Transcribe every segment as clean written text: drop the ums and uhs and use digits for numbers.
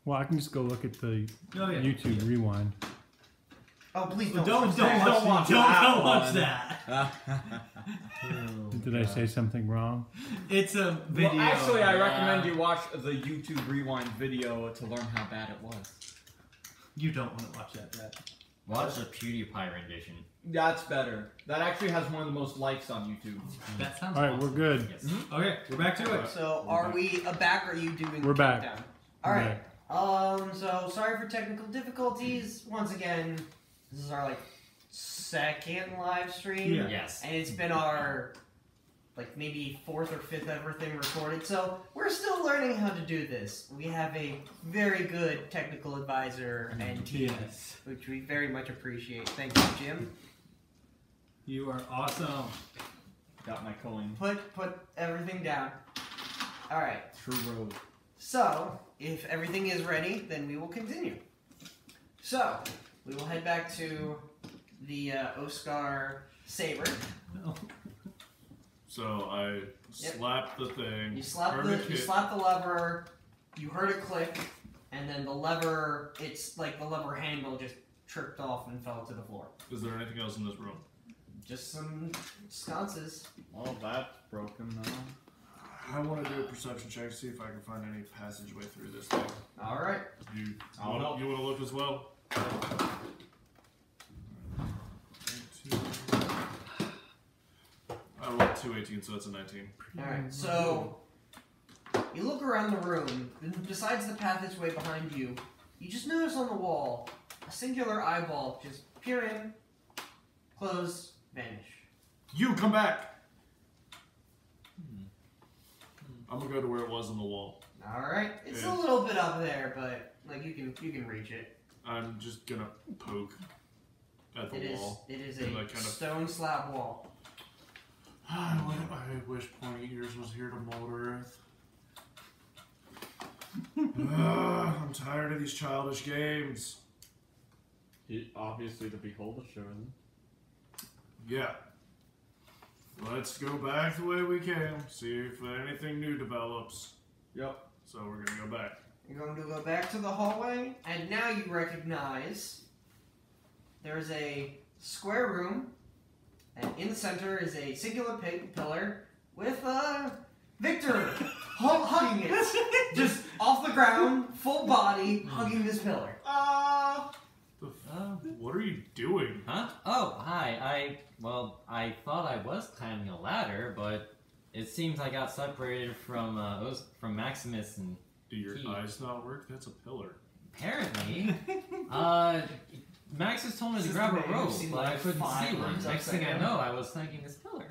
Well, I can just go look at the YouTube rewind. Oh, please don't Don't watch that. Did I say something wrong? It's a video. Well, actually, I recommend you watch the YouTube Rewind video to learn how bad it was. You don't want to watch that, Dad. Watch the PewDiePie rendition. That's better. That actually has one of the most likes on YouTube. That sounds Alright, we're good. Yes. Okay, we're back to it. So, are we back or are you doing We're back. countdown? Alright. So sorry for technical difficulties. Once again, this is our second live stream. Yeah. Yes. And it's been our maybe 4th or 5th ever thing recorded. So we're still learning how to do this. We have a very good technical advisor and team, which we very much appreciate. Thank you, Jim. You are awesome. Got my coin. Put everything down. Alright. True road. So, if everything is ready, then we will continue. So, we will head back to the Oscar Saber. No. So I slapped the thing. You slap the lever, you heard it click, and then the lever, it's like the lever handle just tripped off and fell to the floor. Is there anything else in this room? Just some sconces. Well, that's broken now. I want to do a perception check to see if I can find any passageway through this thing. Alright. You want to look as well? I rolled 218, so that's a 19. Alright, so you look around the room, and besides the passageway behind you, you just notice on the wall a singular eyeball just peer in, close, vanish. You come back! I'm gonna go to where it was on the wall. Alright, it's a little bit up there, but you can reach it. I'm just gonna poke at the wall. It is a stone slab wall. I wish Pointy Ears was here to mold Earth. I'm tired of these childish games. Obviously, the Beholder showing. Yeah. Let's go back the way we came. See if anything new develops. Yep. So we're gonna go back. You're going to go back to the hallway, and now you recognize there's a square room, and in the center is a singular pillar with Victor hugging it. Just off the ground, full body, hugging this pillar. What are you doing? Huh? Oh, hi. I thought I was climbing a ladder, but it seems I got separated from Maximus and. Do your eyes not work? That's a pillar. Apparently. Maximus told me to grab a rope, but I couldn't see one. Next thing I know, I was thanking this pillar.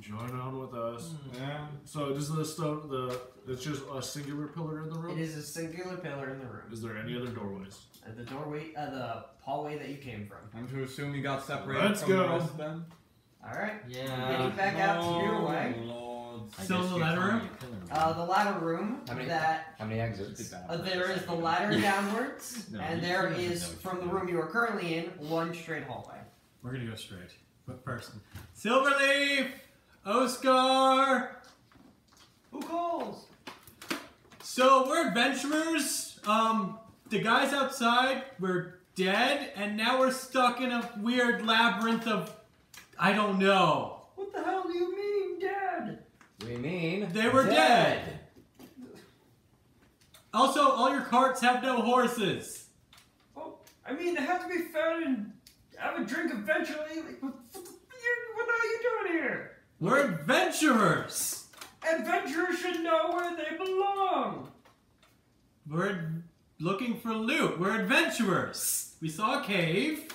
Join on with us. Yeah. So does it's just a singular pillar in the room? It is a singular pillar in the room. Is there any other doorways? The hallway that you came from. I'm to assume you got separated Let's from go. the rest of them. Alright. Yeah. Getting back out to your way. So the ladder room? The ladder room How many exits? there is the ladder downwards, and there is, from the room you are currently in, one straight hallway. We're gonna go straight. What person? Silverleaf! Oscar! Who calls? So we're adventurers. The guys outside were dead, and now we're stuck in a weird labyrinth of I don't know. What the hell do you mean, dead? We mean They were dead. Also, all your carts have no horses. Oh, I mean, they have to be fed and have a drink eventually. What are you doing here? We're adventurers. Adventurers should know where they belong. We're looking for loot. We're adventurers. We saw a cave,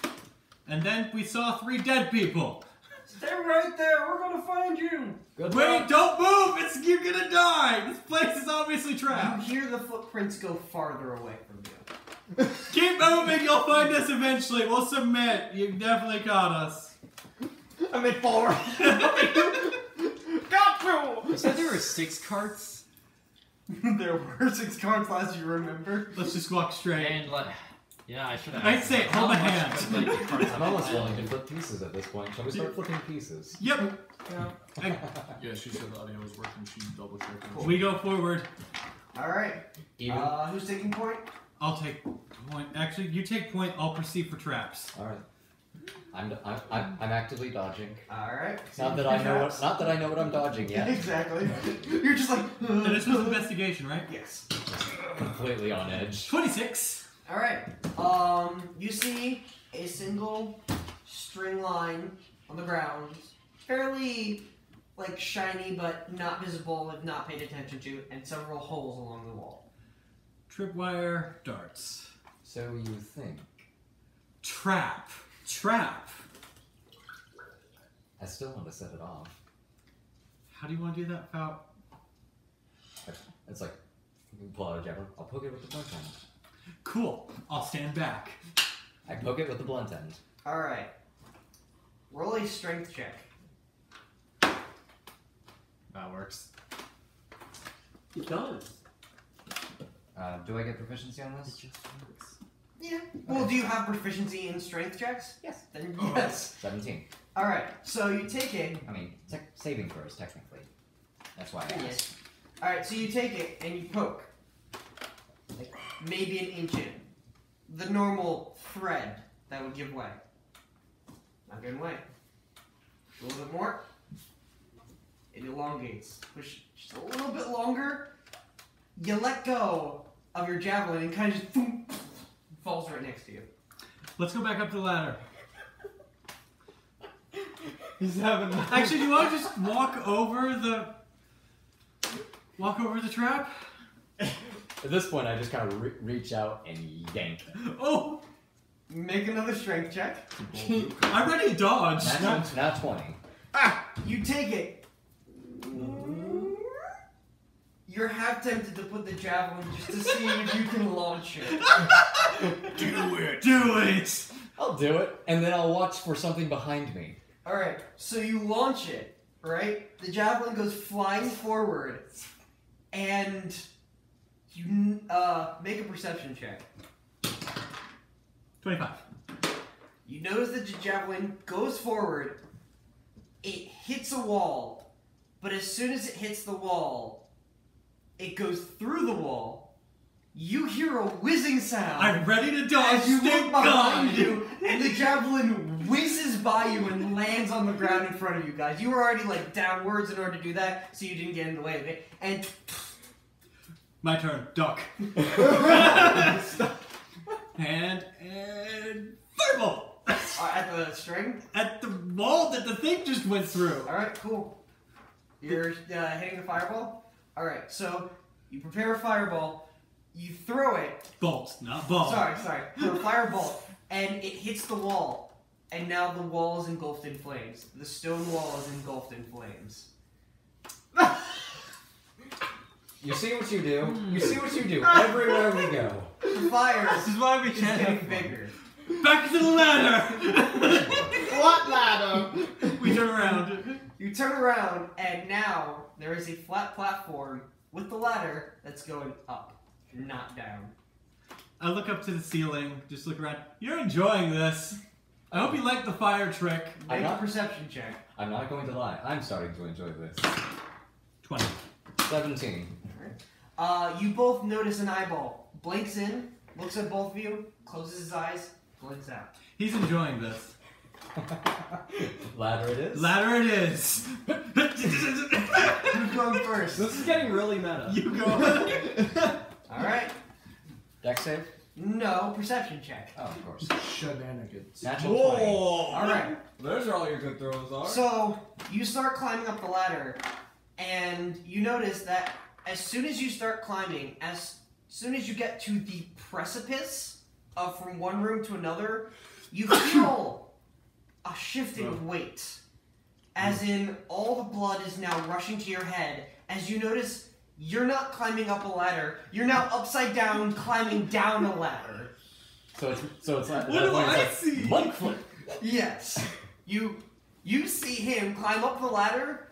and then we saw 3 dead people. Stay right there. We're gonna find you. Wait, don't move. You're gonna die. This place is obviously trapped. You hear the footprints go farther away from you. Keep moving. You'll find us eventually. We'll submit. You definitely caught us. I mean, forward. Got you. You said there were 6 carts? There were 6 carts last you remember. Let's just walk straight. And yeah, I should have. I'd say, hold my hand. I'm almost willing to flip pieces at this point. Shall we start flipping pieces? Yep. Yeah, she said the audio was working. She double checked. We go forward. All right. Even. Who's taking point? I'll take point. Actually, you take point. I'll proceed for traps. All right. I'm actively dodging. All right. Not that I know what I'm dodging yet. Exactly. You're just like. And this was investigation, right? Yes. Completely on edge. 26. All right. You see a single string line on the ground, fairly like shiny but not visible if not paid attention to, and several holes along the wall. Tripwire darts. So you think? Trap. Trap. I still want to set it off. How do you want to do that without? It's like, pull out a javelin. I'll poke it with the blunt end. Cool. I'll stand back. I poke it with the blunt end. All right. Roll a strength check. That works. It does. Do I get proficiency on this? Yeah. Well, do you have proficiency in strength checks? Yes. Then yes. 17. All right. So you take it. I mean, saving throws, technically. That's why I asked. Yes. All right. So you take it and you poke, like maybe an inch in. The normal thread that would give way. Not giving way. A little bit more. It elongates. Push just a little bit longer. You let go of your javelin and kind of just boom, falls right next to you. Let's go back up the ladder. He's having. Actually, do you want to just walk over the trap? At this point, I just kind of reach out and yank. Oh, Make another strength check. I already dodged. Not 20. You take it. You're half tempted to put the javelin just to see if you can launch it. Do it! Do it. I'll do it, and then I'll watch for something behind me. Alright, so you launch it, right? The javelin goes flying forward, and you make a perception check. 25. You notice that the javelin goes forward, it hits a wall, but as soon as it hits the wall, it goes through the wall. You hear a whizzing sound. I'm ready to dodge. As you Stay look behind gone. you, and the javelin whizzes by you and lands on the ground in front of you guys. You were already like downwards in order to do that, so you didn't get in the way of it. And My turn. Duck. and fireball at the string. at the wall that the thing just went through. All right, cool. You're hitting the fireball. All right, so you prepare a fireball. You throw it. Bolt, not ball. Sorry. For a fireball, and it hits the wall, and now the wall is engulfed in flames. The stone wall is engulfed in flames. You see what you do. You see what you do everywhere we go. The fire This is why we is can't getting have bigger. Back to the ladder. What ladder? We turn around. You turn around, and now there is a flat platform with the ladder that's going up, not down. I look up to the ceiling, just look around. You're enjoying this. I hope you like the fire trick. Make a perception check. I'm not going to lie. I'm starting to enjoy this. 20. 17. You both notice an eyeball. Blinks in, looks at both of you, closes his eyes, blinks out. He's enjoying this. Ladder it is. Ladder it is. Who's going first? This is getting really meta. You go. Alright. Dex save? No, perception check. Oh, of course. Shenanigans. Natural 20. Alright. There's all your good throws are. So, you start climbing up the ladder, and you notice that as soon as you start climbing, as soon as you get to the precipice from one room to another, you feel a shift in weight. As in, all the blood is now rushing to your head, as you notice you're not climbing up a ladder, you're now upside down climbing down a ladder. So it's like, What do I see? Monk flip. Yes. You see him climb up the ladder,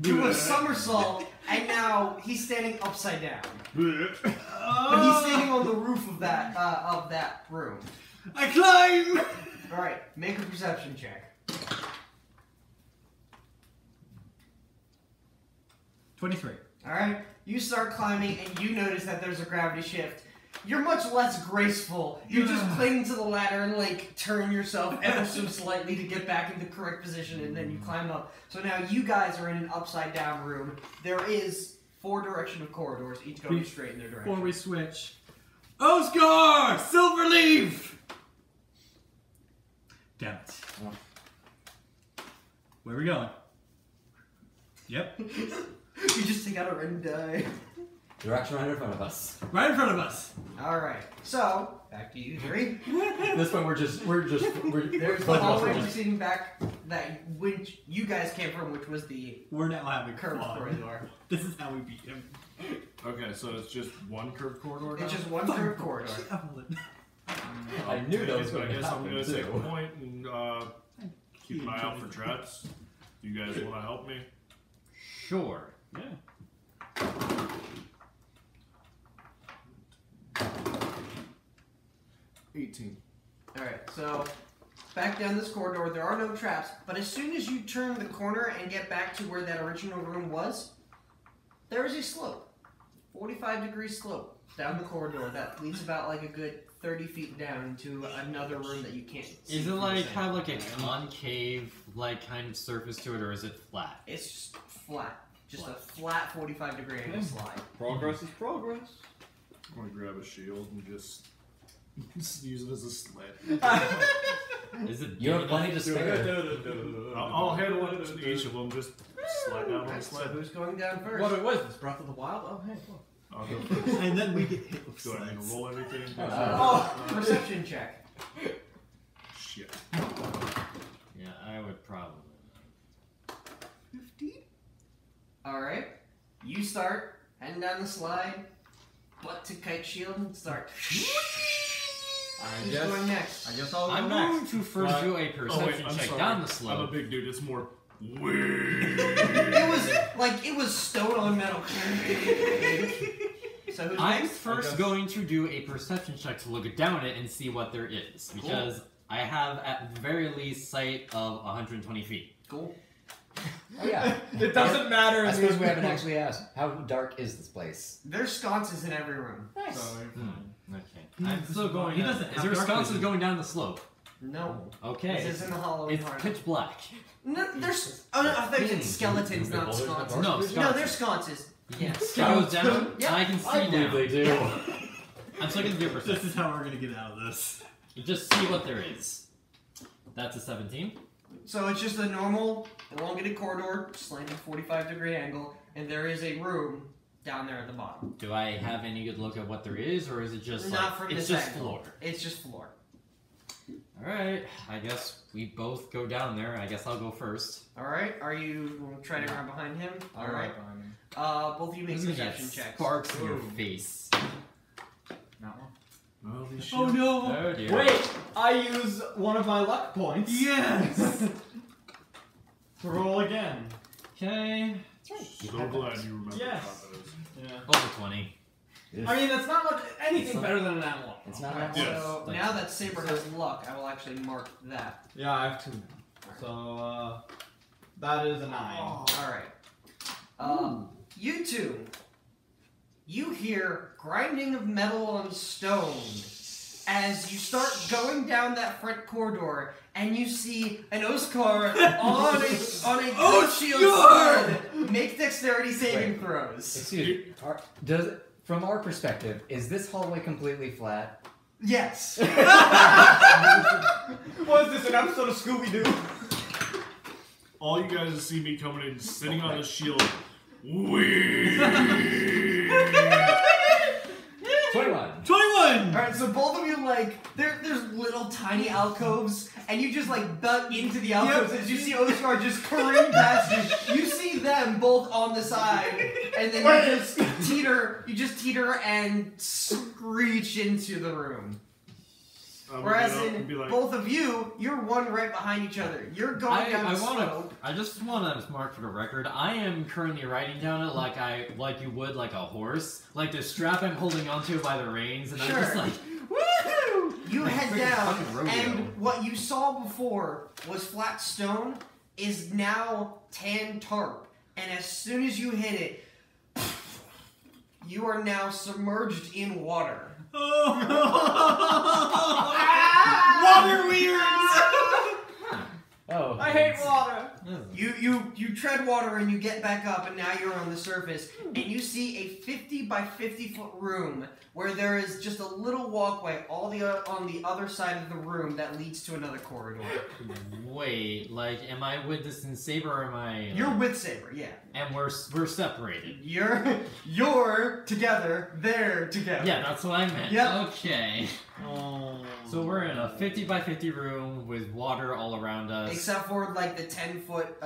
do a somersault, and now he's standing upside down. But he's standing on the roof of that room. I climb. Alright, make a perception check. 23. Alright, you start climbing and you notice that there's a gravity shift. You're much less graceful. You just cling to the ladder and like turn yourself ever so slightly to get back in the correct position, and then you climb up. So now you guys are in an upside down room. There is 4 directional corridors, each going straight in their direction. Before we switch. Oscar! Silverleaf! Damn it. Where are we going? Yep. You just take out a red die. Direction right in front of us. Right in front of us. Alright, so, back to you, 3. This one we're There's the hallway proceeding back that which you guys came from, which was the We're now having curved fun. corridor. This is how we beat him. Okay, so it's just one curved corridor now? It's just one curved corridor. Evelyn. I knew that was I going to guess I'm happen going to take a too. point and keep an eye out for traps. Do you guys want to help me? Sure. Yeah. 18. Alright, so back down this corridor, there are no traps, but as soon as you turn the corner and get back to where that original room was, there is a slope. 45-degree slope down the corridor that leads about like a good 30 feet down into another room that you can't see. Is it from the like center. have like a concave like kind of surface to it, or is it flat? It's just flat. Just a flat 45-degree angle slide. Progress is progress. I'm going to grab a shield and just use it as a sled. Is it? You have big plenty to enough? spare. I'll handle it to each of them. Just slide down on the Alright, so sled. who's going down first? What it was? This Breath of the Wild? Oh, hey, look. I'll go first. And then we get hit with Do I need to sleds. roll anything? Oh, perception check. Shit. Yeah, I would probably. 15? Alright. You start heading down the slide. Butt to kite shield and start. Who's going next? I guess I'll go I'm next. going to first do a perception I'm check sorry. down the I'm a slope. big dude. It's more. It was stone on metal. So who's I'm next? first going to do a perception check to look down it and see what there is, because I have at the very least sight of 120 feet. Cool. Oh yeah. It doesn't matter. I suppose we haven't actually asked. How dark is this place? There's sconces in every room. Nice. Okay. I'm still going. He doesn't Is have there dark sconces vision. going down the slope? No. Okay. This isn't the Halloween It's part. pitch black. No, there's. Oh, no, I thought you said skeletons, Do not people have sconces. dark No, vision? No, there's sconces. Yes. It goes down, Yeah. and I can see I believe down. they do. I'm still going to do a This perception. is how we're gonna get out of this. Just see what there is. That's a 17. So it's just a normal elongated corridor, slanted 45-degree angle, and there is a room down there at the bottom. Do I have any good look at what there is, or is it just Not like, from it's this just angle. floor? It's just floor. Alright, I guess we both go down there. I guess I'll go first. Alright, are you trying to run behind him? All Alright. right, behind me. Both of you make This is gonna perception get checks. sparks in your Ooh. face. Not one. Holy shit. Oh no! Oh dear. Wait, I use one of my luck points Yes! to roll again. Okay. So glad you remember Yes. how that is. Yeah. Over 20. I mean, that's not like It's anything not- better than an animal. It's not Alright, that Yes. so Like- now that Saber has luck, I will actually mark that. Yeah, I have 2. So, that is a 9. Alright. You two, you hear grinding of metal on stone as you start going down that front corridor, and you see an Oscar on a good shield sled make dexterity saving throws. Excuse me. From our perspective, is this hallway completely flat? Yes. Was this an episode of Scooby-Doo? All you guys see me coming in, sitting on the shield. 21. 21! Alright, so both of you, like, there's little tiny alcoves, and you just, like, butt into the alcoves as you see Oscar just careen past you. You see them both on the side, and then you just teeter and screech into the room. Whereas in both of you, you're one right behind each other. You're going down the slope. I just want to mark for the record, I am currently riding down it like you would like a horse. Like the strap I'm holding onto by the reins, and I'm just Sure. like, woohoo! You Like head freaking down, fucking rodeo. and what you saw before was flat stone is now tan tarp. And as soon as you hit it, you are now submerged in water. Water weirds! Oh. I hate water. You tread water and you get back up, and now you're on the surface, and you see a 50 by 50 foot room where there is just a little walkway on the other side of the room that leads to another corridor. Wait, like, am I with this in Saber or am I? You're with Saber, yeah. And we're separated. You're together, they're together. Yeah, that's what I meant. Yep. Okay. Oh. So we're in a 50 by 50 room with water all around us. Except for like the 10-foot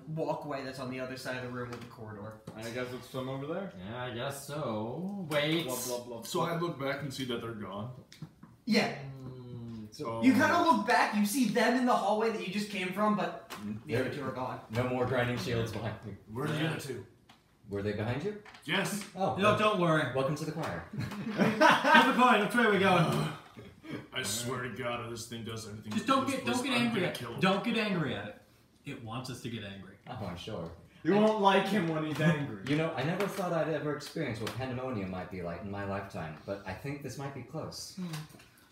walkway that's on the other side of the room with the corridor. I guess it's swim over there. Yeah, I guess so. Wait. Blah, blah, blah, So I look back and see that they're gone. Yeah. So You kind of look back, you see them in the hallway that you just came from, but the other There- two are gone. No more grinding shields behind me. Where did the other two? Were they behind you? Yes. Oh. No, don't worry. Welcome to the choir. Flip a coin. Which way are we going? I swear to God, if this thing does anything, Just to don't this get place, I'm angry gonna at kill it. him. Don't get angry at it. It wants us to get angry. Oh, I'm sure. You won't like him when he's angry. You know, I never thought I'd ever experience what pandemonium might be like in my lifetime, but I think this might be close.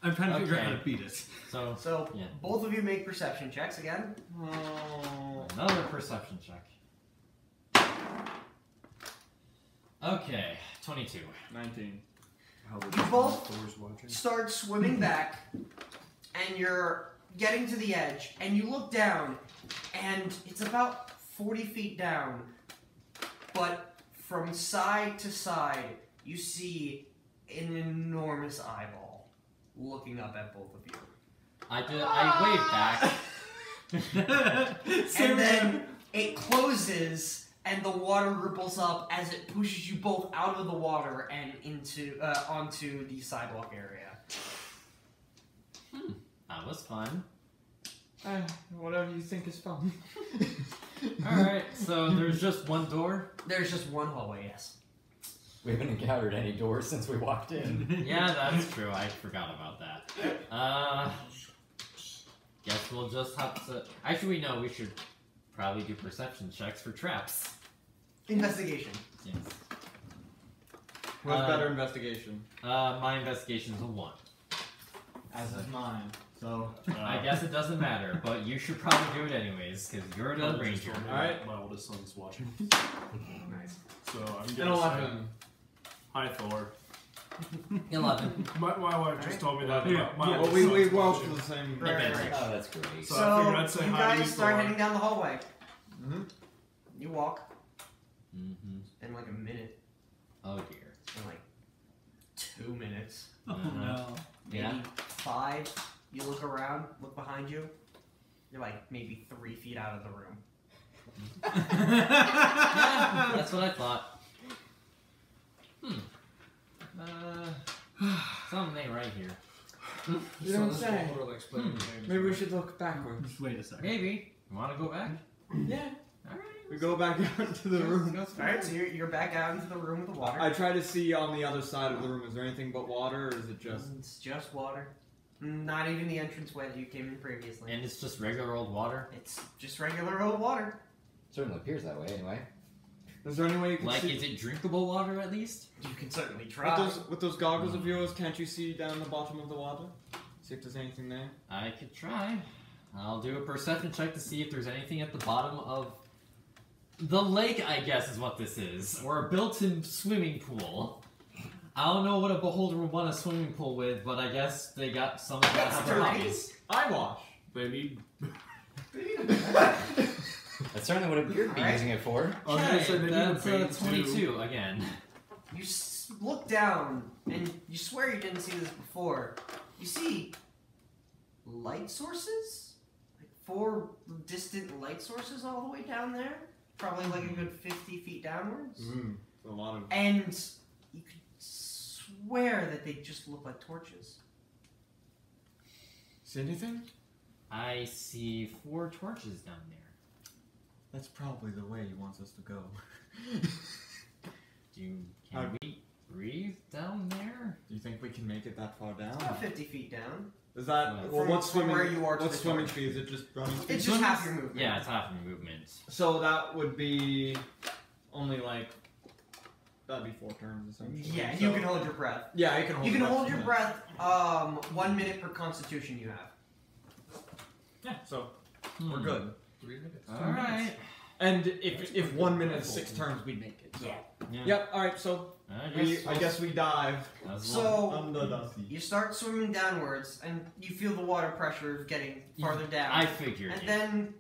I'm trying to figure out how Okay. to beat it. So, So, yeah. both of you make perception checks again. Oh. Another perception check. Okay, 22. 19. You both Thor's watching. start swimming back, and you're getting to the edge, and you look down, and it's about 40 feet down, but from side to side, you see an enormous eyeball looking up at both of you. I wave back. And then it closes, and the water ripples up as it pushes you both out of the water and onto the sidewalk area. That was fun. Whatever you think is fun. Alright, so there's just one door? There's just one hallway, yes. We haven't encountered any doors since we walked in. Yeah, that's true. I forgot about that. Guess we'll just have to... Actually, no, we should probably do perception checks for traps. Investigation. Yes. What's better investigation? My investigation's a 1. As is mine. So. I guess it doesn't matter, but you should probably do it anyways, because you're the ranger. Alright. My oldest son's watching. Nice. So I'm And gonna say, 11. hi Thor. 11. My wife just told me that. Yeah. My Well, oldest we son's woke watching. to the same. Right, right, Advantage. right. Oh, that's great. So I figured I'd say you hi to you, guys start Thor. heading down the hallway. Mm-hmm. You walk Mm-hmm. in like a minute, Oh dear. in like 2 minutes, Oh no. maybe Yeah. 5. You look around, look behind you. You're like maybe 3 feet out of the room. Yeah, that's what I thought. Something ain't right here. You don't say. Maybe we should look backwards. Just wait a second. Maybe. You wanna go back? Yeah. Alright. We go back out into the room. Alright, so you're back out into the room with the water. I try to see on the other side of the room. Is there anything but water, or is it just? It's just water. Not even the entranceway that you came in previously. And it's just regular old water? It's just regular old water. Certainly appears that way, anyway. Is there any way you can Like, see? is it drinkable water at least? You can certainly try. With those goggles of yours, can't you see down the bottom of the water? See if there's anything there. I could try. I'll do a perception check to see if there's anything at the bottom of the lake, I guess is what this is. Or a built-in swimming pool. I don't know what a beholder would want a swimming pool with, but I guess they got some of that It's other dirty. hobbies. I wash. They need. That's certainly what you'd be Alright. using it for. I was gonna say they need a That's paint too. 22 again. You look down, and you swear you didn't see this before. You see light sources? Like 4 distant light sources all the way down there? Probably like a good 50 feet downwards. A lot of. And you could swear that they just look like torches. See anything? I see 4 torches down there. That's probably the way he wants us to go. Can we breathe down there? Do you think we can make it that far down? It's about 50 feet down. Is that Well, well? from- What's from swimming? where you are to what's the swimming torch. speed? Is it just running speed? It's just half your movement. Yeah, it's half your movement. So that would be only like that'd be 4 turns essentially. Yeah, So- you can hold your breath. Yeah, I can hold. You can breath hold for your a breath 1 minute per constitution you have. minute. Yeah, so we're good. 3 minutes. Alright. And if 1 minute is 6 turns, we make it. So. Yeah. Yep. All right. So I guess we dive. So Under the sea. you start swimming downwards, and you feel the water pressure getting farther down. I figured. And it. then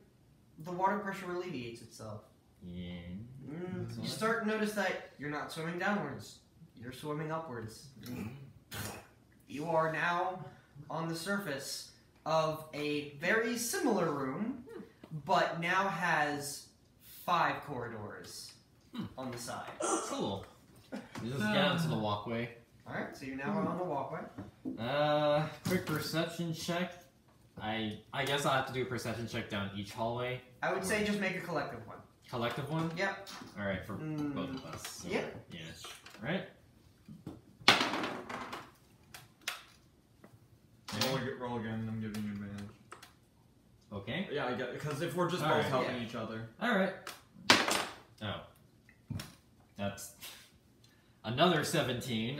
the water pressure alleviates itself. Yeah. You start to notice that you're not swimming downwards. You're swimming upwards. You are now on the surface of a very similar room, but now has 5 corridors on the side. Cool. You just get onto the walkway. Alright, so you're now on the walkway. Quick perception check. I guess I'll have to do a perception check down each hallway. I would say just make a collective one. Collective one? Yep. Alright, for both of us. So, Yeah. Yeah. Alright. Roll again. I'm giving you advantage. Okay. Yeah, I get it. Because if we're just both Alright. helping Yeah. each other. Alright. Oh. That's another 17.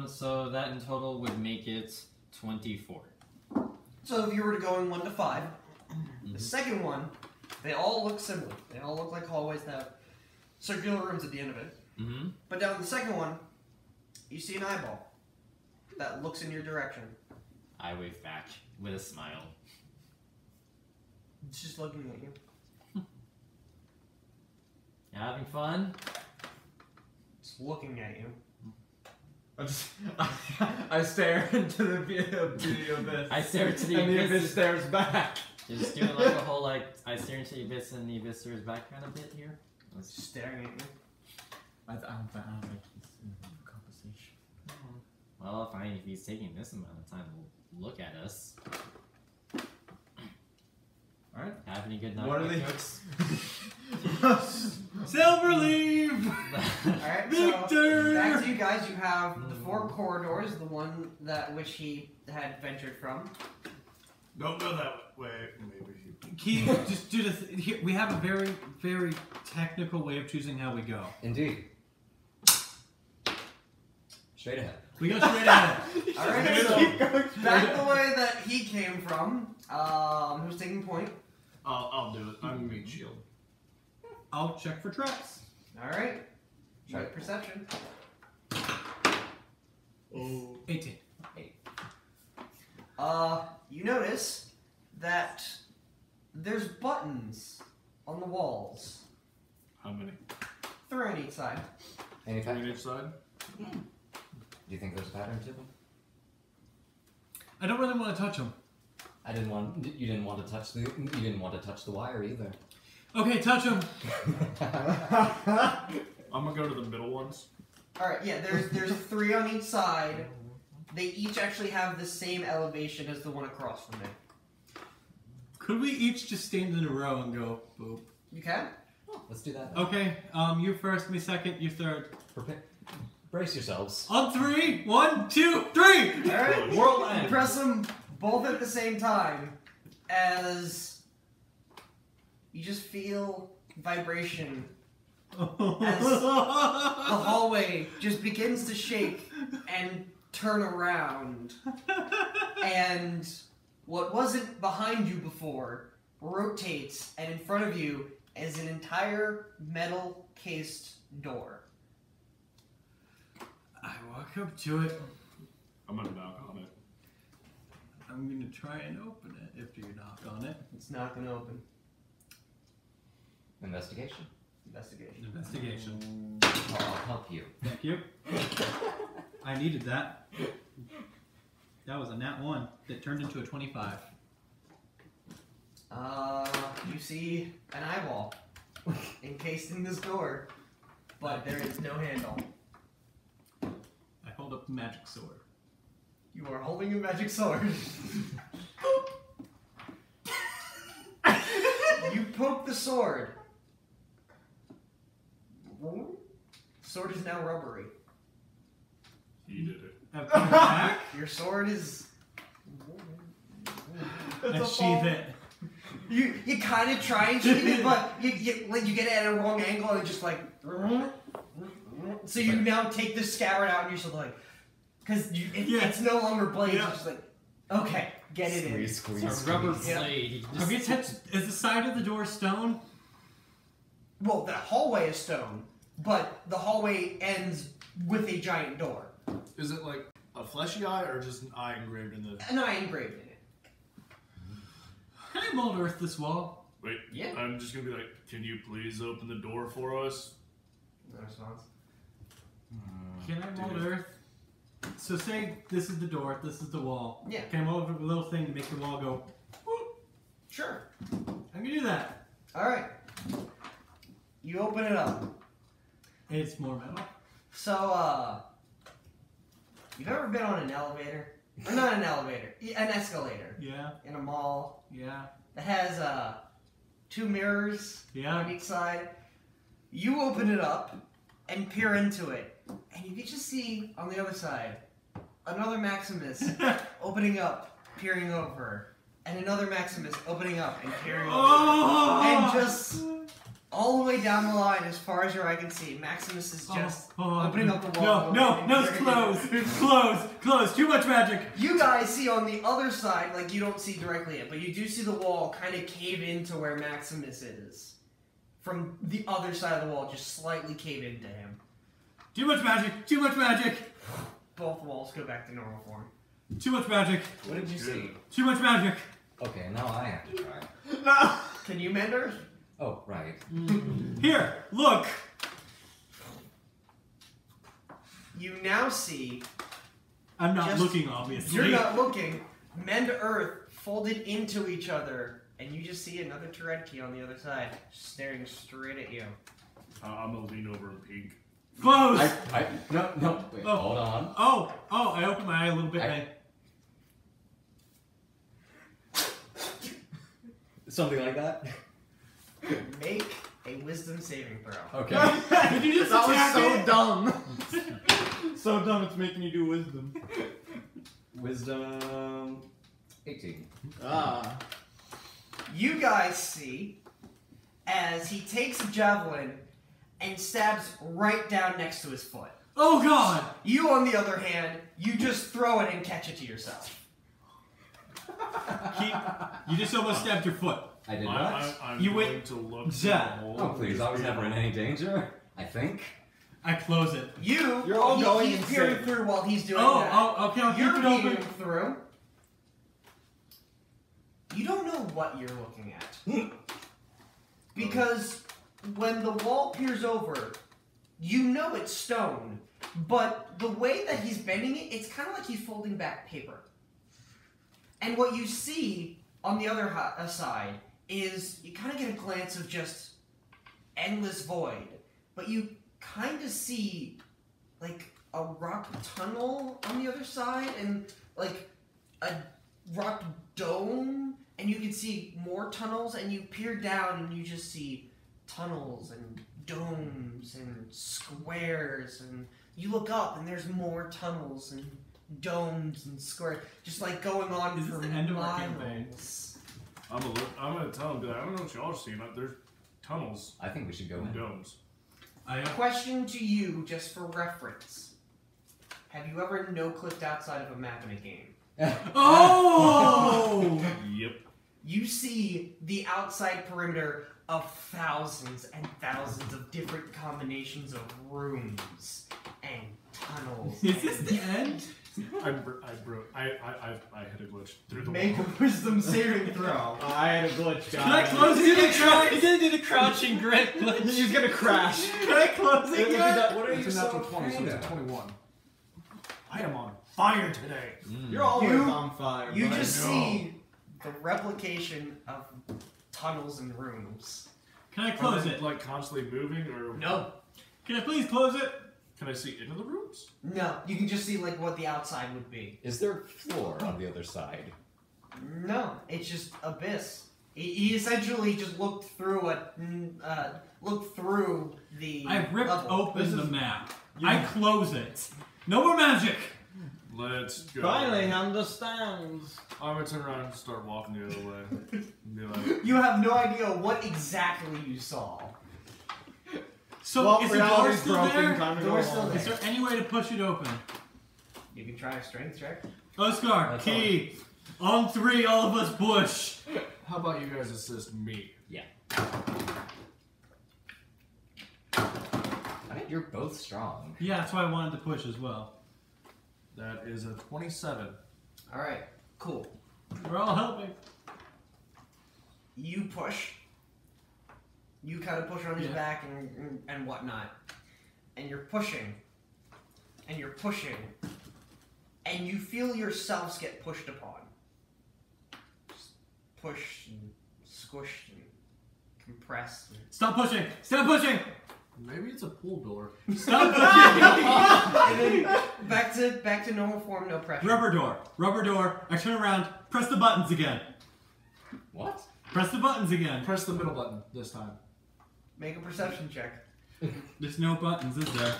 So that in total would make it 24. So if you were to go in 1 to 5, the second one, they all look similar. They all look like hallways that have circular rooms at the end of it. Mm-hmm. But down the second one, you see an eyeball that looks in your direction. I wave back with a smile. It's just looking at you. You having fun? It's looking at you. I stare into the abyss. I stare into the and the abyss. abyss stares back. You're just doing like a whole like I stare into the abyss and the abyss stares back kind of bit here. It's just staring at you. I don't think it's in the conversation. Well, if he's taking this amount of time to look at us. Alright. Have any good night What are they? jokes? Silverleaf! Alright, Victor! so back to you guys. You have the 4 corridors, the one which he had ventured from. Don't go that way. Maybe. Keith, just do this. Here, we have a very, very technical way of choosing how we go. Indeed. Straight ahead. We go straight ahead. Alright, so back the way that he came from. Who's taking point? I'll do it. I'm meat shield. I'll check for traps. Alright. Try Make perception. Oh. 18. You notice that there's buttons on the walls. How many? 3 on each side. Any On pattern? each side? Do you think there's a pattern to them? I don't really want to touch them. You didn't want to touch the wire either. Okay, touch them. I'm gonna go to the middle ones. Alright, yeah, there's 3 on each side. They each actually have the same elevation as the one across from me. Could we each just stand in a row and go boop? You can? Let's do that. Then. Okay, you first, me second, you third. Brace yourselves. On 3, 1, 2, 3! Alright, World you end. press them both at the same time as you just feel vibration. The hallway just begins to shake and turn around. And what wasn't behind you before rotates, and in front of you is an entire metal cased door. I walk up to it. I'm gonna knock on it. I'm gonna try and open it if you knock on it. It's not going to open. Investigation. Investigation. Investigation. I'll help you. Thank you. I needed that. That was a nat 1 that turned into a 25. You see an eyeball encased in this door, but there is no handle. I hold up the magic sword. You are holding a magic sword. You poke the sword. Sword is now rubbery. You did it. I put it back. Your sword is. I sheath it. You kind of try and sheath it, but you get it at a wrong angle and it just like. So you now take the scabbard out and you're sort of like, because it's no longer blades. Yeah. It's just like, okay, get it in. It's a rubber blade. You can Have you just touched? Is the side of the door stone? Well, the hallway is stone, but the hallway ends with a giant door. Is it like a fleshy eye or just an eye engraved in the... An eye engraved in it. Can I mold earth this wall? Wait, Yeah. I'm just gonna be like, can you please open the door for us? No response. Can I mold earth? So say this is the door, this is the wall. Yeah. Can I mold a little thing to make the wall go? Whoop? Sure. I can do that. All right. You open it up. It's more metal. So, you've ever been on an elevator? Or not an elevator, an escalator Yeah. in a mall Yeah. that has 2 mirrors Yeah. on each side. You open it up and peer into it, and you get to see on the other side another Maximus opening up, peering over, and another Maximus opening up and peering over, and just all the way down the line, as far as your eye can see, Maximus is just opening up the wall. No, it's closed. It's closed. Closed. Too much magic. You guys see on the other side, like you don't see directly it, but you do see the wall kind of cave into where Maximus is. From the other side of the wall, just slightly cave into him. Too much magic. Too much magic. Both walls go back to normal form. Too much magic. What did you see? Too much magic. Okay, now I have to try. No. Can you mend her? Oh, right. Here, look. You now see, I'm not Just- looking, obviously. you're not looking, mend earth folded into each other, and you just see another Turedki on the other side, staring straight at you. I'm gonna lean over and peek. Close. No. Wait, Oh. hold on. Oh, I opened my eye a little bit. Something like that? Make a wisdom saving throw. Okay. Did you just That was attack so it? dumb. So dumb it's making you do wisdom. Wisdom 18. Ah. You guys see, as he takes a javelin and stabs right down next to his foot. Oh God! You, on the other hand, you just throw it and catch it to yourself. You just almost stabbed your foot. I did not. I'm You going went- to look through the Yeah. hole. Oh, please, I was never in any danger. I think. I close it. You're all going he's insane. peering through while he's doing that. Oh, okay, I'll You're keep it peering open. through. You don't know what you're looking at. Because when the wall peers over, you know it's stone, but the way that he's bending it, it's kind of like he's folding back paper. And what you see on the other side is you kind of get a glance of just endless void, but you kind of see like a rock tunnel on the other side and like a rock dome, and you can see more tunnels, and you peer down and you just see tunnels and domes and squares, and you look up and there's more tunnels and domes and squares, just like going on Is this for the end of our campaign? miles. I'm gonna tell him, be like, I don't know what y'all are seeing. There's tunnels I think we should go and in. domes. Question to you, just for reference. Have you ever no-clicked outside of a map in a game? Oh! Yep. You see the outside perimeter of thousands and thousands of different combinations of rooms and tunnels. Is this the end? I had a glitch through the Make a wall. wisdom saving throw. I had a glitch, guys. Can I close He's it gonna, again? he's gonna do the crouching grip glitch. He's gonna crash. Can I close it again? What are you It's a so natural 20, so afraid it's a of? 21. I am on fire today. You're always You- on fire. You bud. just know. see the replication of tunnels and rooms. Can I close Are it? they, like constantly moving, or No. Can I please close it? can I see into the rooms? No. You can just see like what the outside would be. Is there floor on the other side? No. It's just abyss. He essentially just looked through the I ripped level. open the map. I close it. No more magic. Let's go. Finally understands. I'm gonna turn around and start walking the other way. And be like, You have no idea what exactly you saw. So Well, is the door reality's still broken, there? time to go Door's still home. there. Is there any way to push it open? You can try a strength check. Oscar, That's key. On 3, all of us push. How about you guys assist me? I mean, you're both strong. Yeah, that's why I wanted to push as well. That is a 27. All right, cool. We're all helping. You push. You kind of push on his Yeah. back and whatnot, and you're pushing, and you're pushing, and you feel yourselves get pushed upon. Just pushed and squished and compressed. And Stop pushing. Stop pushing. Maybe it's a pool door. Stop pushing. and then back to normal form, no pressure. Rubber door. Rubber door. I turn around. Press the buttons again. What? Press the buttons again. Press the middle button this time. Make a perception check. There's no buttons, is there?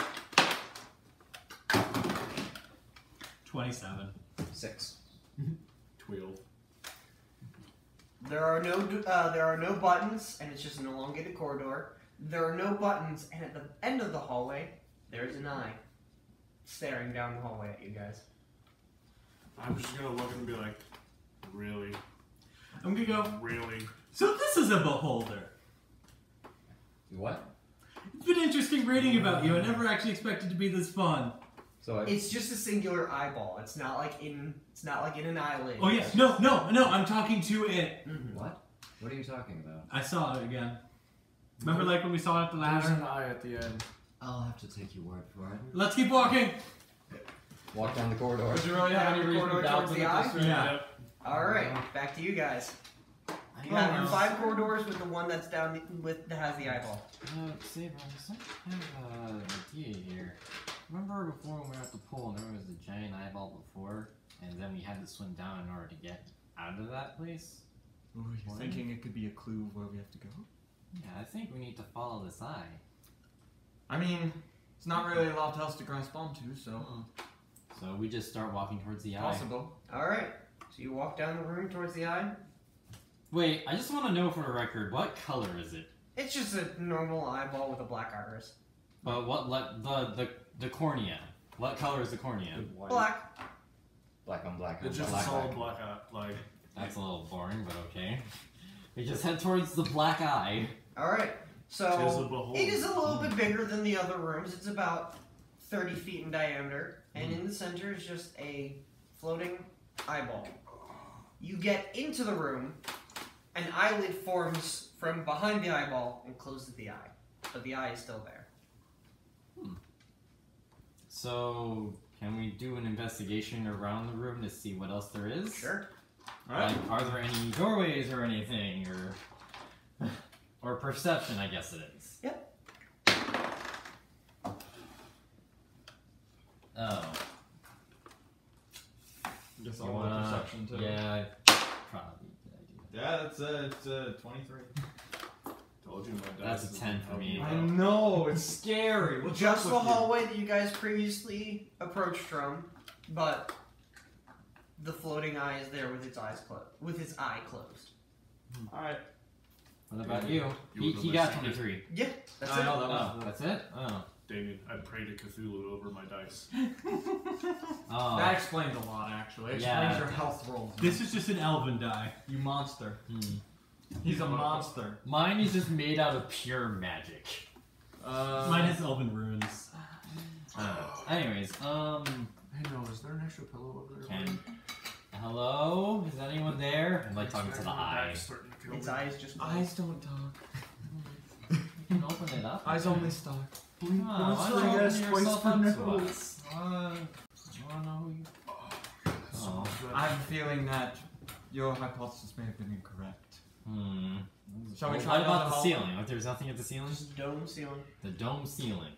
27. 6. 12. There are no buttons, and it's just an elongated corridor. There are no buttons, and at the end of the hallway, there's an eye staring down the hallway at you guys. I'm just gonna look and be like, really? I'm gonna go. Really? So this is a beholder. What? It's been interesting reading about you. I never actually expected to be this fun. So I, It's just a singular eyeball. It's not like in an eyelid. Oh yeah, no. I'm talking to it. Mhm. what? What are you talking about? I saw it again. Remember, like when we saw it at the There's ladder? an eye at the end. I'll have to take your word for it. Let's keep walking. Walk down the corridor. Does it really have any Down the reason to corridor doubt towards that the eye? this right Yeah. All right, back to you guys. You Oh, have your no. 5 corridors with the one that's down that has the eyeball. Saber, I have an idea here. Remember before when we were at the pool and there was a giant eyeball before, and then we had to swim down in order to get out of that place? Ooh, you're What? thinking it could be a clue of where we have to go? Yeah, I think we need to follow this eye. I mean, it's not really a lot else to grasp onto, so So we just start walking towards the eye. possible. All right, so you walk down the room towards the eye. Wait, I just want to know for the record, what color is it? It's just a normal eyeball with a black iris. But what, the cornea? What color is the cornea? Black. Black on black on It's just a black. solid black eye. Like, That's a little boring, but okay. We just head towards the black eye. All right, tis a so beholder. it is a little bit bigger than the other rooms. It's about 30 feet in diameter, and in the center is just a floating eyeball. You get into the room, an eyelid forms from behind the eyeball and closes the eye, but the eye is still there. So, can we do an investigation around the room to see what else there is? Sure. Like, are there any doorways or anything, or perception? I guess it is. Yep. Oh. Guess So, I'll roll perception too. Yeah, probably a good idea. Yeah, it's 23. told you my That's dice a is 10 for help me. you I out. know, it's scary. What's Just up the with you? hallway that you guys previously approached from, but the floating eye is there with its eyes closed. With its eye closed. Alright. What about you? You He were got the 23. Yeah, that's I it. know that Oh, was that's it? Oh. Damien, I pray to Cthulhu over my dice. Oh. That explains a lot, actually. It Yeah, explains your it does. health rolls. This is just an elven die. You monster. Hmm. He's a monster. Mine is just made out of pure magic. Mine has elven runes. Anyways, Hey, no, is there an extra pillow over there? Ken. Hello? Is anyone there? I'm like talking to the My eye. back's starting to kill Its me. eye is just closed. Eyes don't talk. You can open it up. Eyes only stalk. Oh, why don't you open yourself up to us? You wanna know who you... Oh. I have a feeling that your hypothesis may have been incorrect. Hmm. Shall we Well, try what down about the the hall? ceiling? Like, there's nothing at the ceiling? Just dome ceiling. The dome ceiling.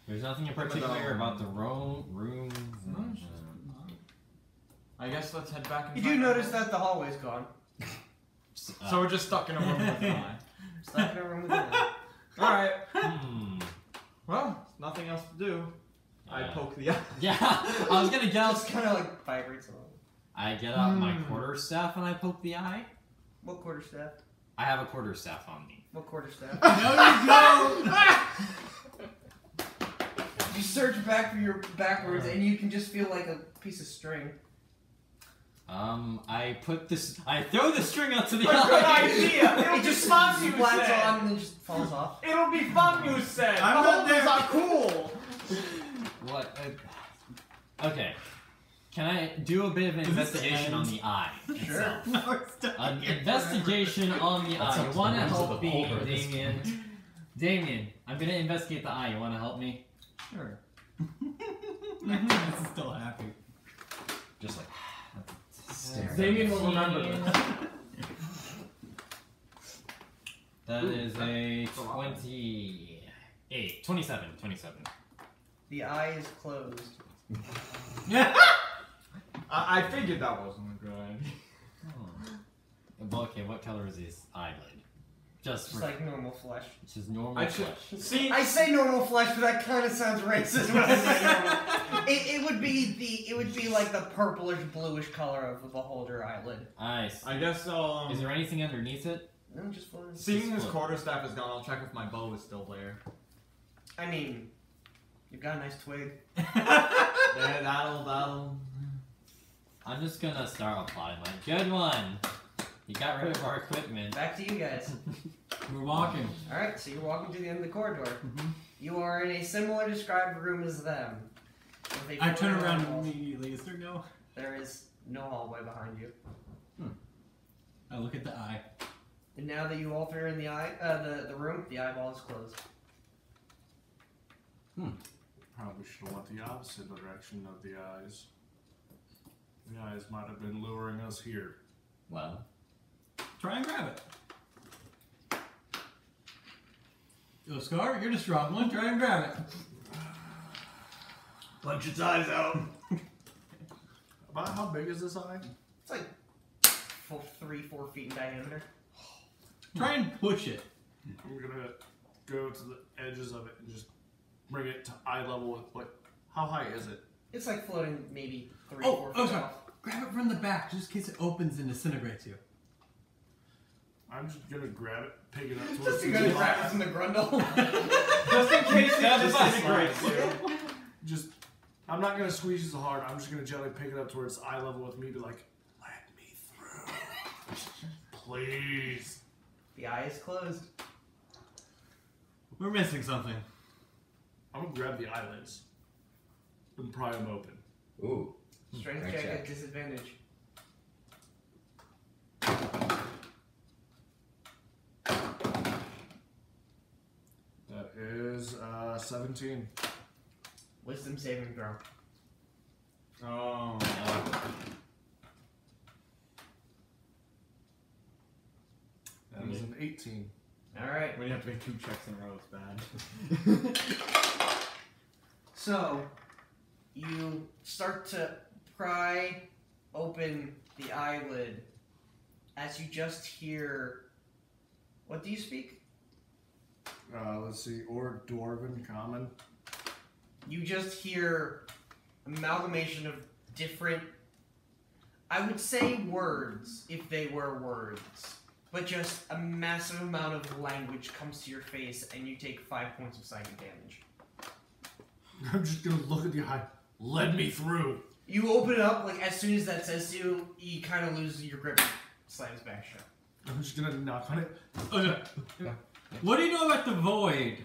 There's nothing in What about particular the- about the rooms. I guess let's head back and You try do that notice hall. that the hallway's gone. So we're just stuck in a room with an eye. Stuck in a room with an eye. Alright. Hmm. Well, nothing else to do. I Yeah. poke the eye. Yeah, I was gonna get out. Just kind of like vibrates a little. I get out my quarterstaff and I poke the eye. What quarterstaff? I have a quarterstaff on me. What quarterstaff? No, you don't! You search backwards, and you can just feel like a piece of string. I throw the string out to the Good eye. idea. It'll It be just fun, you flaps said. on and then just falls off. It'll be fun, you said. I'm not Beholders there. are cool. What? Okay. Can I do a bit of an investigation on the eye itself? No, we're stuck An here investigation on the That's eye. up You to want to the rules of help the me, holder at this Damien? Damien, I'm gonna investigate the eye. You want to help me? forever. This is still happy. Just like staring. Damien will remember this. That is a 28. 27. The eye is closed. I figured that wasn't a good idea. Well, okay, what color is his eyelid? Just Just for like normal flesh. it's just normal I should flesh. see. I say normal flesh, but that kind of sounds racist when I say normal. It would be like the purplish bluish color of the beholder eyelid. Nice. I guess Is there anything underneath it? No, just fine. seeing his quarterstaff is gone, I'll check if my bow is still there. I mean, you've got a nice twig. Yeah, that'll. I'm just gonna start applying my good one. You got rid of our equipment. Back to you guys. We're walking. All right, so you're walking to the end of the corridor. You are in a similar described room as them. with a I turn floor around wall. immediately. Is there no? There is no hallway behind you. I look at the eye. And now that you all three are in the the room, the eyeball is closed. Probably should have went the opposite direction of the eyes. The eyes might have been luring us here. Well, Try and grab it. Yo, Scar, you're the strong one. Try and grab it. Punch its eyes out. About how big is this eye? It's like 3-4 feet in diameter. Try and push it. I'm gonna go to the edges of it and just bring it to eye level with what? How high is it? It's like floating maybe 3-4 Oh, feet sorry. off. Grab it from the back, just in case it opens and disintegrates you. I'm just gonna grab it, pick it up towards Just the to go to practice in the grundle. Just in case it That's disintegrates. Just, I'm not gonna squeeze it hard. I'm just gonna gently pick it up towards eye level with me, be like, let me through, please. The eye is closed. We're missing something. I'm gonna grab the eyelids and pry them open. ooh. Strength Great check check. at disadvantage. That is 17. Wisdom saving throw. Oh. That is an 18. Alright. When you have to make 2 checks in a row, it's bad. So, you start to pry open the eyelid as you just hear. What do you speak? Let's see, or Dwarven Common. You just hear amalgamation of different, I would say words if they were words, but just a massive amount of language comes to your face and you take 5 points of psychic damage. I'm just gonna look at the eye. Let me through. You open it up, like as soon as that says to you, you kind of lose your grip and slams back shut. I'm just gonna knock on it. Okay. What do you know about the void?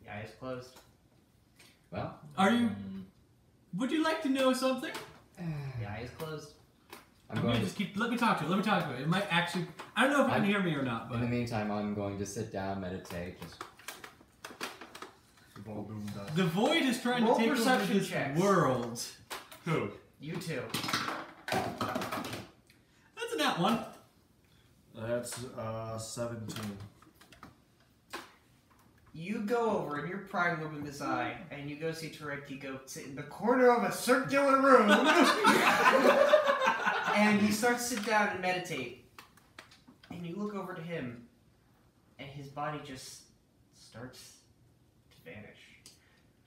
The eye is closed. Well, Are you? Would you like to know something? The eye is closed. I'm I'm going gonna to, just keep. Let me talk to it. Let me talk to it. It might actually. I don't know if you can I'm- hear me or not, but in the meantime, I'm going to sit down, meditate, just the void is trying Roll to take over perception this checks. world. Who? You too. That's a nat one. That's 17. You go over and you're prying open this eye, and you go see Tureki go sit in the corner of a circular room, and he starts to sit down and meditate. And you look over to him, and his body just starts to vanish.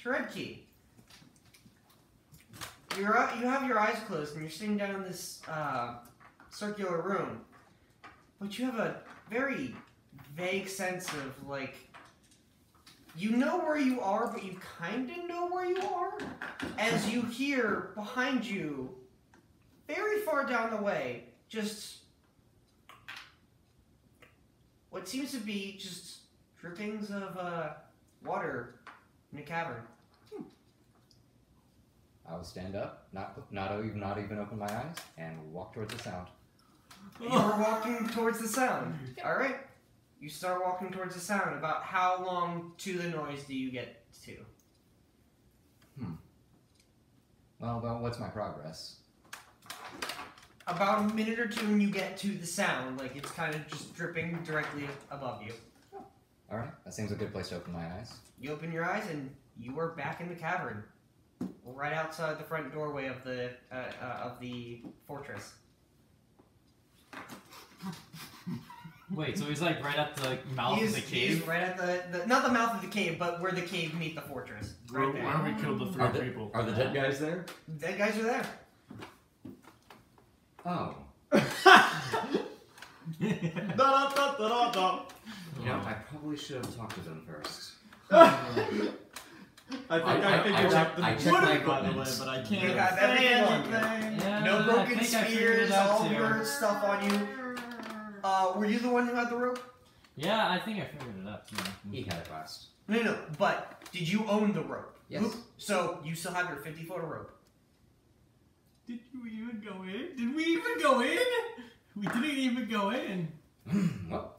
Tureki, you have your eyes closed, and you're sitting down in this circular room, but you have a very vague sense of like You know where you are, but you kind of know where you are. As you hear behind you, very far down the way, just what seems to be just drippings of water in a cavern. I will stand up, not even open my eyes, and walk towards the sound. You are walking towards the sound. All right. You start walking towards the sound. About how long to the noise do you get to? Well, what's my progress? About a minute or two, and you get to the sound. Like it's kind of just dripping directly above you. All right, that seems a good place to open my eyes. You open your eyes, and you are back in the cavern, right outside the front doorway of the fortress. Wait, so he's like right at the mouth of the He's cave? right at the not the mouth of the cave, but where the cave meet the fortress. Where Right there. where we killed the three people. Are the dead guys there? Dead guys are there. Oh. Da-da-da-da-da-da. You know, I probably should have talked to them first. I figured out the I checked wood, my by the way, equipment. but I You can't got say everything on you. anything. Yeah, No I broken think I figured spears, it out all too. your stuff on you. Were you the one who had the rope? Yeah, I think I figured it out too. He had it last. No, but did you own the rope? Yes. So you still have your 50-foot of rope. Did you even go in? Did we even go in? We didn't even go in. Well,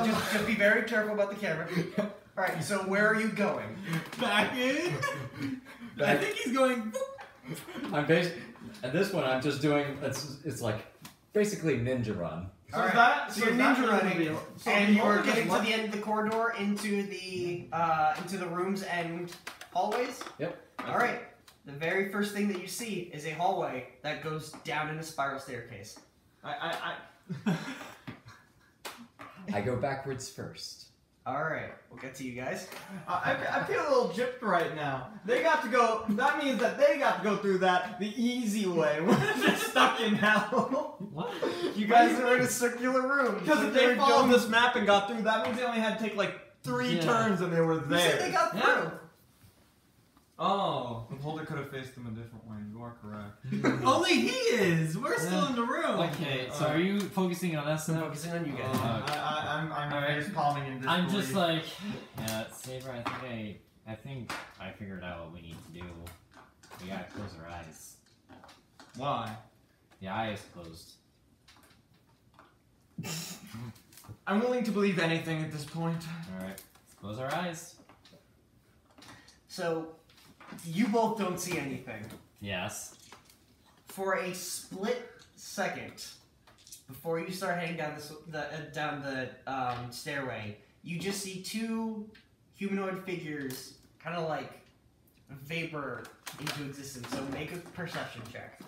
Just be very careful about the camera. Alright, so where are you going? Back in. I think he's going. I'm at this point, I'm just doing. It's like basically ninja run. Alright, so you're ninja running, and you're just getting to left- the end of the corridor into the rooms and hallways. Yep. Alright, the very first thing that you see is a hallway that goes down in a spiral staircase. I go backwards first. Alright, we'll get to you guys. I feel a little gypped right now. They got to go. That means that they got to go through that the easy way. We're just stuck in hell. What? You guys are in a circular room. Because if they followed this map and got through, that means they only had to take like 3 Yeah. turns and they were You said they there. got Yeah. through. Oh, the holder could have faced them a different way. You are correct. Only he is. We're still in the room. Okay, so are you focusing on us I'm now? focusing on you guys. I'm Alright. face palming in I'm just disbelief. like, yeah, Saber, I think I figured out what we need to do. We gotta close our eyes. Why? The eye is closed. I'm willing to believe anything at this point. Alright, let's close our eyes. So, you both don't see anything. Yes. For a split second, before you start heading down down the stairway, you just see 2 humanoid figures kind of like vapor into existence. So make a perception check.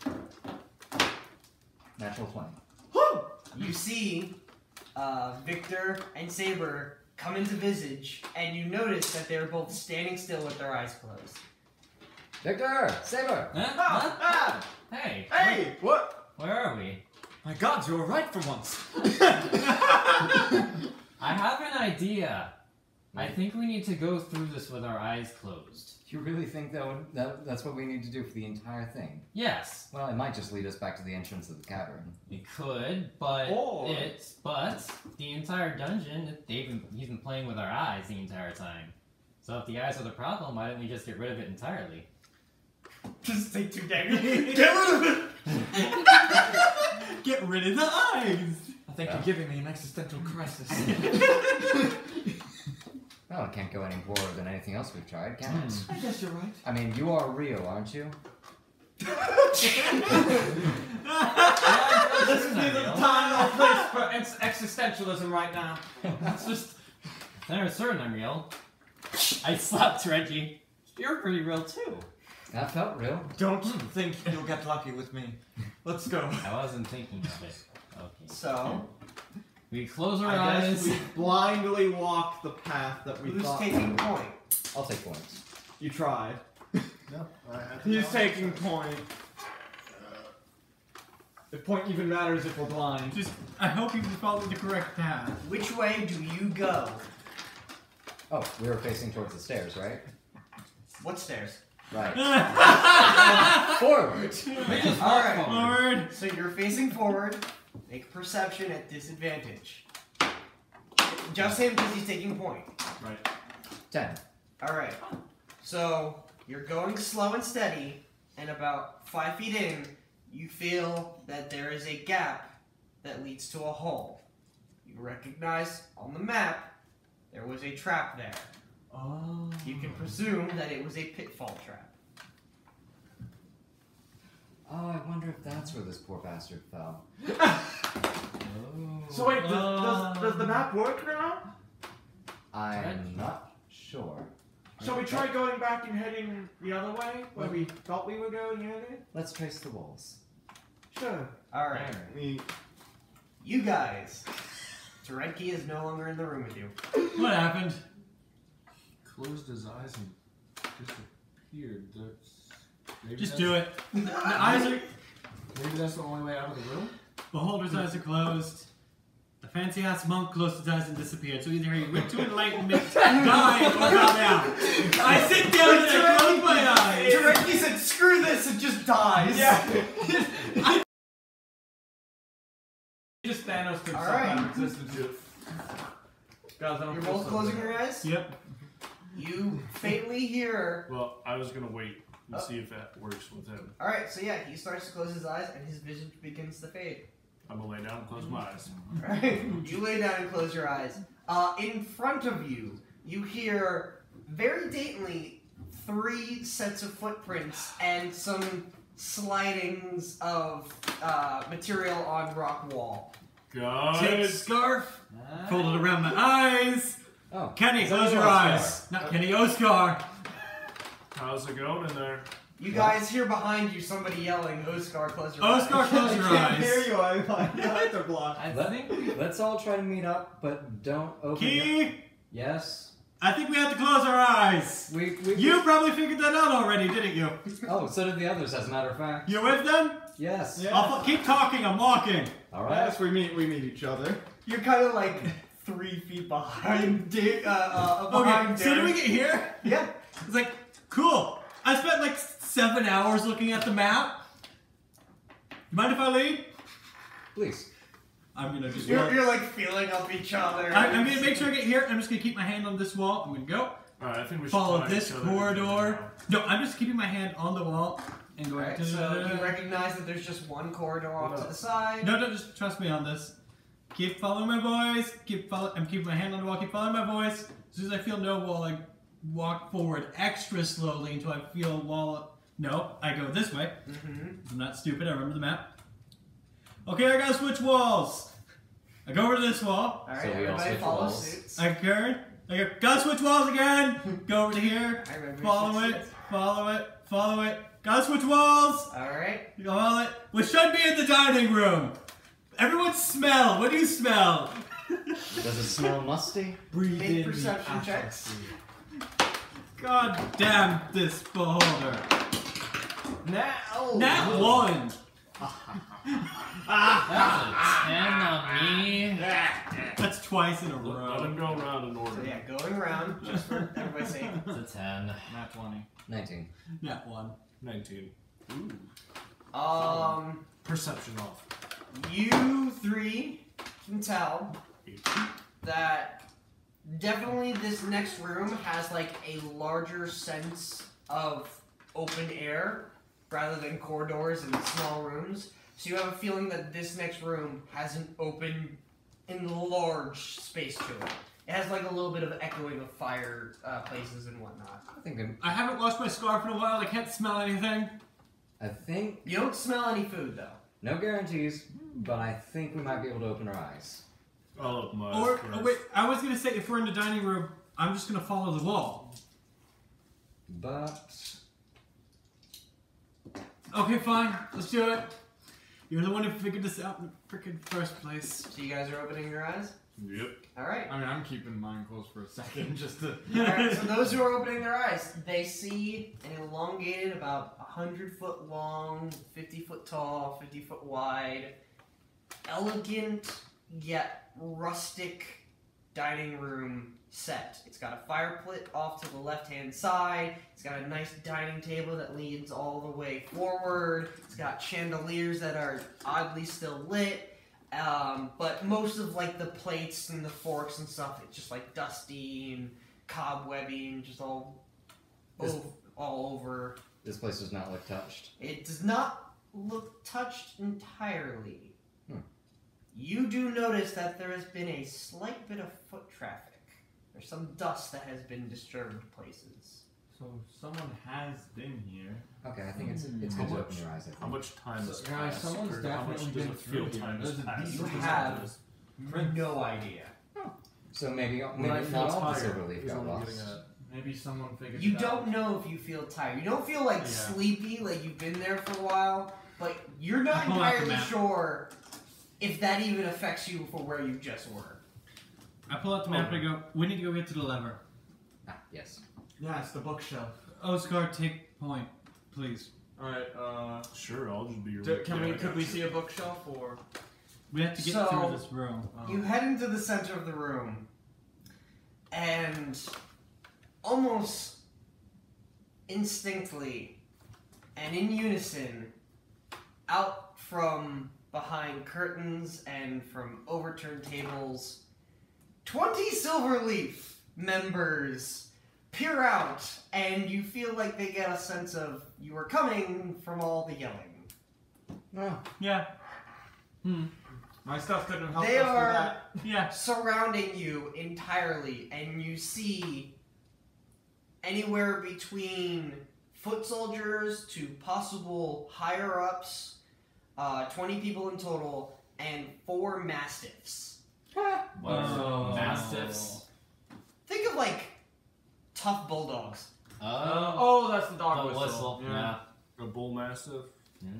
Natural 20. You see Victor and Saber come into Visage, and you notice that they're both standing still with their eyes closed. Victor! Saber! Huh? Ah, Huh? Hey! Hey, what? Where are we? My God, you were right for once. I have an idea. I think we need to go through this with our eyes closed. You really think that's what we need to do for the entire thing? Yes, Well, it might just lead us back to the entrance of the cavern. we could, but Or- the entire dungeon, he's been playing with our eyes the entire time. So if the eyes are the problem, why don't we just get rid of it entirely? Just take 2 daggers. Get rid of it. Get rid of the eyes. I think you're giving me an existential crisis. Well, it can't go any poorer than anything else we've tried, can it? I guess you're right. I mean, you are real, aren't you? This is neither the time nor place for existentialism right now. It's just, there's certain I'm real. I slapped Reggie. You're pretty real too. That felt real. Don't think you'll get lucky with me. Let's go. I wasn't thinking of it. Okay. So, We close our I eyes. guess we blindly walk the path that we who's thought. taking point? I'll take points. You tried. No, I think He's I'll- taking point. If point even matters if we're blind. Just, I hope you follow the correct path. Which way do you go? Oh, we were facing towards the stairs, right? What stairs? Right. Forward. Alright. Forward. So you're facing forward. Make perception at disadvantage. Just him because he's taking point. Right. 10. Alright. So you're going slow and steady, and about 5 feet in, you feel that there is a gap that leads to a hole. You recognize on the map there was a trap there. Oh. You can presume that it was a pitfall trap. Oh, I wonder if that's where this poor bastard fell. So wait, does the map work now? I'm not sure. Shall we try going back and heading the other way, where we thought we were going earlier? Let's trace the walls. Sure. Alright. You guys. Teredki is no longer in the room with you. What happened? Closed his eyes and disappeared. Maybe Just that's- do it. The eyes are... Maybe that's the only way out of the room? Beholder's eyes are closed. The fancy-ass monk closed his eyes and disappeared. So either he went to enlightenment, died, or got out. I sit down and I close my eyes. Teredki said, screw this, and just dies. Yeah. Just Thanos took All some right. kind of existence. Guys, I don't You're feel both so closing good. your eyes? Yep. You faintly hear... Well, I was gonna wait and see if that works with him. Alright, so yeah, he starts to close his eyes and his vision begins to fade. I'm gonna lay down and close my eyes. Alright, you lay down and close your eyes. In front of you, you hear very daintily 3 sets of footprints and some slidings of material on rock wall. Take Guys! scarf, fold it around my eyes. Oh. Kenny, is that close your Oscar? eyes. Not Kenny, Oscar. How's it going in there? You guys hear behind you somebody yelling, Oscar, close your eyes. Oscar, close your I can't hear eyes. you. My eyes are blocked. I Let- think Let's all try to meet up, but don't open your... Key, Yes? I think we have to close our eyes. We You probably figured that out already, didn't you? Oh, so did the others, as a matter of fact. You with them? Yes. Yeah. I'll keep talking, I'm walking. Alright. Yes, we meet each other. You're kind of like 3 feet behind Okay, behind so did Darren. we get here? Yeah. It's like, cool. I spent like 7 hours looking at the map. You mind if I lead? Please. I'm gonna just You're like feeling up each other. I'm gonna make sure I get here. I'm just gonna keep my hand on this wall. I'm gonna go. Alright, I think we should Follow tie this each other corridor. No, I'm just keeping my hand on the wall and going Alright, to so you recognize that there's just one corridor off to the side. No, just trust me on this. Keep following my voice. I'm keeping my hand on the wall. Keep following my voice. As soon as I feel no wall, I walk forward extra slowly until I feel wall. No, I go this way. I'm not stupid. I remember the map. Okay, I gotta switch walls. I go over to this wall. Alright, So we all everybody switch follow walls. suits. I turn. I go, gotta switch walls again. Go over to here. Alright, everybody Follow switch it. suits. Follow it. Follow it. Gotta switch walls. Alright. Follow it. We should be in the dining room. Everyone smell. What do you smell? Does it smell musty? Breathe Make perception checks. God damn this beholder. Now. Nat 1. that's a 10 on me. That's twice in a Let row. him go around in order. So yeah, going around, just for everybody's sake. It's a 10. Nat 20. 19. Nat 1. 19. Perception off. You 3 can tell that definitely this next room has like a larger sense of open air rather than corridors and small rooms. So you have a feeling that this next room has an open and large space to it. It has like a little bit of echoing of fire places and whatnot. I haven't washed my scarf in a while. I can't smell anything. I think, You don't smell any food though. no guarantees, but I think we might be able to open our eyes. I'll open my eyes Or, first. wait, I was gonna say if we're in the dining room, I'm just gonna follow the wall. But Okay, fine. Let's do it. You're the one who figured this out in the freaking first place. So you guys are opening your eyes? Yep. All right. I mean, I'm keeping mine closed for a second just to. Alright, so those who are opening their eyes, they see an elongated, about 100-foot long, 50-foot tall, 50-foot wide, elegant yet rustic dining room set. It's got a fireplace off to the left-hand side. It's got a nice dining table that leads all the way forward. It's got chandeliers that are oddly still lit. But most of like the plates and the forks and stuff, it's just like dusty and cobwebby and just all over. This place does not look touched. It does not look touched entirely. You do notice that there has been a slight bit of foot traffic. There's some dust that has been disturbed places. So someone has been here. Okay, I think it's good to open your eyes. I think. How much time has Guys, passed? someone's Or how much definitely does been it feel through time here. has There's a passed? decent You What have is no idea. So maybe When I not feel all the tired silver leaf is got what I'm lost. getting at. Maybe someone figured You it out. don't know if you feel tired. You don't feel like Yeah. sleepy, like you've been there for a while, but you're not I pull out the entirely map. sure if that even affects you for where you just were. I pull out the map and I go, we need to go get to the lever. Ah, yes. Yeah, it's the bookshelf. Oscar, take point, please. Alright, Sure, I'll just be your. could we see a bookshelf or? We have to get So- through this room. You head into the center of the room, and almost instinctively and in unison, out from behind curtains and from overturned tables, 20 Silverleaf members peer out, and you feel like they get a sense of you are coming from all the yelling. Oh, Yeah. My stuff couldn't help They us are- with that. Yeah. Surrounding you entirely, and you see anywhere between foot soldiers to possible higher ups, 20 people in total, and 4 mastiffs. Whoa. Mastiffs. Think of like tough bulldogs. Oh, that's the dog The whistle. Yeah. A bull mastiff.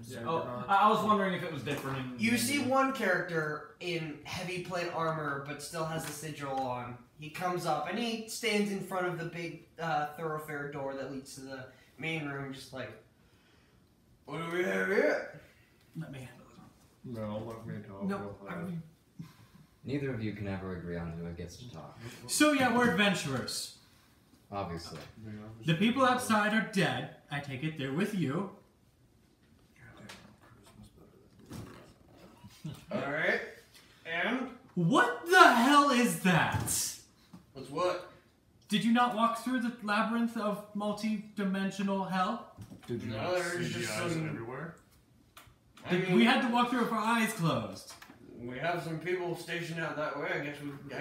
Yeah. Oh, I was wondering if it was different. You see one character in heavy plate armor, but still has the sigil on. He comes up and he stands in front of the big thoroughfare door that leads to the main room, just like, what do we have here? Let me handle it. No, let me talk. No. Go ahead. neither of you can ever agree on who gets to talk. So yeah, we're adventurers. Obviously. The people outside are dead. I take it they're with you. Alright. And? What the hell is that? What's what? Did you not walk through the labyrinth of multi-dimensional hell? Did you No, not there's see just the eyes some- everywhere? I mean, We had to walk through it with our eyes closed. we have some people stationed out that way. I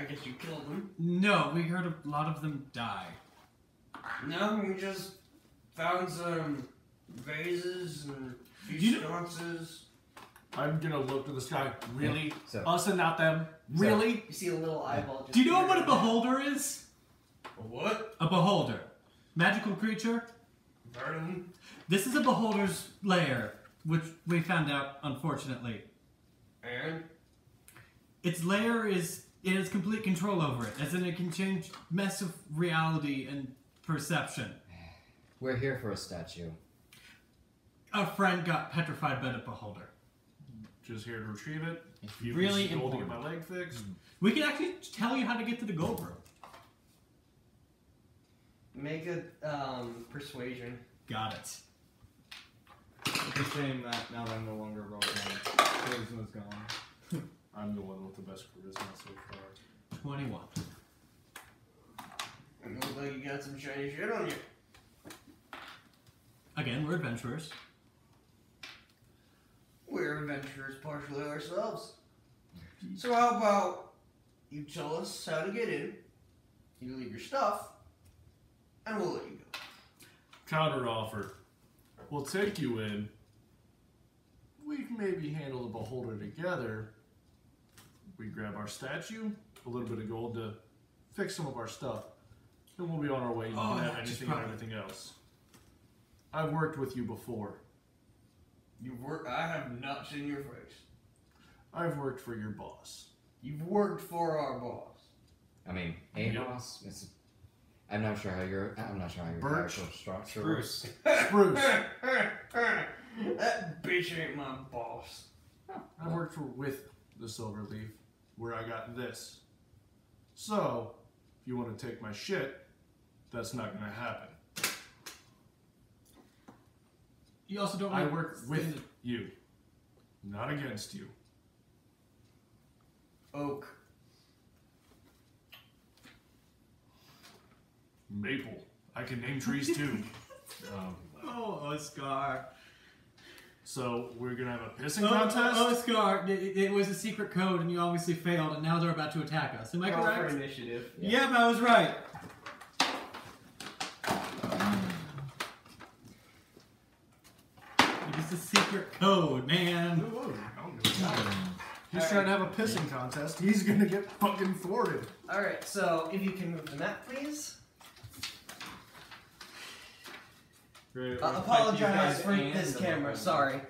guess you killed them. No, we heard a lot of them die. No, we just found some vases and a few You know- sconces. I'm gonna look to the sky. Really? So, Us and not them? Really? You see a little eyeball. Just Do you know peer what a out. beholder is? A what? A beholder. Magical creature. Pardon? This is a beholder's lair, which we found out, unfortunately. And? Its lair is, it has complete control over it, as in it can change mess of reality and perception. we're here for a statue. A friend got petrified by the beholder. Just here to retrieve it. It's Few really pieces of gold to get important. my leg fixed. We can actually tell you how to get to the gold room. Make a persuasion. Got it. It's a shame that now that I'm no longer rolling, charisma's gone. I'm the one with the best charisma so far. 21. It looks like you got some shiny shit on you. Again, we're adventurers. We're adventurers partially ourselves. So how about you tell us how to get in, you leave your stuff, and we'll let you go. Counter offer. We'll take you in. We can maybe handle the beholder together. We grab our statue, a little bit of gold to fix some of our stuff. Then we'll be on our way and Oh, have that's anything probably- and everything else. I've worked with you before. I have not seen your face. I've worked for your boss. You've worked for our boss. I mean, a boss. I'm not sure how your Birch? character structure works. Spruce. That bitch ain't my boss. I worked with the Silverleaf, where I got this. So, if you want to take my shit, that's not gonna happen. You also don't. I work with you, not against you. Oak. Maple. I can name trees too. Oh, Oscar. So we're gonna have a pissing contest. Oscar, it was a secret code, and you obviously failed, and now they're about to attack us. Am I Roll for correct? initiative. Yep, I was right. It was a secret code, man. He's trying to have a pissing contest. He's gonna get fucking thwarted. Alright, so if you can move the map, please. Apologize for this camera, sorry.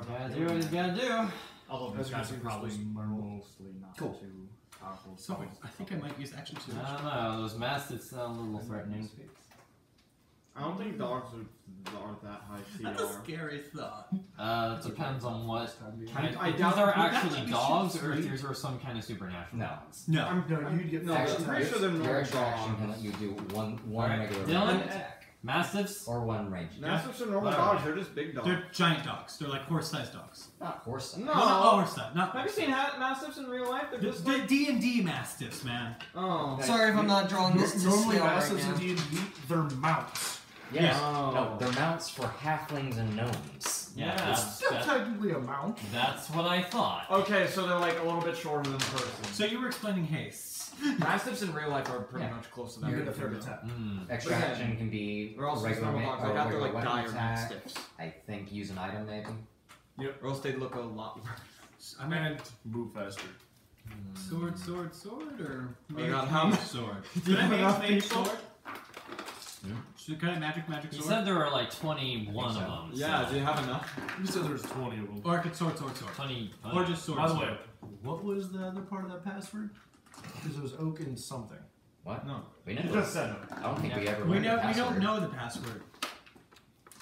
Gotta do what he's gotta do. Although these guys are probably mostly not Cool. too powerful. So, I think I might use action surge. I don't know, those mastiffs sound a little threatening. I don't think dogs are that high That's a CR. scary thought. It depends on what kind I if these doubt- are would that actually let me dogs shoot or if three? these are some kind of supernatural No. dogs. No. No, you'd get No, Actually, I'm pretty sure they're your normal extra action can let dogs. you do one Alright, regular Dylan? attack Mastiffs? or one range. Mastiffs are normal Whatever. dogs. They're just big dogs. They're giant dogs. They're like horse-sized dogs. Not horse. No. Well, not all horse-sized. Not Have you seen mastiffs in real life? They're just the like... D&D mastiffs, man. Oh. Sorry if I'm not drawing this to Normally, scale right mastiffs now. and D&D, they're mounts. Yes. Oh. No, they're mounts for halflings and gnomes. Yeah, It's that's, still that- technically a mount. that's what I thought. Okay, so they're like a little bit shorter than a person. So you were explaining hastes. Mastiffs in real life are pretty Yeah. much close to You that. get a third attack. Extra But again, action can be They're also just regular normal ma- dogs. or I got the regular like weapon dire attack. mastiffs. I think use an item maybe. Or else they'd look a lot worse. I mean, And move faster. sword, or Oh God, how much? sword? Do Can you I have enough make people? sword? Can I magic He sword? said there were like 21 so. of them. Yeah, so do you have enough? You said there's 20 of them. Or I could sword. 20. Or just sword. By the way, what was the other part of that password? Because it was oak and something. What? No. We You never. just said it. I don't think we ever. We learned the don't password. know the password.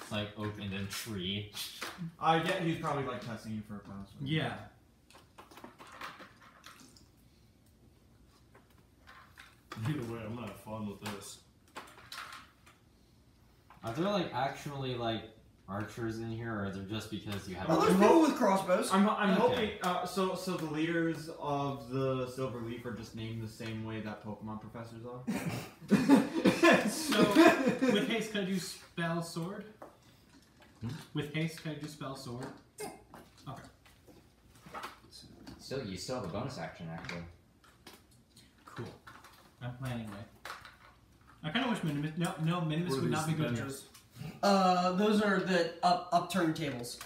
It's like oak and then tree. I get he's probably like testing you for a password. Yeah. Either way, I'm not fun with this. Are there like actually like archers in here, or are they just because you have? Oh, there's people with crossbows. I'm Okay. hoping. So the leaders of the Silver Leaf are just named the same way that Pokemon professors are. So, with haste, can I do spell sword? With haste, can I do spell sword? Okay. You still have a bonus action actually. Cool. I'm planning it. I kind of wish Minimus. No, Minimus Were would not be these good here. benches? Those are the upturned tables.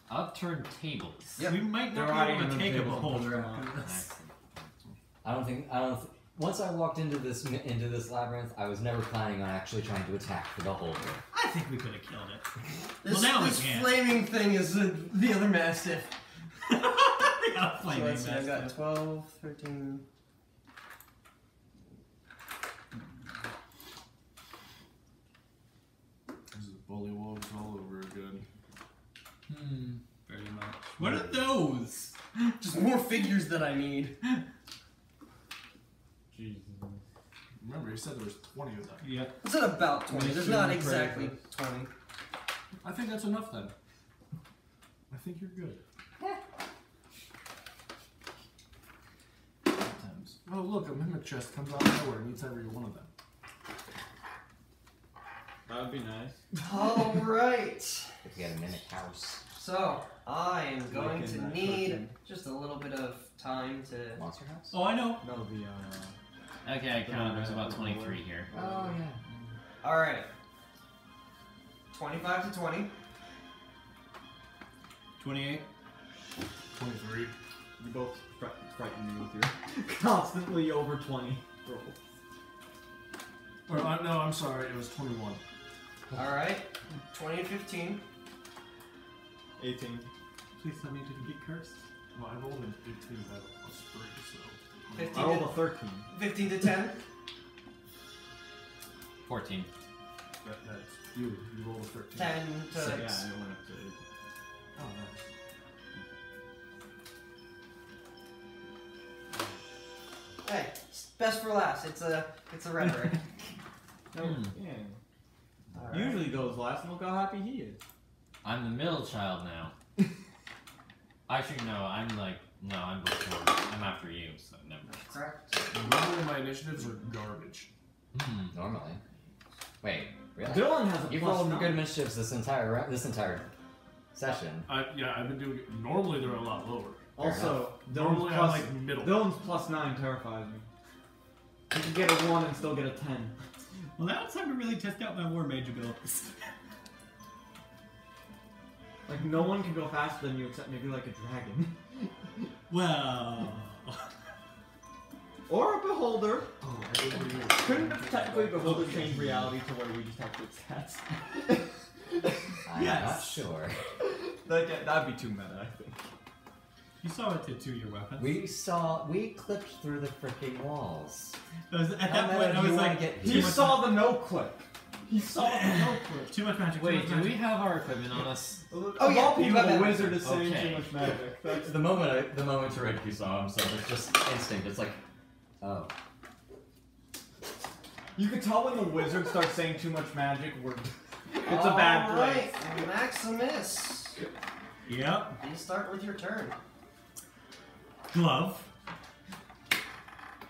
Upturned tables. Yep. We might They're not riding be on able to the take a tables and beholder push them after out. this. I don't think. Once I walked into this labyrinth, I was never planning on actually trying to attack the beholder. I think we could have killed it. This, Well, now we this can. flaming thing is the other mastiff. They got a So flaming let's see, I've got mastiff. 12, 13. This is bullywugs all over again. Very much. What are those? Just more figures that I need. Jesus. Remember, he said there was 20 of them. Yep. It's at about 20. There's not exactly 20. I think that's enough then. I think you're good. Sometimes. Oh, look, a mimic chest comes out of nowhere and eats every one of them. That would be nice. Alright. If you had a mimic house, So, I am going Like in to that need cartoon. just a little bit of time to. monster house. Oh, I know. No, the Okay, I counted. There's about 23 here. Oh yeah. Alright. 25 to 20. 28. 23. You both frighten me with your constantly over 20 rolls. Or, no, I'm sorry, it was 21. Alright. 20 and 15. 18. Please tell me you didn't get cursed. Well, I rolled an 18 out of plus 3, so. 15 I rolled a 13. 15 to 10. 14. That's you. You rolled a 13. 10 to 6. Yeah, I went up to 8. Oh, nice. Hey, best for last. It's a rhetoric. No, yeah. Alright. Usually goes last, and look how happy he is. I'm the middle child now. Actually, no, I'm before. I'm after you, so never mind. Correct. Normally my initiatives are garbage. Normally. Wait, really? Dylan has a You've plus rolled 9. good initiatives this entire session. Yeah, I've been doing it. Normally they're a lot lower. Also, Normally I'm like middle. Dylan's plus 9 terrifies me. You can get a 1 and still get a 10. Well, now it's time to really test out my war mage abilities. Like, no one can go faster than you except maybe like a dragon. Well... Or a beholder. Oh, I didn't do it. Couldn't technically beholder change reality to where we just have good stats? I'm Yes. not sure. That'd be too meta, I think. You saw what it did to your weapons. We clipped through the freaking walls. At How that meta point, do I you was wanna like, get too He much saw the no clip. He saw the no clip. Too much magic. Wait, too do much we magic. have our equipment on us? Oh, Of yeah, all you people, have the that. wizard is saying Okay. too much magic. That's The moment Tariq saw him, so it's just instinct. It's like, oh. You could tell when the wizard starts saying too much magic, it's a bad place. Alright, Maximus. Yep. You start with your turn. Glove.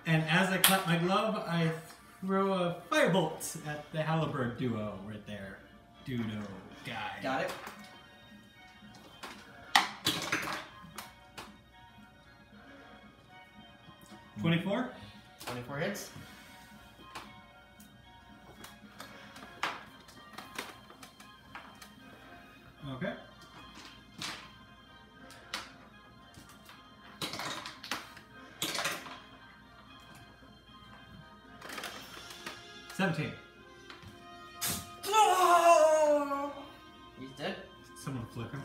And as I clap my glove, I throw a firebolt at the halberd duo right there. Dudo guy. Got it. it. 24. 24 hits. Okay. $17. He's dead. Someone flick him.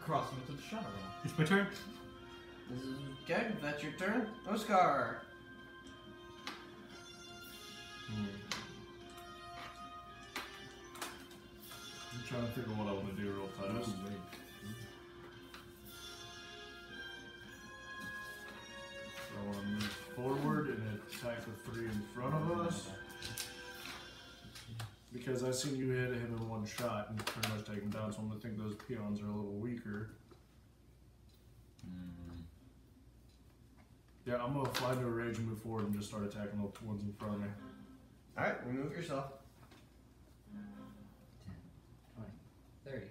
Cross him into the shadow. It's my turn. This is good. That's your turn. Oscar. I'm trying to figure what I want to do real fast. I want to move forward and attack the 3 in front of us. Because I've seen you hit him in one shot and pretty much take him down, so I'm going to think those peons are a little weaker. Yeah, I'm going to fly into a rage and move forward and just start attacking the ones in front of me. Alright, remove yourself. 10, 20, 30.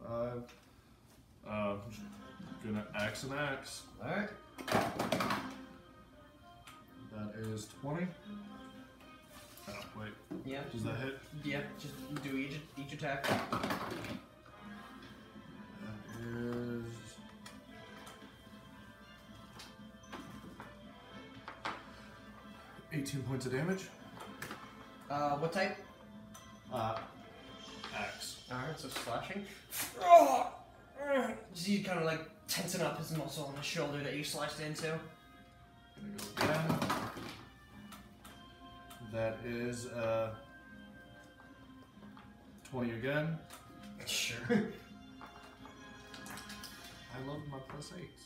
35. Just gonna axe an axe. Alright. That is 20. Oh, wait. Yeah. Does that hit? Yeah, just do each attack. That is... $18 points of damage. What type? Axe. Alright, so slashing. He's kind of like tensing up his muscle on the shoulder that you sliced into. Gonna go again. That is 20 again. Sure. I love my plus 8s.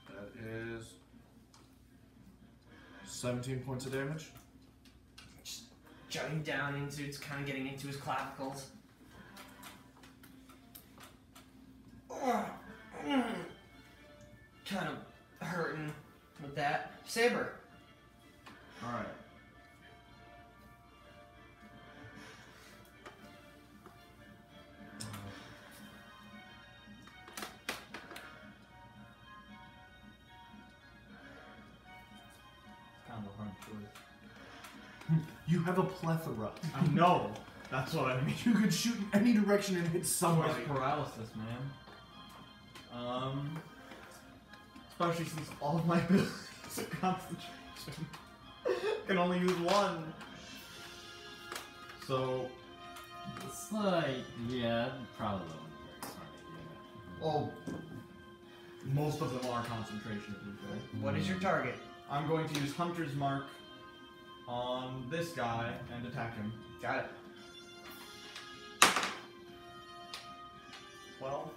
That is 17 points of damage. Just jutting down into, it's kind of getting into his clavicles. Kind of hurting with that. Saber. Alright. Kind of a hard choice. You have a plethora. I know. That's what I mean. You could shoot in any direction and hit somebody. Choice paralysis, man. Especially since all of my abilities are concentration. Can only use one. So, It's like, yeah, probably wouldn't be very smart idea. oh, most of them are concentration, to be fair. What is your target? I'm going to use Hunter's Mark on this guy and attack him. Got it. 12.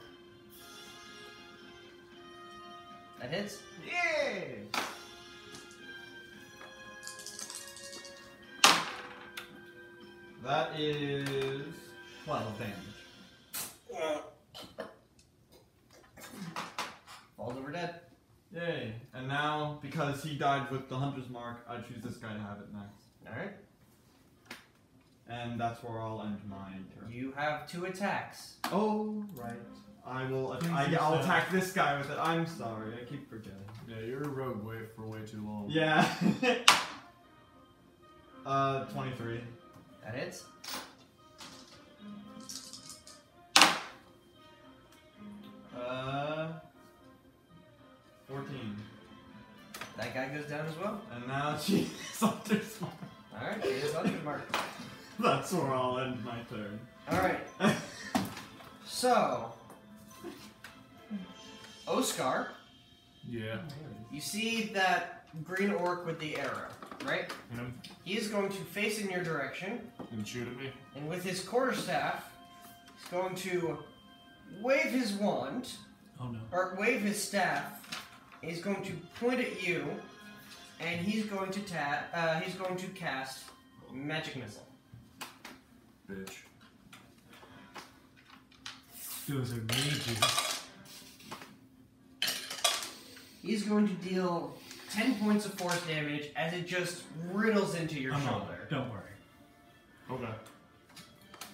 That hits. Yay! That is 12 damage. Falls over dead. Yay! And now, because he died with the Hunter's Mark, I choose this guy to have it next. Alright. And that's where I'll end my turn. You have 2 attacks. Oh, right. I will. I'll attack this guy with it. I'm sorry. I keep forgetting. Yeah, you're a rogue for way too long. Yeah. 23. That hits. Uh, 14. That guy goes down as well. And now she's Hunter's Mark. Alright, it is Hunter's Mark. That's where I'll end my turn. Alright. So, Oscar, Yeah. you see that green orc with the arrow, right? Him. He is going to face in your direction, And shoot at me. and with his quarterstaff, he's going to wave his wand, Oh no. or wave his staff. He's going to point at you, and he's going to cast magic missile. Bitch. Those are mages. He's going to deal 10 points of force damage as it just riddles into your I'm on. shoulder. Don't worry. Okay.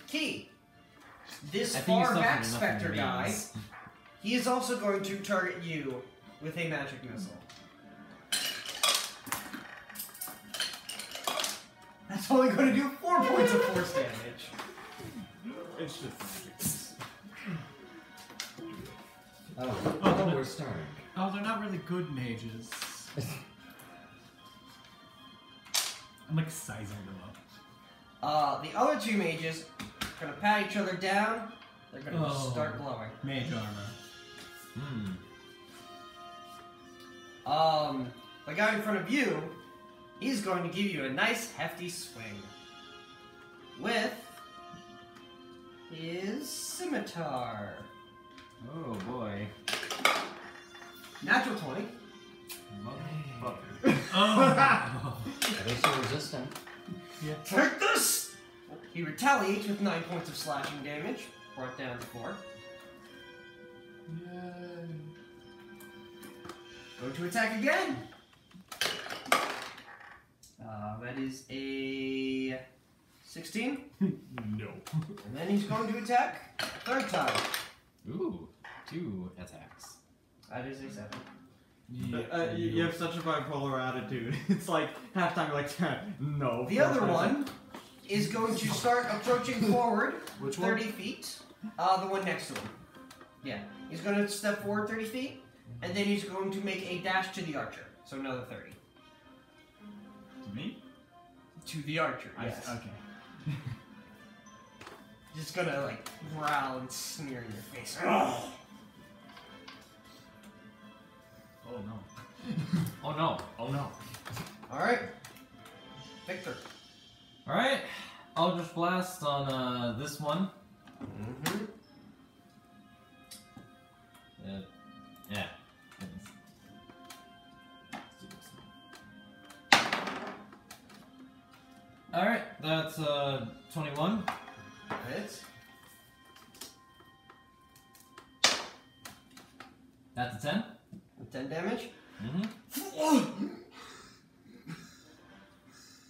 Key. This I think you far suffered back enough specter guy, injuries. he is also going to target you with a magic missile. That's only going to do 4 points of force damage. It's just magic. Oh, we're starting. Oh, they're not really good mages. I'm like sizing them up. The other 2 mages are going to pat each other down. They're going to Oh. start glowing. Mage armor. The guy in front of you, he's going to give you a nice hefty swing with his scimitar. Oh boy. Natural 20. Motherfucker. Oh. At least you're resistant. Take this! He retaliates with 9 points of slashing damage, brought down to 4. Yay. Going to attack again. That is a 16. No. And then he's going to attack a 3rd time. Ooh, 2 attacks. That is a 7. You have such a bipolar attitude. It's like half time you're like, no. The other one is going to start approaching forward Which one? 30 feet. The one next to him. Yeah. He's going to step forward 30 feet, and then he's going to make a dash to the archer. So another 30. To me? To the archer, yes. Okay. Just gonna, like, growl and sneer in your face. Oh no. Oh no. Oh no. Alright. Victor. Alright. I'll just blast on this one. Mm-hmm. Yeah. Alright, that's 21. Hits. That's a 10. 10 damage. Mm-hmm.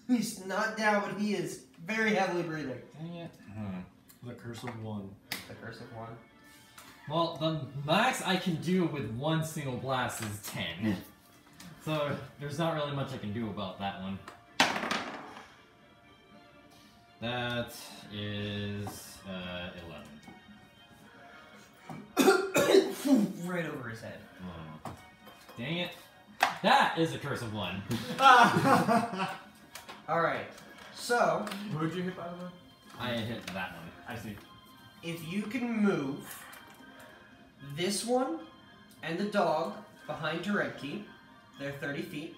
He's not down, but he is very heavily breathing. Dang it. The curse of 1. The curse of 1. Well, the max I can do with one single blast is 10. So, there's not really much I can do about that one. That is 11. Right over his head. Oh. Dang it. That is a curse of 1. Alright. So, Who'd you hit by the way? I hit that one. I see. If you can move this one and the dog behind Turedki, they're 30 feet.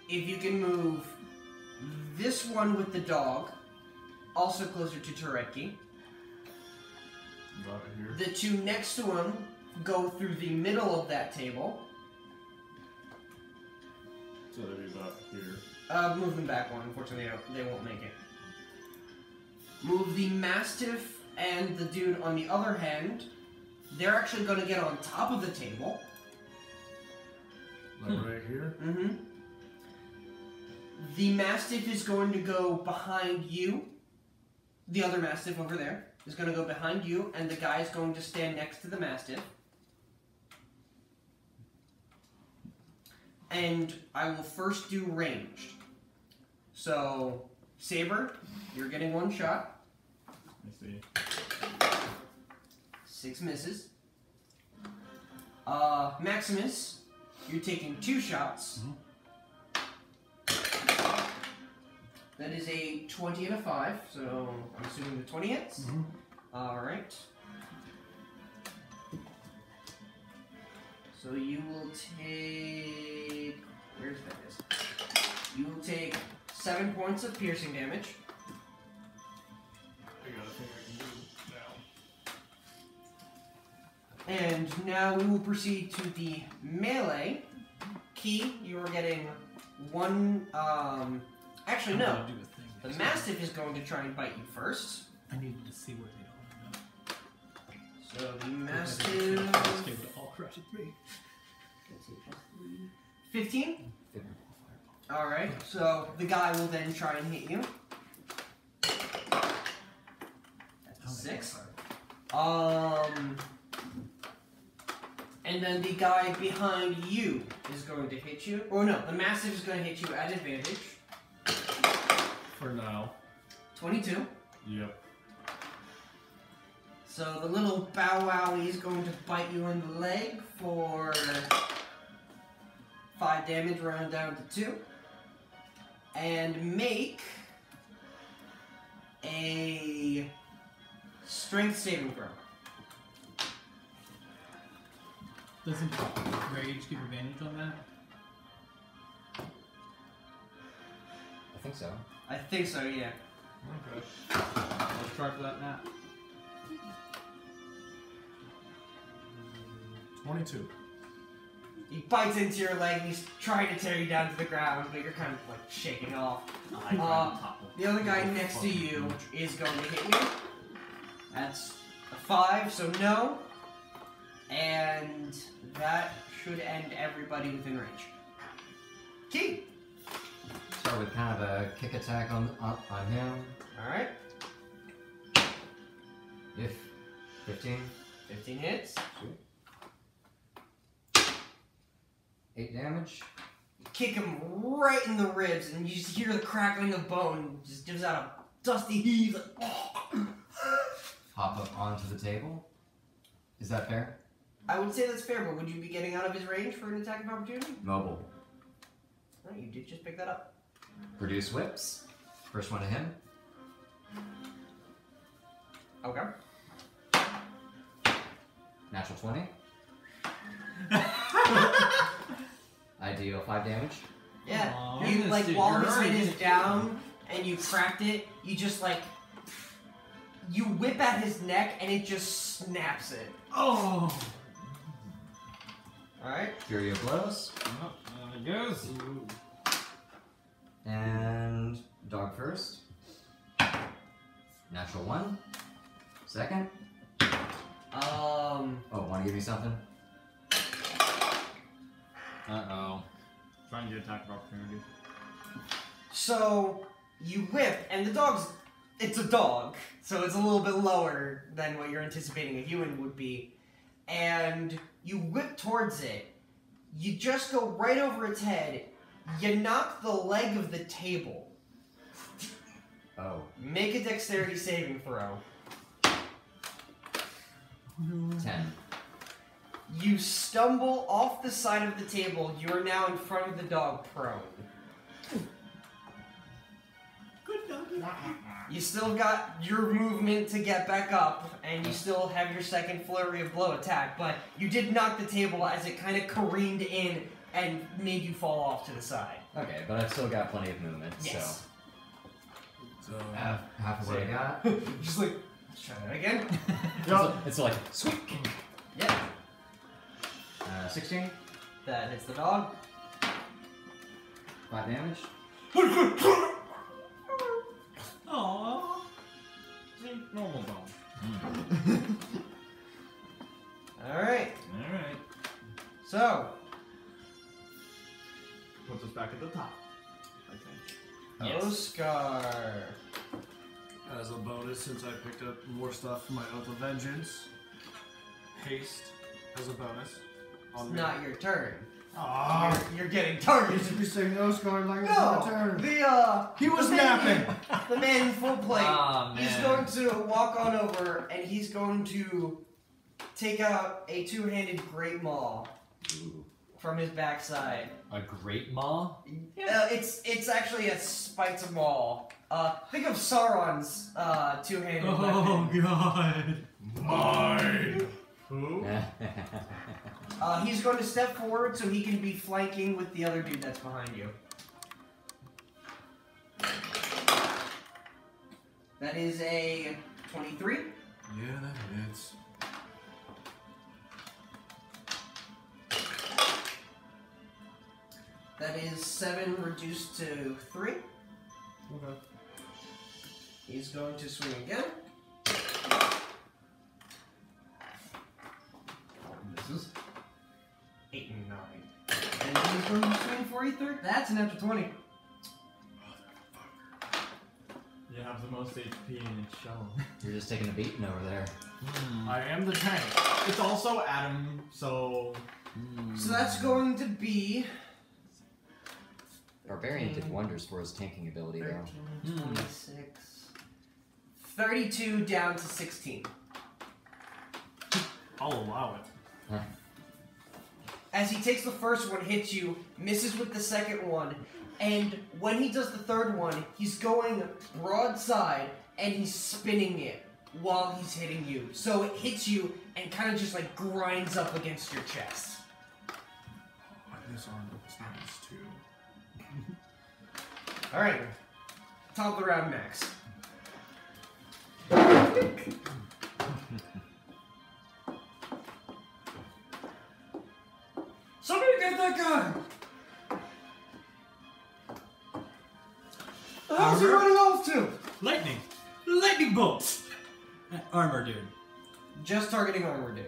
If you can move this one with the dog, also closer to Turedki. About here. The two next to him go through the middle of that table. So that'd be about here. Move them back one. Unfortunately, they won't make it. Move the Mastiff and the dude on the other hand. They're actually going to get on top of the table. Like right here. Mm-hmm. The Mastiff is going to go behind you. The other Mastiff over there is going to go behind you, and the guy is going to stand next to the Mastiff. And I will first do ranged. So, Saber, you're getting one shot. I see. 6 misses. Maximus, you're taking 2 shots. That is a 20 and a 5, so I'm assuming the 20 hits. Alright. So you will take... Where's Vegas? You will take 7 points of piercing damage. I got a thing I can do now. And now we will proceed to the melee. Key, you are getting 1... Actually, I'm no. gonna do a thing. The Mastiff is going to try and bite you first. I needed to see where they So the are. Mastiff... All crush at 3. 15? Alright, so the guy will then try and hit you. That's a 6. And then the guy behind you is going to hit you. Or no, the Mastiff is going to hit you at advantage. For now. 22. Yep. So the little bow wowie is going to bite you in the leg for 5 damage, round down to 2. And make a strength saving throw. Doesn't rage give advantage on that? I think so. I think so, yeah. Okay. Let's try for that now. 22. He bites into your leg and he's trying to tear you down to the ground, but you're kind of like shaking off. The other guy next to you is going to hit you. That's a 5, so no. And that should end everybody within range. Key! Start with kind of a kick attack on him. Alright. If 15. 15 hits. 8 damage. Kick him right in the ribs, and you just hear the crackling of bone. Just gives out a dusty heave. Like, Hop up onto the table. Is that fair? I would say that's fair, but would you be getting out of his range for an attack of opportunity? Mobile. No, you did just pick that up. Produce whips. First one to him. Okay. Natural 20. I deal 5 damage. Yeah. Aw. You Goodness, like dude, while you're his already head is getting down and you cracked it, you just like you whip at his neck and it just snaps it. Oh! Alright. Fury of blows. Yes. And dog first. Natural 1. Second. Oh, want to give me something? Uh-oh. Trying to get attack of opportunity. So you whip and the dog's it's a dog, so it's a little bit lower than what you're anticipating a human would be. And you whip towards it. You just go right over its head. You knock the leg of the table. Oh. Make a dexterity saving throw. 10. You stumble off the side of the table. You are now in front of the dog prone. You still got your movement to get back up, and you still have your second flurry of blow attack, but you did knock the table as it kind of careened in and made you fall off to the side. Okay, but I've still got plenty of movement, Yes. So, so half of what I got. Just like, let's try that again. It's like sweet. Yep. 16, That hits the dog. 5 damage. Aww. See, normal bone. Alright, Alright. so, Puts us back at the top. I think. Yes. Oscar. as a bonus, since I picked up more stuff for my Oath of Vengeance, haste as a bonus. It's On me. not your turn. Ah, You're getting targeted. You say no scar like it's No, my turn. he was the man- napping. The man in full plate. Ah, He's man. going to walk on over and he's going to take out a two-handed great maw from his backside. A great maw? It's actually a spiked maul. Think of Sauron's two-handed Oh weapon. god. Mine. Who? He's going to step forward so he can be flanking with the other dude that's behind you. That is a 23. Yeah, that hits. That is 7 reduced to 3. Okay. He's going to swing again. Misses. 8 and 9. And he's going to swing for a third. That's an extra 20. You have the most HP and it's shown. You're just taking a beating over there. I am the tank. It's also Adam, so So that's going to be Barbarian did wonders for his tanking ability, though. 13, 26, 32 down to 16. I'll allow it. As he takes the first one, hits you, misses with the second one, and when he does the third one, he's going broadside and he's spinning it while he's hitting you. So it hits you and kind of just like grinds up against your chest. This arm is nice too. Alright. Top of the round, Max. Somebody get that guy! The hell's he running off to? Lightning. Lightning bolts. Armor dude. Just targeting armor, dude.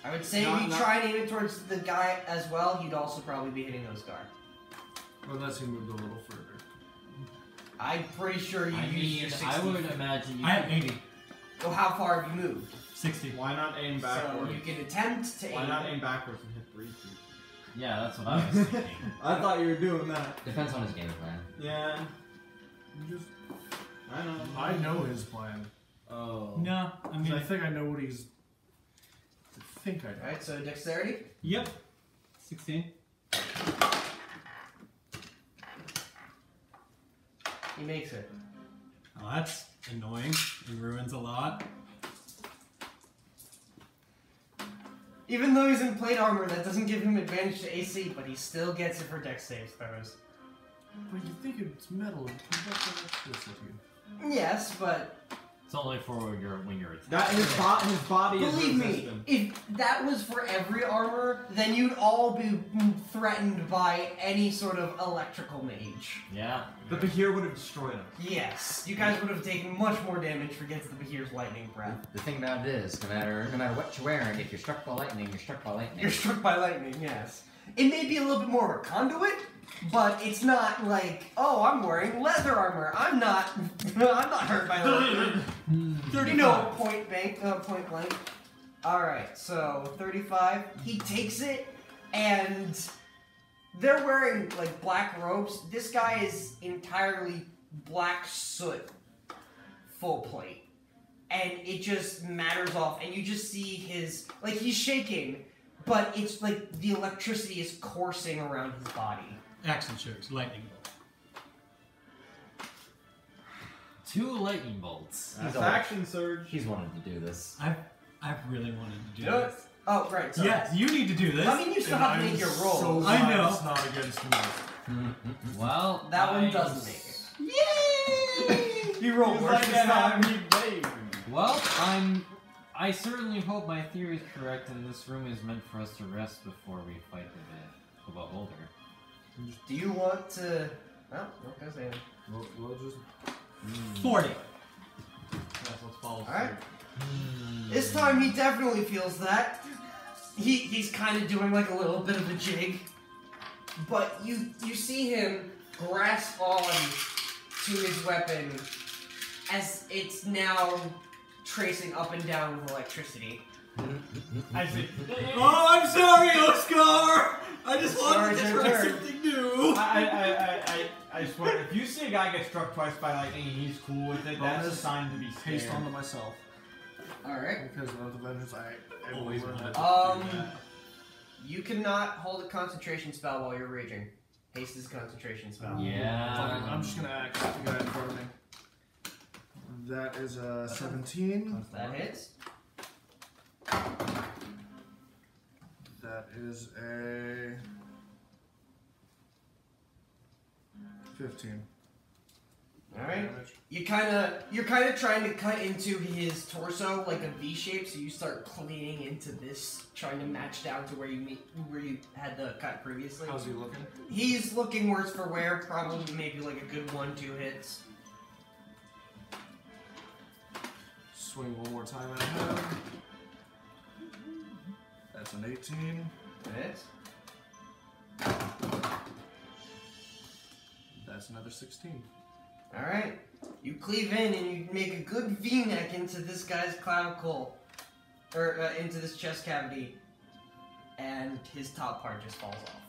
I would say Not- if you not- try and aim it towards the guy as well, you'd also probably be hitting Oscar. Unless he moved a little further. I'm pretty sure you I used your mean, 60. I would imagine you I have could- 80. Well, how far have you moved? 60. why not aim So backwards? you can attempt to Why aim. not aim backwards and hit 3 feet? Yeah, that's what I was thinking. I thought you were doing that. Depends on his game plan. Yeah, Just, I know. I know his plan. Oh. No, I mean, I think I know what he's. I think I know. Alright, so dexterity. yep. 16. He makes it. Oh, that's annoying. It ruins a lot. Even though he's in plate armor, that doesn't give him advantage to AC, but he still gets it for dex save throws. But you think it's metal and conductive electricity. Yes, but It's only for when you're That his body is believe me, resistant. if that was for every armor, then you'd all be threatened by any sort of electrical mage. Yeah. The Bahir would have destroyed us. Yes, you guys would have taken much more damage against the Bahir's lightning breath. The thing about it is, no matter what you're wearing, if you're struck by lightning, you're struck by lightning. You're struck by lightning, yes. It may be a little bit more of a conduit, but it's not like, oh, I'm wearing leather armor. I'm not hurt by lightning. You know, point blank. Alright, so 35. He takes it, and they're wearing, like, black robes. This guy is entirely black soot, full plate. And it just matters off, and you just see his, like, he's shaking, but it's like the electricity is coursing around his body. Action shows. Lightning bolt. 2 lightning bolts. That's all- action surge. He's wanted to do this. I've really wanted to do You know this. Oh, right. Sorry. Yes, you need to do this. I mean, you still And have to I'm make your roll. So I glad know. It's not against me. Well, That one I- doesn't make it. Yay! You roll He's worse like this a time. happy baby. Well, I certainly hope my theory is correct, and this room is meant for us to rest before we fight the beholder. Do you want to... Well, what goes in? We'll just... 40. That's what's false. Alright. This time he definitely feels that. He's kind of doing like a little bit of a jig. But you see him grasp on to his weapon as it's now tracing up and down with electricity. I see. Oh, I'm sorry, Oscar! I just wanted to Sorry, try your turn. something new. I swear, if you see a guy get struck twice by lightning and he's cool with it, that's a sign to be scared. Haste onto myself. Alright. Because of the vengeance I Always learned wanted to Um, do that. You cannot hold a concentration spell while you're raging. Haste is a concentration spell. Yeah. I'm just gonna act the guy in front of me. That is a 17. That hits. That is a 15. Alright. Damage. You're kind of trying to cut into his torso like a V shape, so you start cleaning into this, trying to match down to where you had the cut previously. How's he looking? He's looking worse for wear, probably maybe like a good 1-2 hits. Swing one more time at him. That's an 18. Hits. That's another 16. Alright. You cleave in and you make a good V-neck into this guy's clavicle, or into this chest cavity, and his top part just falls off.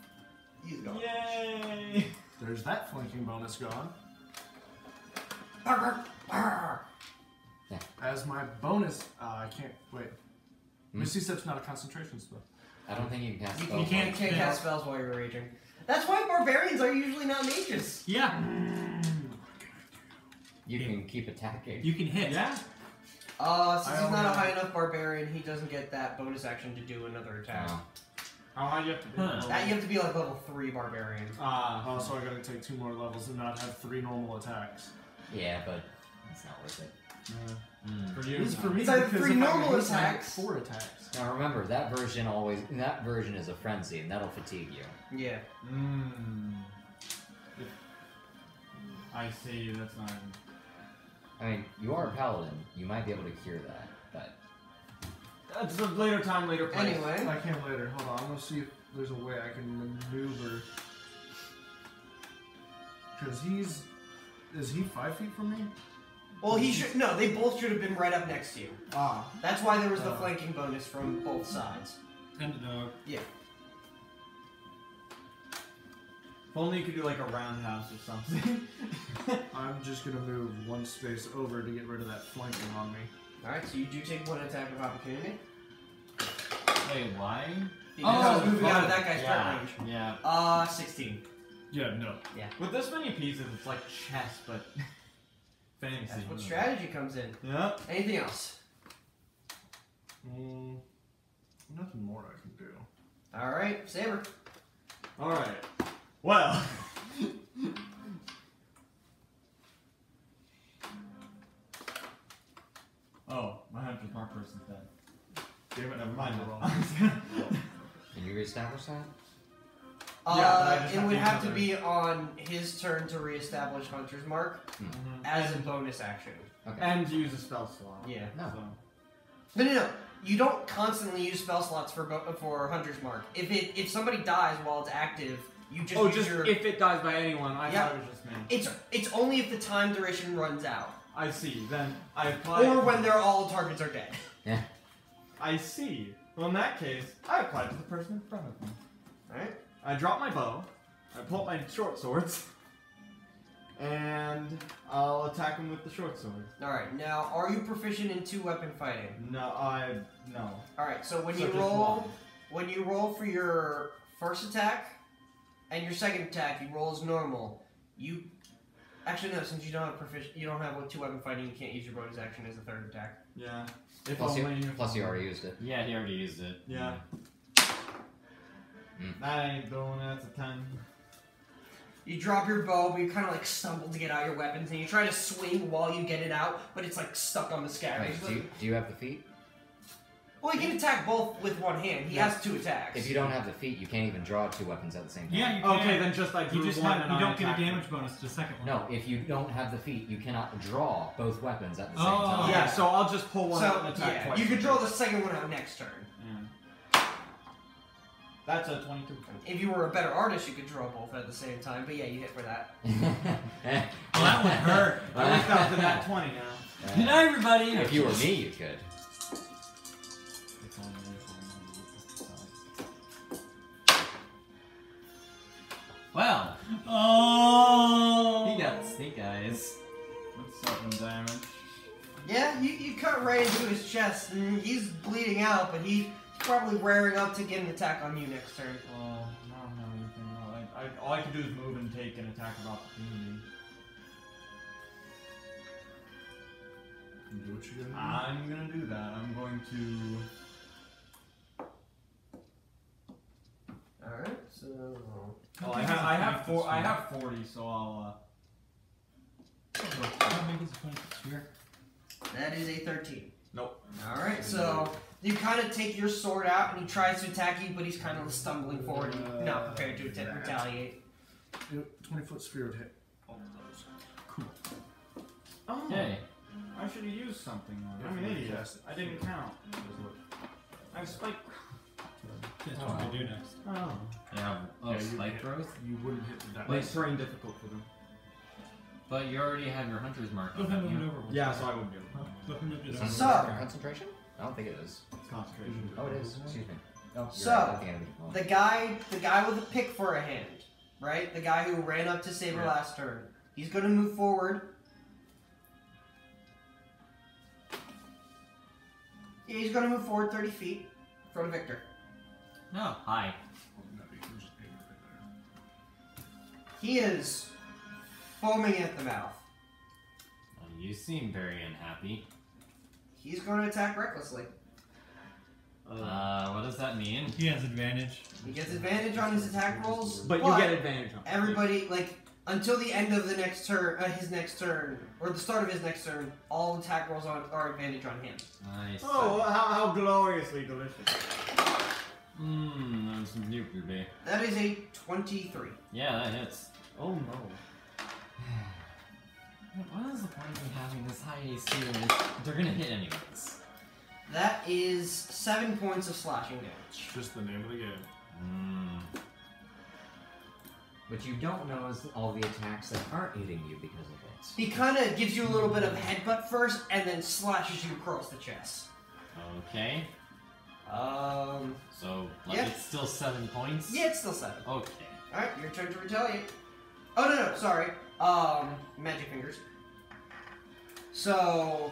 He's gone. Yay! There's that flanking bonus gone. Arr, arr, arr. As my bonus, I can't wait. Misty Step's not a concentration spell. I don't think you can cast You spells. can't cast spells while you're raging. That's why barbarians are usually not mages. Yeah, You can keep attacking. you can hit. Yeah? Since I he's only not a have- high enough barbarian, he doesn't get that bonus action to do another attack. Oh. How high do you have to be? Huh. That you have to be like level 3 barbarian. Oh, so I gotta take 2 more levels and not have 3 normal attacks. Yeah, but it's not worth it. For you. This is for me It's like because 3 if I normal hit, I get attacks. 4 attacks. Now remember, that version is a frenzy, and that'll fatigue you. Yeah. I see, that's not... I mean, you are a paladin. You might be able to cure that, but... That's a later time, later place. Anyway. I can later. Hold on, I'm gonna see if there's a way I can maneuver. Because is he 5 feet from me? Well, he should. No, they both should have been right up next to you. Ah. That's why there was the flanking bonus from both sides. And the dog. Yeah. If only you could do like a roundhouse or something. I'm just gonna move 1 space over to get rid of that flanking on me. Alright, so you do take 1 attack of opportunity. Wait, why? Because moving out of that guy's yeah, current range. yeah. 16. Yeah, no. With this many pieces, it's like chess, but fancy. That's what strategy comes in. Yeah. Anything else? Nothing more I can do. Alright, Saber. Alright. Well. Oh, my hunter's mark person's dead. Damn it, never mind. Can you reestablish that? Yeah, but I just It have would to have to use be on his turn to reestablish Hunter's Mark as a bonus action. Okay. And use a spell slot. Yeah. No. So. No. You don't constantly use spell slots for Hunter's Mark. If somebody dies while it's active, you just use just your. if it dies by anyone, I Yeah. thought it was just me. It's only if the time duration runs out, I see. Then I apply. or when they're all targets are dead. Yeah. I see. Well, in that case, I apply it to the person in front of me. Alright. I drop my bow. I pull up my short swords. And I'll attack him with the short sword. Alright. Now, are you proficient in 2-weapon fighting? No. Alright. So when So you just roll, when you roll for your first attack and your second attack, you roll as normal. You Actually, no. Since you don't have with 2-weapon fighting, you can't use your bonus action as a third attack. Yeah. If Plus, only plus you already used it. Yeah, he already used it. Yeah. That ain't doing it. That's a 10. You drop your bow, but you kind of like stumble to get out your weapons, and you try to swing while you get it out, but it's like stuck on the scabbard. Wait, do you have the feet? Well, he can attack both with one hand. He has 2 attacks. If you don't have the feet, you can't even draw 2 weapons at the same time. Yeah, you can. Okay, then just like You just one have, and you I don't get a attack damage bonus to the second one. No, if you don't have the feet, you cannot draw both weapons at the same Oh. time. Yeah, so I'll just pull one out So and attack yeah, twice. you can draw the second one out next turn. Yeah. That's a 22. If you were a better artist, you could draw both at the same time. But yeah, you hit for that. Well, that would hurt. I least out to that 20 now. Good night, everybody. If you were me, you could. Well, Oh! he got snake eyes. That's 7 damage. Yeah, you cut right into his chest, and he's bleeding out, but he's probably raring up to get an attack on you next turn. Well, I don't have anything. All I can do is move and take an attack of opportunity. Do what you gotta do. I'm gonna do that. I'm going to. Alright, so... Well, I have 40, so I'll. How big is the 20-foot sphere? That is a 13. Nope. Alright, so you kind of take your sword out, and he tries to attack you, but he's kind of stumbling forward and not prepared to retaliate. 20-foot sphere would hit all of those. Oh. Okay. I should have used something on it. I'm an idiot. I didn't count. I have spike. That's what I do next. Oh. Yeah, Yeah, spike growth. You wouldn't hit that. Makes terrain difficult for them. But you already have your hunter's mark Go on ahead that. and move it over. Yeah, so I wouldn't be able to. Look him up Is just- it So- concentration? I don't think it is. It's concentration. Oh, it is. Excuse me. Oh, you're So, right. I think I did. Well, The guy with a pick for a hand, right? The guy who ran up to Saber last turn. He's going to move forward. Yeah, he's going to move forward 30 feet in front of Victor. No, hi. He is foaming at the mouth. Well, you seem very unhappy. He's going to attack recklessly. What does that mean? He has advantage. He gets advantage on his attack rolls, But you get advantage on it. everybody, like, until the end of the next turn, his next turn, or the start of his next turn, all attack rolls are advantage on him. Nice. Oh, how gloriously delicious. Mmm, that's nuclear. That is a 23. Yeah, that hits. Oh no. What is the point of me having this high AC when they're gonna hit anyways? That is 7 points of slashing damage. Just the name of the game. Mmm. What you don't know is all the attacks that aren't hitting you because of it. He kind of gives you a little bit of headbutt first, and then slashes you across the chest. Okay. So, like, Yeah. it's still 7 points? Yeah, it's still 7. Okay. Alright, your turn to retaliate. Oh, no, sorry. Magic fingers. So...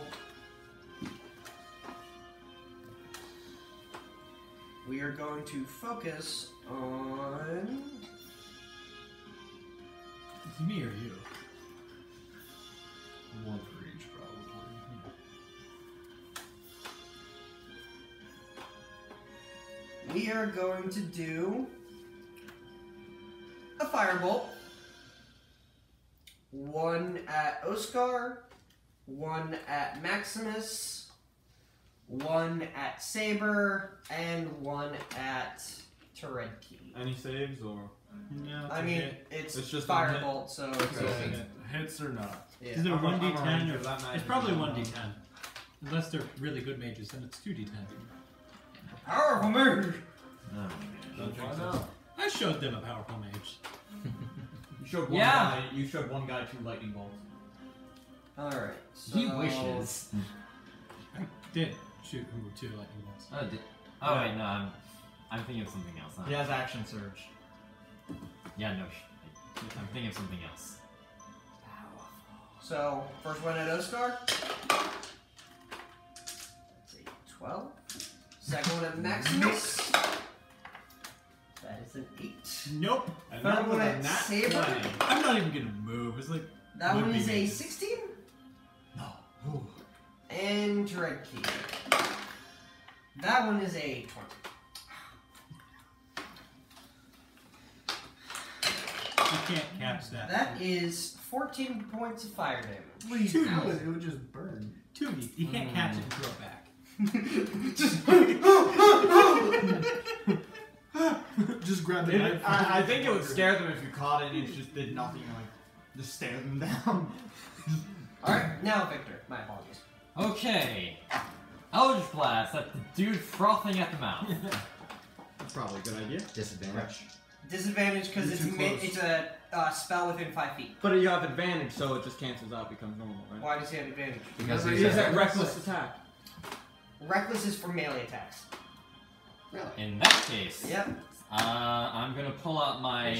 we are going to focus on... It's me or you? One for each, probably. We are going to do a firebolt. One at Oscar, one at Maximus, one at Saber, and one at Teredki. Any saves or? No. I mean, it's It's just firebolt, so Okay. Hits or not? yeah. Is it a I'm a 1d10 ranger, or that matters. it's probably 1d10. Unless they're really good mages, then it's 2d10. Powerful move. Oh. Don't find out. I showed them a powerful mage. You showed one Yeah. guy. You showed one guy 2 lightning bolts. All right. So He wishes. I did shoot him with 2 lightning bolts. Oh, wait, no, I'm thinking of something else. Huh? He has action surge. Yeah, no, I'm thinking of something else. So first one at Oscar. That's a 12. Second one at Maximus. That is an 8. Nope. And Third that was one a at nat Saber. 20. I'm not even gonna move. It's like That Would one be is a maintenance. 16. Ooh. And Dread Key. That one is a 20. You can't catch that. That is 14 points of fire damage. Please, Two now years. it would just burn. Toogie. You can't catch it and throw it back. Just grab the knife. I think it would scare them if you caught it and it just did nothing. Like, just stare them down. Alright, now Victor. My apologies. Okay. Eldritch Blast at the dude frothing at the mouth. That's probably a good idea. Disadvantage. Disadvantage because You're it's too close. it's a spell within 5 feet. But you have advantage, so it just cancels out, becomes normal, right? Why does he have advantage? Because Remember, he's He's at at reckless attack. Reckless is for melee attacks. Really? In that case, Yep. I'm gonna pull out my.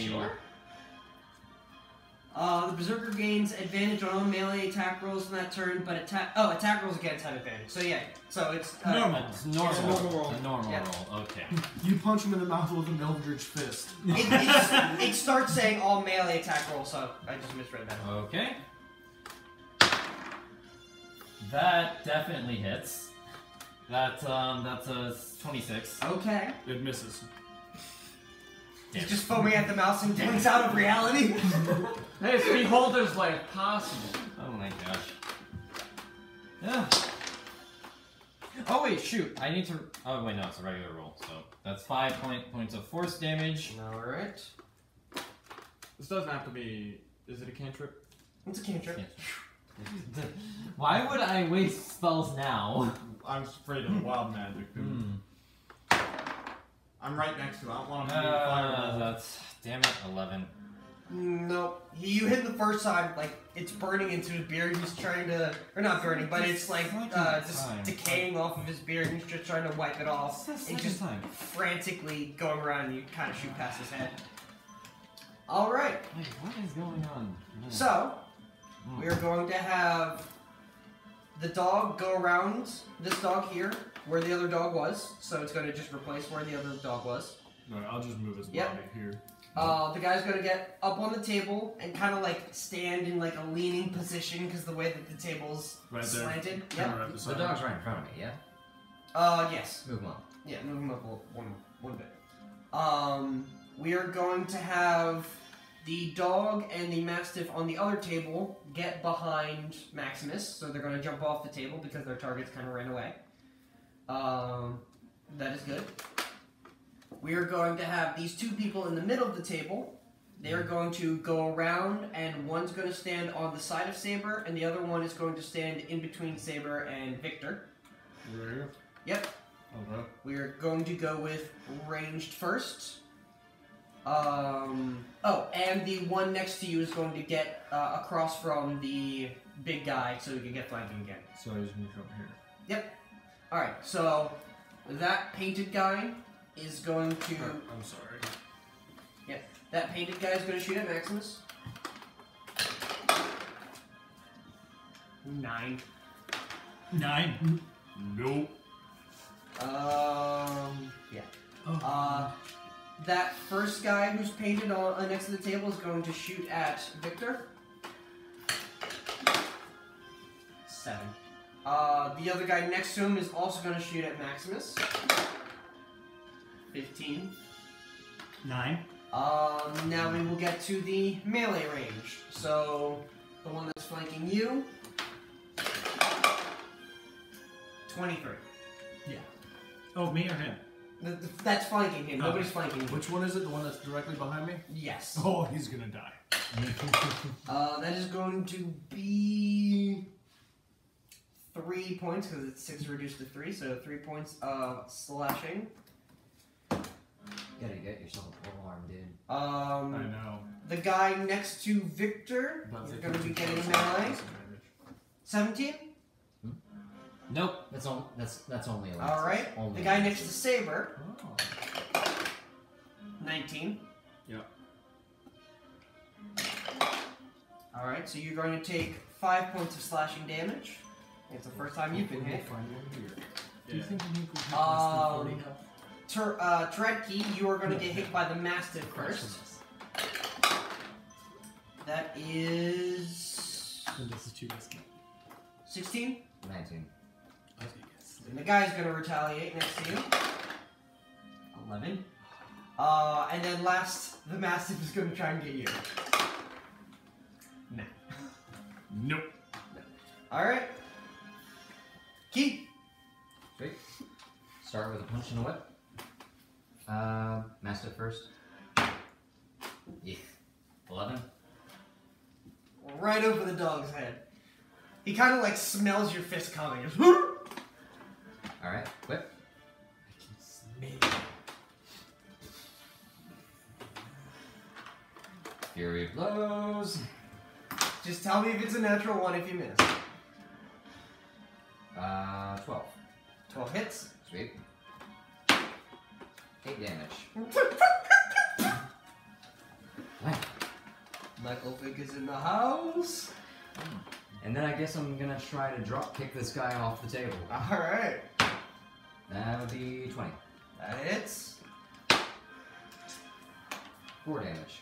The Berserker gains advantage on all melee attack rolls in that turn, but attack rolls against have advantage. So yeah, so it's Normal. It's normal. It's a normal roll. A normal Yep. roll. Okay. You punch him in the mouth with an eldritch fist. It starts saying all melee attack rolls, so I just misread that. Okay. That definitely hits. That's a 26. Okay. It misses. He's just foaming at the mouth and blinks out of reality. Hey, it's Beholder's Life possible. Oh my gosh. Yeah. Oh wait, shoot! I need to. Oh wait, no, it's a regular roll. So that's 5 points of force damage. Alright. This doesn't have to be. Is it a cantrip? It's a cantrip. Why would I waste spells now? I'm afraid of wild magic. Dude. Hmm. I'm right next to it. I don't want him to be fireball. That's damn it, 11. No, you hit the first time, like it's burning into his beard. He's trying to, or not burning, but it's like just time. decaying off of his beard. And he's just trying to wipe it off. It's the And second just time. frantically going around, and you kind of shoot past his head. All right, Wait, what is going on? so we are going to have the dog go around this dog here, where the other dog was. So it's going to just replace where the other dog was. Alright, I'll just move his Yep. body here. The guy's gonna get up on the table and kind of like stand in like a leaning position because the way that the table's Right there. slanted. Right Yep. beside The dog's right in front of me, yeah? Yes. Move him up. Yeah, move him up one bit. We are going to have the dog and the mastiff on the other table get behind Maximus, so they're gonna jump off the table because their targets kind of ran away. That is good. We are going to have these two people in the middle of the table. They are going to go around, and one's going to stand on the side of Saber, and the other one is going to stand in between Saber and Victor. Right here? Yep. Okay. We are going to go with ranged first. And the one next to you is going to get across from the big guy so he can get flanking again. So I just need to come here. Yep. Alright, so that painted guy is going to... I'm sorry. That painted guy is going to shoot at Maximus. 9. 9. Nope. Yeah. Oh. That first guy who's painted on next to the table is going to shoot at Victor. 7. The other guy next to him is also going to shoot at Maximus. 15. 9. Now we will get to the melee range. So, the one that's flanking you. 23. Oh, me or him? That's flanking him. Oh. Nobody's flanking him. Which one is it? The one that's directly behind me? Yes. Oh, he's gonna die. That is going to be 3 points because it's 6 reduced to 3, so 3 points of slashing. You gotta get yourself a pole arm, dude. I know. The guy next to Victor But is they going to be can getting do melee. disadvantage. 17. Nope. That's only a All right. Only The guy a- next to Saber. Oh. 19. Yep. All right. So you're going to take 5 points of slashing damage. It's the first time you've been We'll hit. find one here. Do you think we need to Toretki, you are going to get hit by the Mastiff first. That is Then this is too risky. 16. 19. I was gonna guess. And the guy's gonna retaliate next to you. 11. And then last, the Mastiff is gonna try and get you. Nah. Nope. Alright. Keep. Sweet. Start with a punch and a whip. Mastiff first. Yeah. 11. Right over the dog's head. He kind of like smells your fist coming. Alright, whip. Fury blows. Just tell me if it's a natural one if you miss. 12. 12 hits. Sweet. 8 damage. Wow. Michael Vick is in the house. And then I guess I'm gonna try to drop kick this guy off the table. Alright. That would be 20. That hits. 4 damage.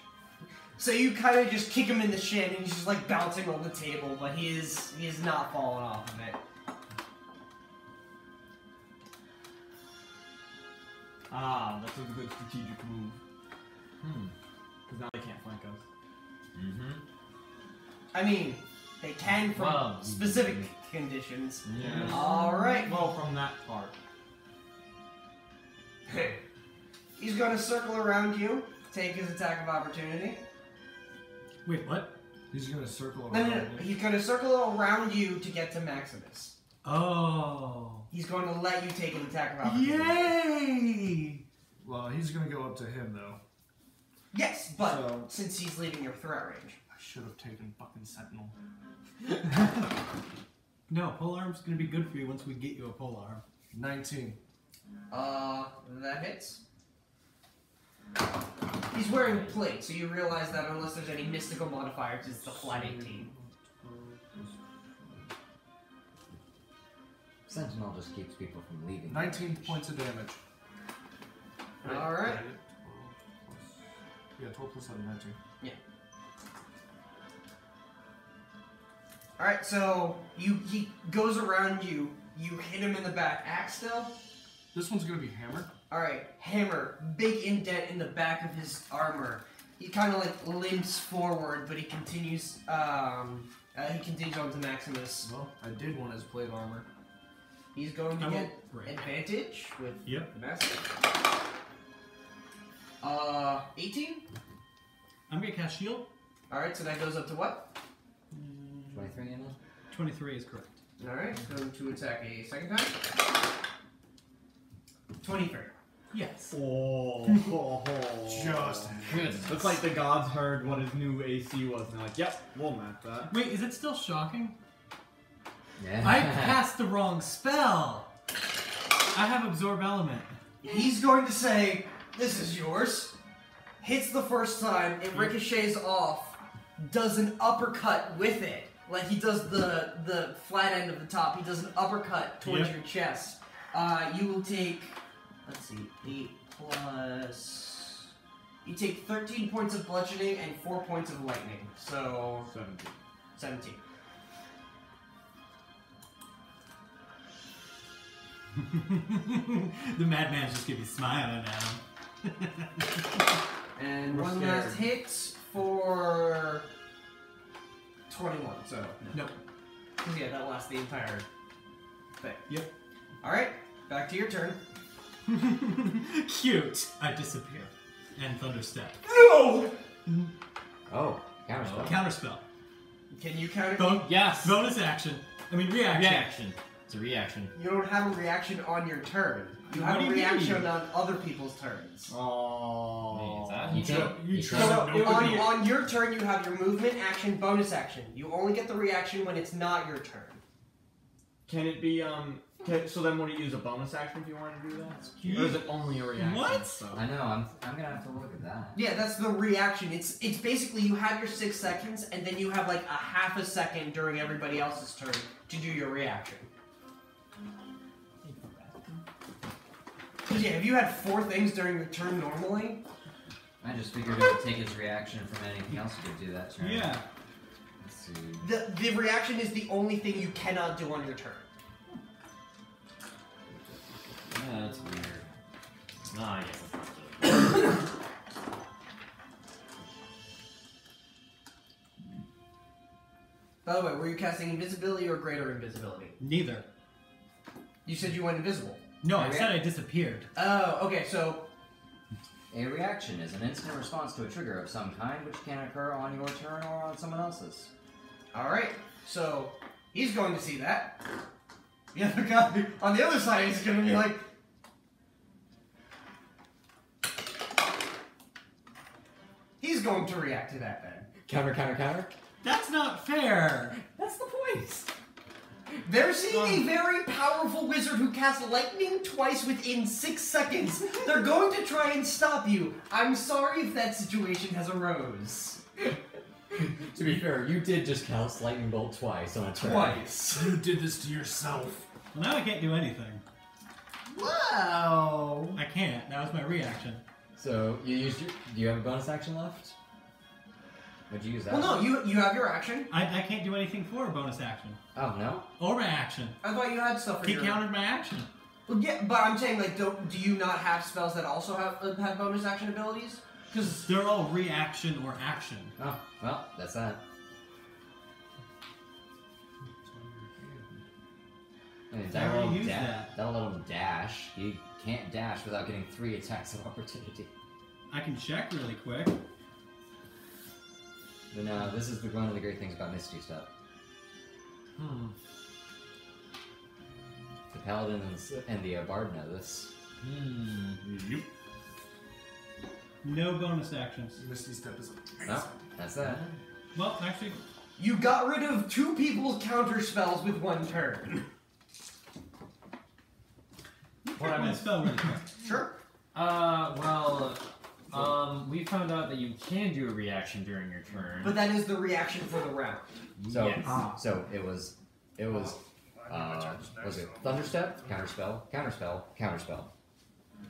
So you kind of just kick him in the shin and he's just like bouncing on the table, but he is not falling off of it. Ah, that's a good strategic move. Because now they can't flank us. Mm-hmm. I mean, they can from Well, specific conditions. Yeah. Alright. Well, from that part. He's gonna circle around you, take his attack of opportunity. Wait, what? He's gonna circle No, around. no, no. He's gonna circle around you to get to Maximus. Oh. He's going to let you take an attack of opportunity. Yay! Well, he's gonna go up to him though. Yes, but So- since he's leaving your threat range. I should have taken fucking Sentinel. No, pole arm's gonna be good for you once we get you a pole arm. 19. That hits. He's wearing plate, so you realize that unless there's any mystical modifiers, it's the flat 18. Sentinel just keeps people from leaving. 19 points of damage. Alright. Yeah, 12 plus 7, 19. Alright, so he goes around you, you hit him in the back. Axe still? This one's gonna be hammer. Alright, hammer, big indent in the back of his armor. He kind of like limps forward, but he continues on to Maximus. Well, I did one as plate armor. He's going to I get won't break. advantage with Yep. the master. 18? I'm gonna cast shield. Alright, so that goes up to what? 23 in it? 23 is correct. Alright, going to attack a second time. 23. Yes. Oh. Just Good. Looks like the gods heard what his new AC was, and they're like, yep, we'll match that. Wait, is it still shocking? Yeah. I cast the wrong spell. I have absorb element. He's going to say, this is yours. Hits the first time, it ricochets off, does an uppercut with it. Like he does the flat end of the top, he does an uppercut towards your chest. You will take, let's see, 8 plus... You take 13 points of bludgeoning and 4 points of lightning. So... 17. 17. The madman's just gonna be smiling at him. And We're one scared. last hit for 21, so... Nope. Yeah, that lasts the entire thing. Yep. Alright, back to your turn. Cute. I disappear. And thunderstep. No! Oh, counterspell. Counterspell. Can you counter? Yes. Bonus action. I mean reaction. Reaction. It's a reaction. You don't have a reaction on your turn. You What have do a you reaction mean? on other people's turns. Oh. Wait, is that? You You can't. you You try can't. to- So Nobody- on your turn, you have your movement, action, bonus action. You only get the reaction when it's not your turn. Can it be, so then would you use a bonus action if you wanted to do that? cute. Or is it only a reaction? What? So? I know. I'm gonna have to look at that. Yeah, that's the reaction. It's basically you have your 6 seconds, and then you have like a half a second during everybody else's turn to do your reaction. Because yeah, if you had 4 things during your turn normally, I just figured it would take his reaction from anything else he could do that turn. Yeah. Let's see. The reaction is the only thing you cannot do on your turn. Yeah, that's weird. Ah, I guess that's not good. By the way, were you casting invisibility or greater invisibility? Neither. You said you went invisible. No, I said I disappeared. Oh, okay, so A reaction is an instant response to a trigger of some kind which can occur on your turn or on someone else's. alright. So he's going to see that. The other guy on the other side is gonna be like, he's going to react to that then. Counter, counter, counter. That's not fair. That's the point. They're seeing a very powerful wizard who casts lightning twice within 6 seconds. They're going to try and stop you. I'm sorry if that situation has arose. To be fair, you did just cast lightning bolt twice on a turn. Twice. You did this to yourself. Well, now I can't do anything. Wow. I can't. That was my reaction. So you used your. Do you have a bonus action left? Would you use that? Well, no, you have your action. I can't do anything for a bonus action. Oh no. Or my action. I thought you had stuff for He your... countered my action. Well, yeah, but I'm saying, like, do you not have spells that also have bonus action abilities? Because They're all reaction or action. Oh well, that's that. I mean, I already that'll used that. that'll let him dash. He can't dash without getting 3 attacks of opportunity. I can check really quick. But no, this is one of the great things about Misty stuff. The Paladin and the Bard know this. Yep. No bonus actions. Misty Step is No, that's that. Well, actually, you got rid of 2 people's counter spells with 1 turn. what I meant spell really quick. Sure. We found out that you can do a reaction during your turn. But that is the reaction for the round. So, Yes. so it was, was it Thunderstep, Counterspell, Counterspell, Counterspell.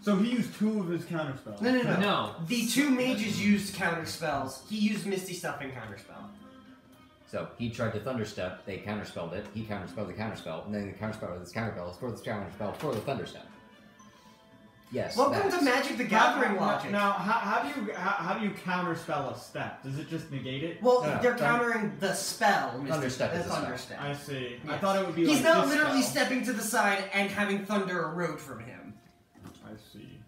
So he used 2 of his counter spells. No. No. The 2 mages used counter spells. He used Misty Stuff and counterspell. So he tried to Thunderstep, they counterspelled it, he counterspelled the counterspell, and then the counterspell with his counterspell for the counterspell for the Thunderstep. Yes. Welcome that. to Magic the Gathering logic. Now, how do you counterspell a step? Does it just negate it? Well, No, they're countering the spell. Thunderstep the is a spell. Thunderstep. I see. I Yes. thought it would be He's like not this literally spell. stepping to the side and having thunder erode from him. I see.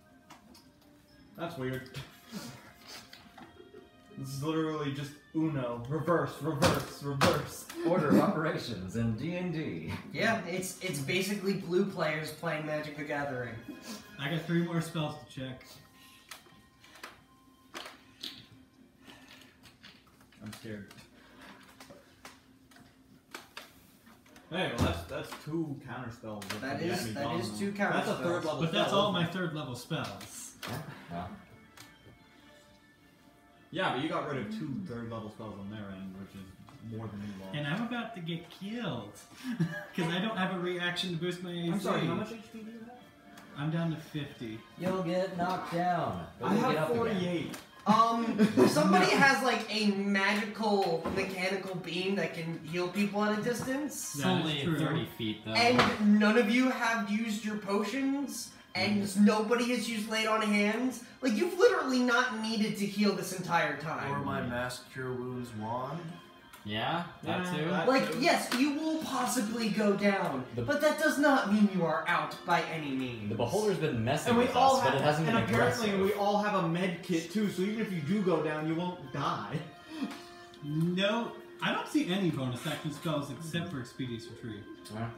That's weird. This is literally just Uno. Reverse, reverse, reverse. Order of operations in D&D. Yeah, it's basically blue players playing Magic the Gathering. I got 3 more spells to check. I'm scared. Hey, well that's 2 counter spells. That is 2 counter That's a spells. 3rd level. But that's spell, all my isn't it? 3rd level spells. Yeah. Yeah, but you got rid of 2 3rd level spells on their end, which is more than you lost. And I'm about to get killed. Because I don't have a reaction to boost my AC. I'm sorry, how much HP do you have? I'm down to 50. You'll get knocked down. But I you'll get have up again. 48. Somebody has like a magical mechanical beam that can heal people at a distance. It's That is only true. 30 feet, though. And none of you have used your potions, and nobody has used laid on hands. Like, you've literally not needed to heal this entire Or time. my Mass Cure Wounds wand. Yeah, that Yeah, too. that- Like, yes, you will possibly go down, but that does not mean you are out by any means. The Beholder's been messing And we with all us, have, but it hasn't and been apparently aggressive. we all have a med kit too, so even if you do go down, you won't die. No, I don't see any bonus action spells except for Expedious Retreat.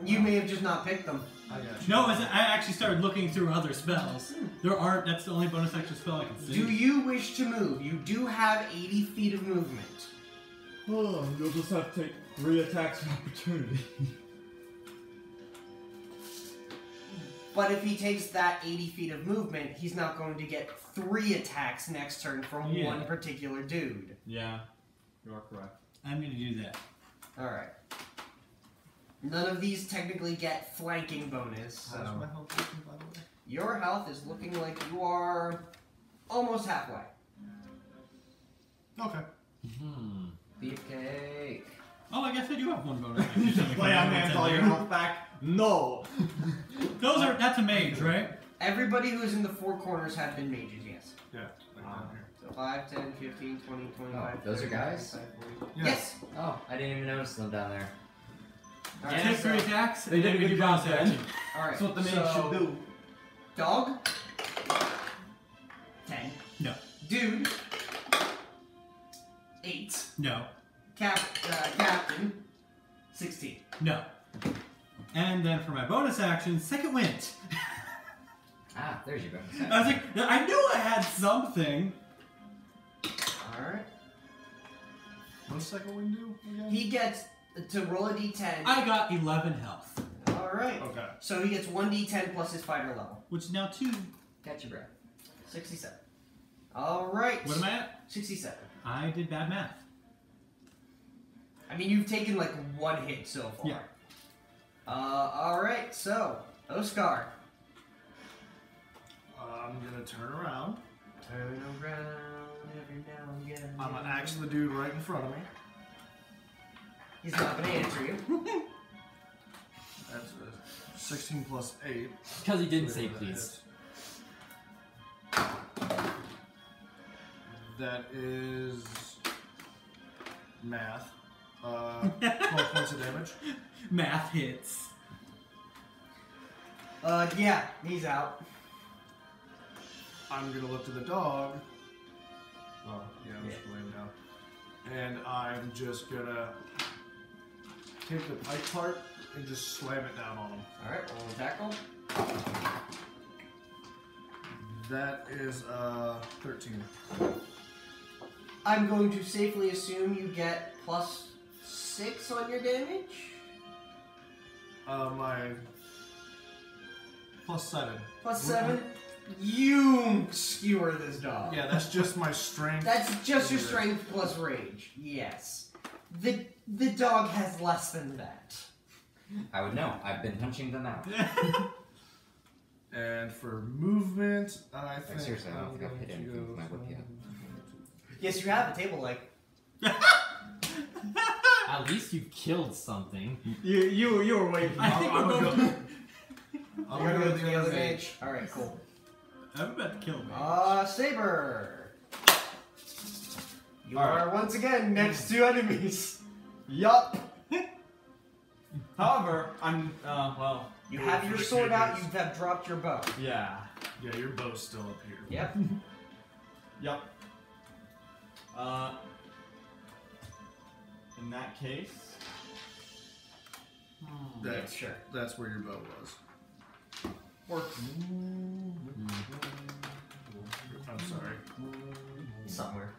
You may have just not picked them. I got you. No, I actually started looking through other spells. There aren't, that's the only bonus action spell I can see. Do you wish to move? You do have 80 feet of movement. Oh, you'll just have to take 3 attacks of opportunity. But if he takes that 80 feet of movement, he's not going to get 3 attacks next turn from Yeah. one particular dude. Yeah, you are correct. I'm gonna do that. Alright. None of these technically get flanking bonus, How's my so... health looking, by the way? Your health is looking like you are almost halfway. Okay. Hmm. Beefcake. Oh, I guess I do have one bonus action. Lay on hands all your health back? No. That's a mage, right? Everybody who's in the four corners have been mages, yes. Yeah. Like down here. So 5, 10, 15, 20, 25, Oh, those are 30, guys? 35, 40. Yeah. Yes! Oh, I didn't even notice them down there. Alright, Take so, 3 attacks. They did a good job then. alright, That's what the mage so, should do. Dog. 10. No. Dude. 8. No. Captain. 16. No. And then for my bonus action, second wind. Ah, there's your bonus. I was like, I knew I had something. Alright. What's second wind do again? He gets to roll a d10. I got 11 health, Alright. Okay. So he gets 1d10 plus his fighter level. which is now 2. Catch your breath. 67. Alright. What am I at? 67. I did bad math. I mean, you've taken like 1 hit so far. Yeah. Alright, so, Oscar. I'm gonna turn around. Turn around every now and again. I'm gonna axe the dude right in front of me. He's not gonna answer you. That's a 16 plus 8. Because he didn't say That please. hits. That is math. 12 points of damage. Math hits. Yeah, he's out. I'm gonna look to the dog. Oh, yeah, I'm just laying down. And I'm just gonna take the pike part and just slam it down on him. Alright, roll a tackle. That is 13. I'm going to safely assume you get plus 6 on your damage. My plus 7. Plus 7. You skewer this dog. Yeah, that's just my strength. That's just your strength plus rage. Yes. The dog has less than that. I would know. I've been punching them out. And for movement, I think. seriously, I don't think I've I'm hit going to anything with my go whip yet. Yes, you have a table leg. At least you killed something. You were waiting. I think I'm we're gonna both. I'm You're gonna gonna go go to the other mage. Alright, cool. I'm about to kill me. Saber. You Alright. are once again next to enemies. Yup. However, I'm well. You have your sword out, you have dropped your bow. Yeah. Yeah, your bow's still up here. Yep. Yup. In that case, That's, sure. That's where your bow was. Works. I'm sorry. Somewhere.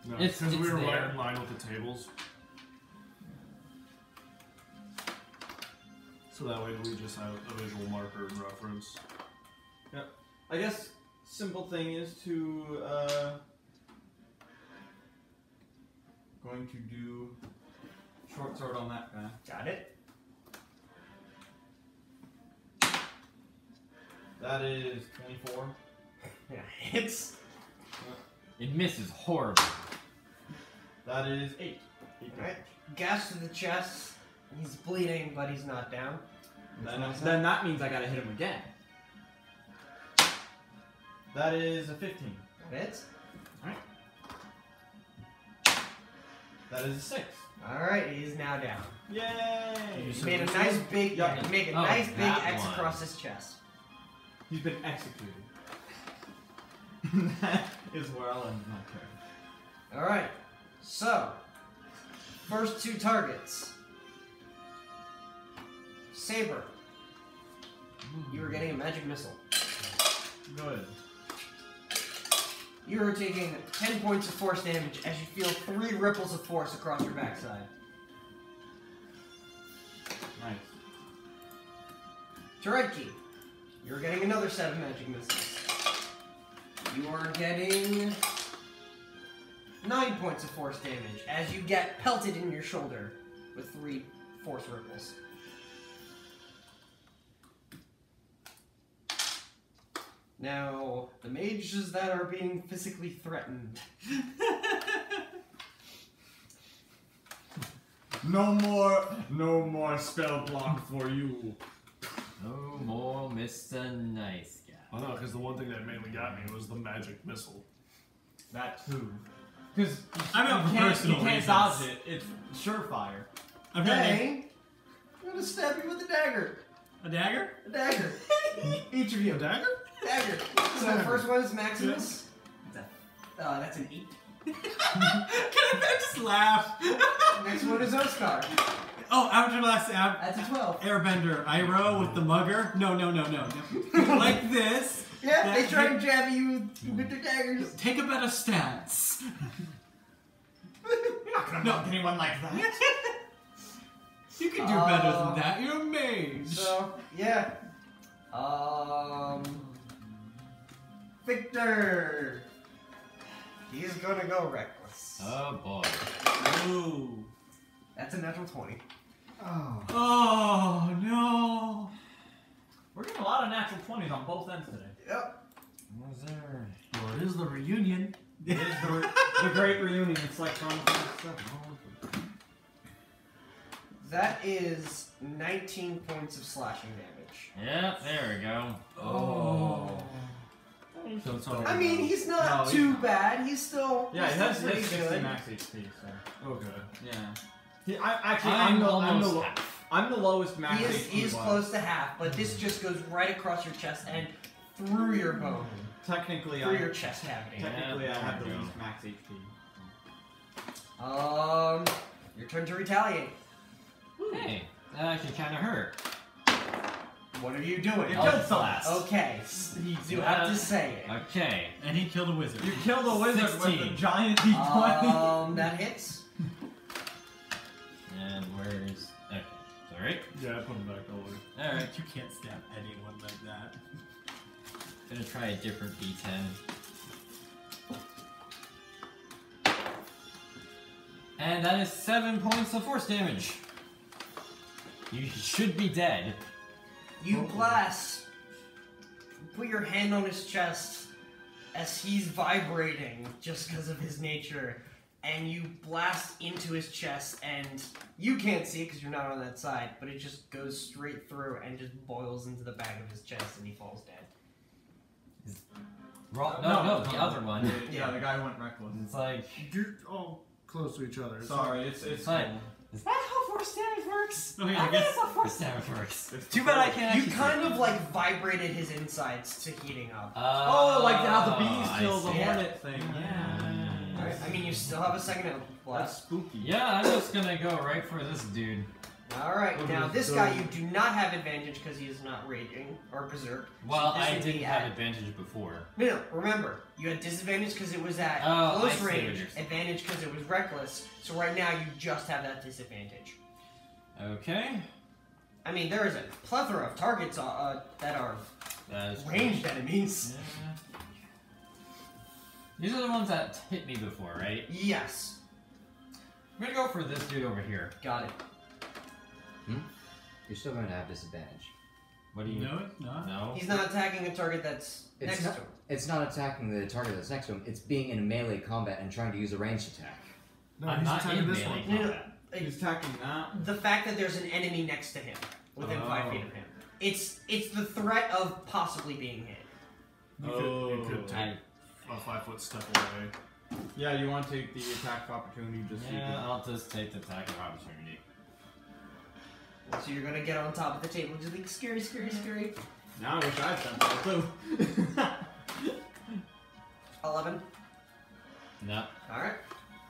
No, It's because we were there. right in line with the tables. So that way we just have a visual marker and reference. I guess simple thing is to going to do short sword on that guy. Got it. That is 24. Yeah, hits. It misses horribly. That is 8. Alright. Gash to the chest. He's bleeding, but he's not down. Then that means I gotta hit him again. That is a 15. Hits. That is a 6. Alright, he is now down. Yay! He made a nice big, Yeah. he made a Oh, nice big that X one. across his chest. He's been executed. That is where I'll end my turn. Alright, so, first 2 targets. Saber, you are getting a magic missile. Good. You are taking 10 points of force damage as you feel 3 ripples of force across your backside. Nice. Turedki, you're getting another 7 magic missiles. You are getting 9 points of force damage as you get pelted in your shoulder with 3 force ripples. Now, the mages that are being physically threatened. No more spell block for you. No more Mr. Nice Guy. Oh no, because the one thing that mainly got me was the magic missile. That too. Because I'm out for personal you can't reasons. dodge it. It's surefire. I'm gonna Hey, I'm gonna stab you with a dagger. a dagger. A dagger. Each of you. A dagger? Dagger. So the first one is Maximus. That's an 8. Can I just laugh? Next one is Oscar. Oh, after last That's a 12. Airbender, Iroh with the mugger. No. Like this. Yeah, they That try hit- and jab you with their daggers. Take a better stance. You're not gonna knock anyone like that. You can do better than that. You're a mage. So, yeah. Victor. He's gonna go reckless. Oh boy. Ooh. That's a natural 20. Oh no. We're getting a lot of natural 20s on both ends today. Yep. What was there? Well, it is the reunion. It is the great reunion. It's like Final Fantasy VII. That is 19 points of slashing damage. Yep, there we go. Oh. So it's all I mean, he's not No, too he's not. bad. He's still, Yeah, he's he has still pretty 60 good. max HP. So okay. yeah. Actually, I'm I'm almost the half. I'm the lowest max HP. He is wise. close to half, but this just goes right across your chest and through your bone, Technically, through your chest cavity. technically I Yeah, have the there we go. least max HP. Your turn to retaliate. Hey, that actually kind of hurt. What are you doing? You Elf killed someone. blast. Okay, you have to say it. Okay. And he killed a wizard. You killed a wizard with 16. a giant D20. That hits. And where's... Okay. Alright. Yeah, I put him back over. Alright. You can't stab anyone like that. Gonna try a different D10. And that is 7 points of force damage. You should be dead. You blast. Put your hand on his chest as he's vibrating just because of his nature, and you blast into his chest, and you can't see it because you're not on that side, but it just goes straight through and just boils into the back of his chest, and he falls dead. No, the other one. Yeah, the guy went reckless. It's like... You're all close to each other. Sorry, it's Fine. cool. Is that how force damage works? Okay, I I think guess- that's how force damage works. It's Too bad I can't You actually kind see. of like vibrated his insides to heating up. Oh, like how the bees I kill the see. hornet thing. Yeah. Alright, I mean, you still have a second That's blast. spooky. Yeah, I'm just gonna go right for this dude. Alright, Okay, now this so- guy you do not have advantage because he is not raging or berserk. Well, So this I would be didn't have advantage before. No, remember, you had disadvantage because it was at Oh, I close see what range, you're saying. advantage because it was reckless, so right now you just have that disadvantage. Okay. I mean, there is a plethora of targets that are That is ranged enemies. Yeah. These are the ones that hit me before, right? Yes, I'm gonna go for this dude over here. got it. You're still going to have disadvantage. What do you... No, it's not. No? He's not attacking a target that's It's next not, to him. it's not attacking the target that's next to him. It's being in melee combat and trying to use a ranged attack. No, I'm he's not attacking in this melee one. combat. He's attacking that. The fact that there's an enemy next to him, within 5 feet of him, it's the threat of possibly being hit. You could take I, a 5-foot step away. Yeah, you want to take the attack of opportunity just so you yeah, can... I'll just take the attack of opportunity. So you're gonna get on top of the table, just like scary, scary, scary. Now I wish I had done that too. 11. No. All right.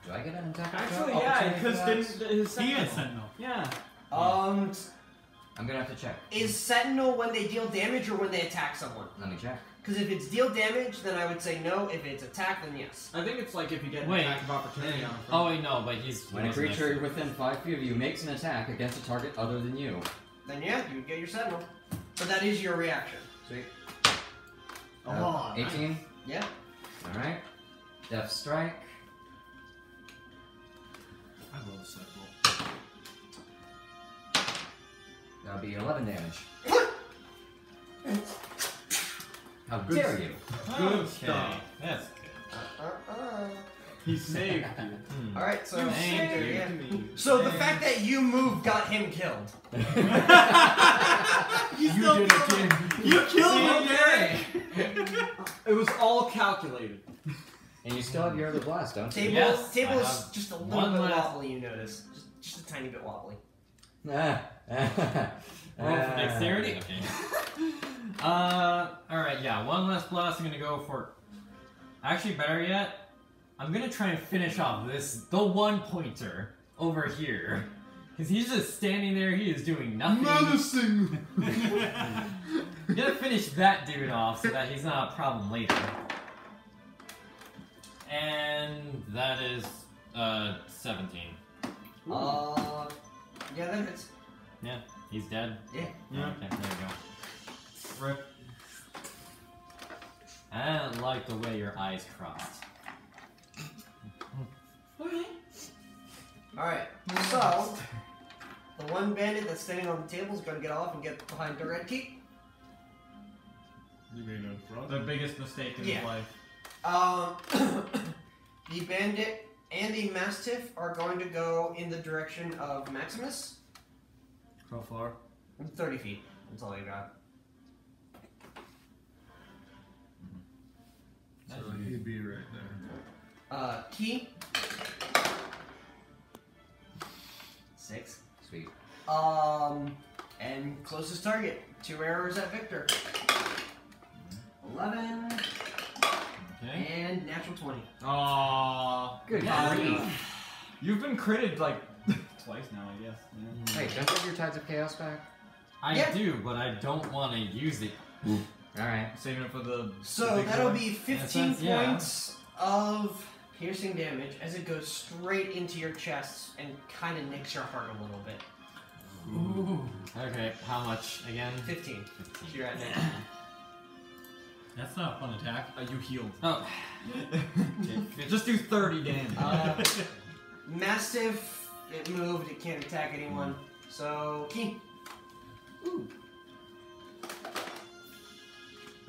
Do I get an attack? Actually, Oh, yeah, opportunity for because that? his He sentinel. is Sentinel. Yeah. I'm gonna have to check. Is Sentinel when they deal damage or when they attack someone? Let me check. Because if it's deal damage, then I would say no. If it's attack, then yes. I think it's like if you get an Wait. attack of opportunity on a Oh, friend. wait, no, but he's... When a creature within 5 feet of you makes an attack against a target other than you. Then yeah, you would get your Sentinel. But that is your reaction. Sweet. Oh, 18. Yeah. Alright. Death Strike. I love Sentinel. That'll be 11 damage. How dare you? Good stuff. That's good. He saved you. Hmm. Alright, so Thank Victor, you. yeah. me. So the fact that you moved got him killed. You You still did it, killed him. kid. You killed him, Okay. Derek. It was all calculated. And you still have your other blast, don't you? Table, Yes, table I is have just a little one bit last- wobbly, you notice. Just a tiny bit wobbly. Ah. Roll for dexterity? Okay. Alright, yeah, one last blast. I'm gonna go for. Actually, better yet, I'm gonna try and finish off the one pointer over here. Because he's just standing there, he is doing nothing. Menacing! I'm gonna finish that dude off so that he's not a problem later. And that is 17. Yeah, that hits. Yeah, he's dead. Yeah. Okay, there we go. Rip. I don't like the way your eyes crossed. Alright, so the one bandit that's standing on the table is going to get off and get behind the red key. You mean in front? The biggest mistake in his Yeah. life. The bandit and the mastiff are going to go in the direction of Maximus. How far? 30 feet. That's all I got. So he'd be right there. Key. 6. Sweet. And closest target. 2 arrows at Victor. 11 Okay. and natural 20. Aww. Good Yeah. grief. You've been critted like twice now, I guess. Yeah. Wait, don't you have your Tides of Chaos back? I Yeah. do, but I don't want to use it. Alright. Saving it for the. So the big that'll one. be 15 sense, yeah. points of piercing damage as it goes straight into your chest and kind of nicks your heart a little bit. Ooh. Okay, how much again? 15. 15. You're at net. That's not a fun attack. You healed. Oh. Just do 30 damage. Mastiff, it moved, it can't attack anyone. So, Key.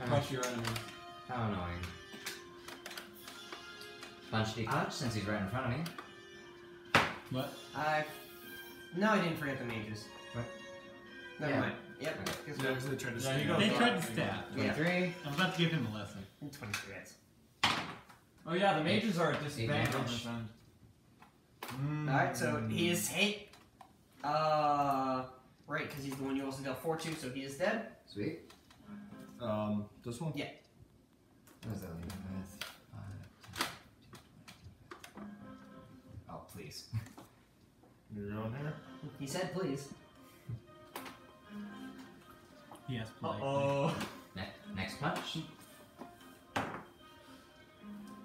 Crush your enemy. How annoying. Punchy punch since he's right in front of me. What? No, I didn't forget the mages. What? Never Yeah. mind. Yep. Okay. Guess Yeah, what? because they tried to Yeah, sneak you up. They go. tried to stab. 23. I'm about to give him a lesson. 23 hits. Oh yeah, the mages are at disadvantage on damage. this end. Alright, so he is hit. Right, because he's the one you also dealt 4 to, so he is dead. Sweet. This one? Yeah. What does that leave him with? Oh, please. You're on here? He said please. Yes, play. Oh. Next punch.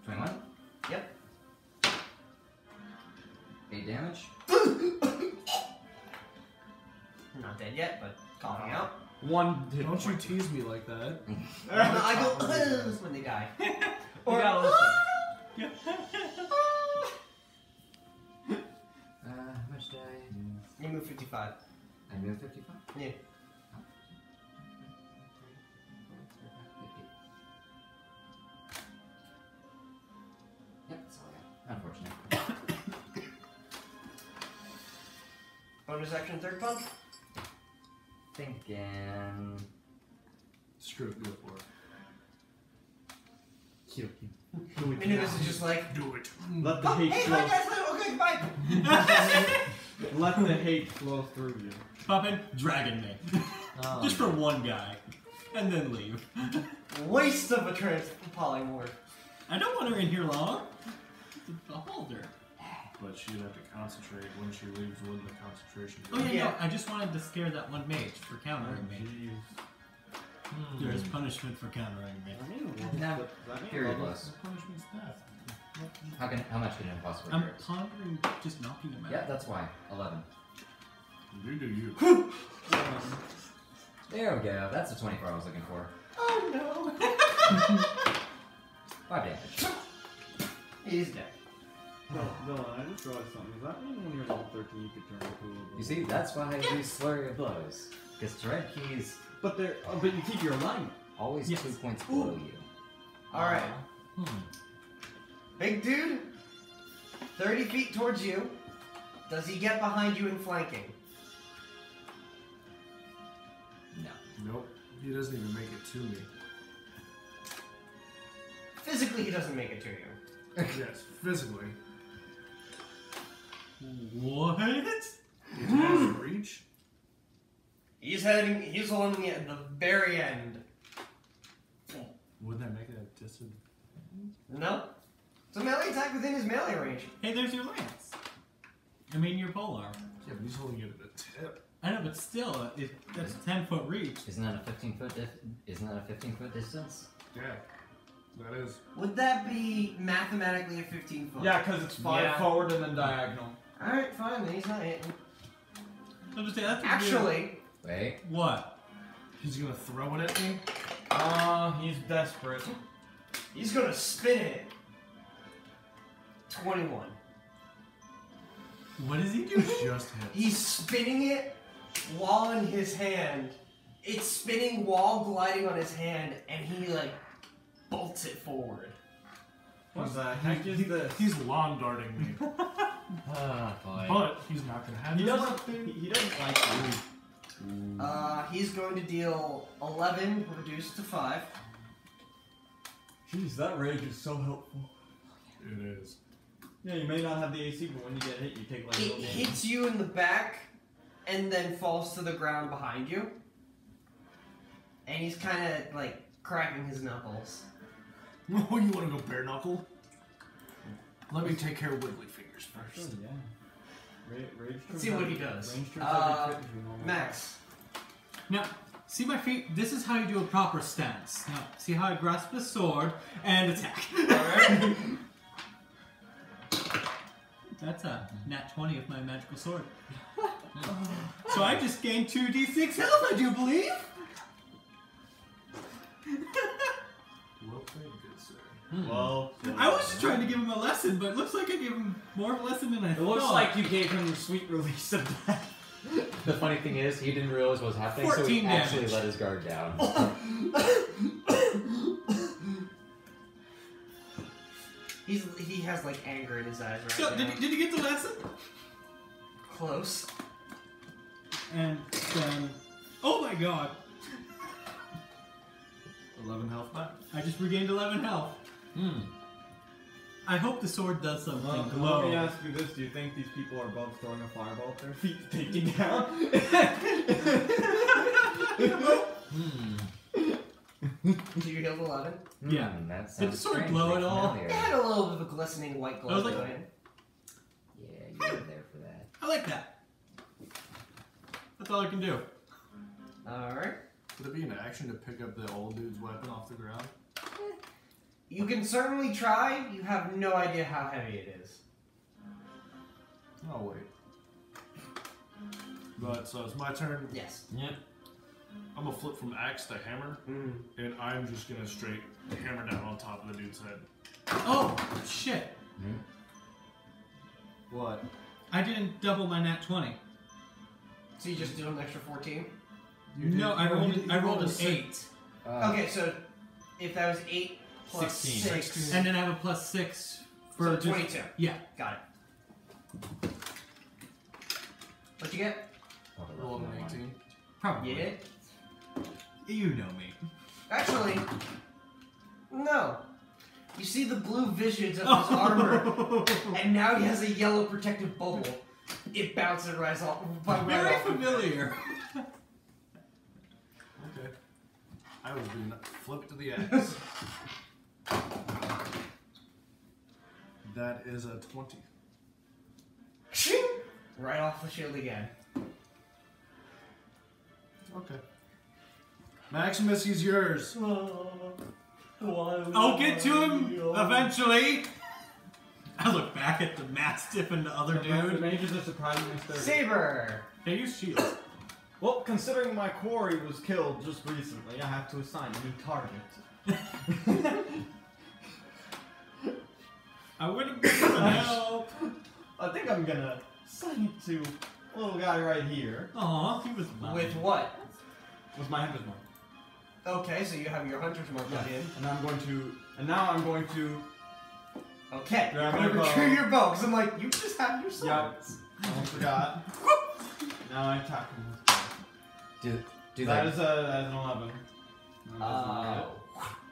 21. Yep. 8 damage. Not dead yet, but coughing out. One hit Don't you point. tease me like that. No, I go when they die. You gotta listen. How much did I move? You move 55. I moved 55? Yeah. Oh. 50. Yep, that's all I got. Unfortunate. Bonus action, third punch. Thinking. Screw it, go for it. Kill I knew this is just like. Do it. Let the hate Hey, flow. bye guys, okay, bye. Let the hate flow through you. Pop in, dragon me. Just for one guy. And then leave. Waste of a polymorph. I don't want her in here long. I'll hold her. But she'd have to concentrate when she leaves when the concentration Oh goes. yeah, Yeah. no, I just wanted to scare that one mage for countering me. There is punishment for countering me. No. Period was. What punishment's that? How much can it possibly I'm hurt? pondering just knocking him out. Yeah, that's why. 11. You do you. There we go. That's the 24 I was looking for. Oh no. 5 damage. He's dead. Dylan, I just realized something. Does that mean when you're level 13 you could turn into a little? You see, that's why I use Flurry of Blows. Because Dread Keys But they're. But you keep your alignment. always Yes. 2 points below you. Alright. Hmm. Big dude 30 feet towards you. Does he get behind you and flanking? No. Nope. He doesn't even make it to me. Physically, he doesn't make it to you. Yes, physically. What? It has reach. He's on the very end. Would that make it a disadvantage? No. It's a melee attack within his melee range. Hey, there's your lance. I mean, your polearm. Yeah, but he's holding it at a tip. I know, but still, that's a 10-foot reach. Isn't that a 15-foot Isn't that a 15-foot distance? Yeah, that is. Would that be mathematically a 15 foot? Yeah, because it's 5 forward and then diagonal. Alright, fine, then he's not hitting. I'm just saying, that's a Actually, Wait. What? He's gonna throw it at me. He's desperate. he's gonna spin it. 21. What does he do? Just hit. He's spinning it while in his hand. It's spinning while gliding on his hand, and he like bolts it forward. What the heck is this? He's lawn darting me, Ah, boy. but he's not gonna have He this doesn't. weapon. He doesn't like you. He's going to deal 11 reduced to 5. Jeez, that rage is so helpful. It is. Yeah, you may not have the AC, but when you get hit, you take like It little damage. hits you in the back, and then falls to the ground behind you. And he's kind of like cracking his knuckles. Oh, you wanna go bare knuckle? Let me take care of wiggly fingers first. Sure, yeah. Rage Let's see what he does. Range turns every crit is your normal. Max. Now, see my feet? This is how you do a proper stance. Now, see how I grasp the sword and attack. Alright. That's a nat 20 of my magical sword. So I just gained 2d6 health, I do believe. Well played, good sir. Well, I was just trying to give him a lesson, but it looks like I gave him more of a lesson than I it thought. looks like you gave him the sweet release of death. The funny thing is, he didn't realize what was happening, so 14 he actually damage. let his guard down. He has like anger in his eyes right So, now. did you get the lesson? Close. And then, oh my god, 11 health back. I just regained 11 health. I hope the sword does something. Let glow. me ask you this: do you think these people are above throwing a fireball at their feet, taking down? So you healed 11? Yeah. That Did the sounds sword strangely glow at all? familiar. It had a little bit of a glistening white glow I was to like- it. Yeah, you were there for that. I like that. That's all I can do. Alright. Would it be an action to pick up the old dude's weapon off the ground? You can certainly try. You have no idea how heavy it is. Oh wait. But so it's my turn. Yes. Yep. I'm gonna flip from axe to hammer, and I'm just gonna straight hammer down on top of the dude's head. Oh, shit. What? I didn't double my nat 20. So you just do an extra 14? No, I rolled an 8. Okay, so if that was 8 plus 16. 6, And then I have a plus 6 for so just- 22. Yeah. Got it. What'd you get? Roll an 18. Probably. You did? You know me. Actually, no. You see the blue visions of his armor, and now he has a yellow protective bubble. It bounces right off. Very familiar. Okay. I was doing flip to the axe. That is a 20. Right off the shield again. Okay. Maximus, he's yours. I'll get to him eventually. I look back at the mastiff and the other The dude. mages are surprisingly sturdy. Saber! They use shields. Well, considering my quarry was killed just recently, I have to assign a new target. I would have been some help. I think I'm gonna assign it to a little guy right here. Aw, he was mine. With what? Was my hunter's mark. Okay, so you have your hunter's mark on in. And now I'm going to Okay. Grab I'm my gonna bow. retrieve your bow, because I'm like, you just have your Yup. swords. Almost forgot. Now I attack him with bow. Do That that. is an 11.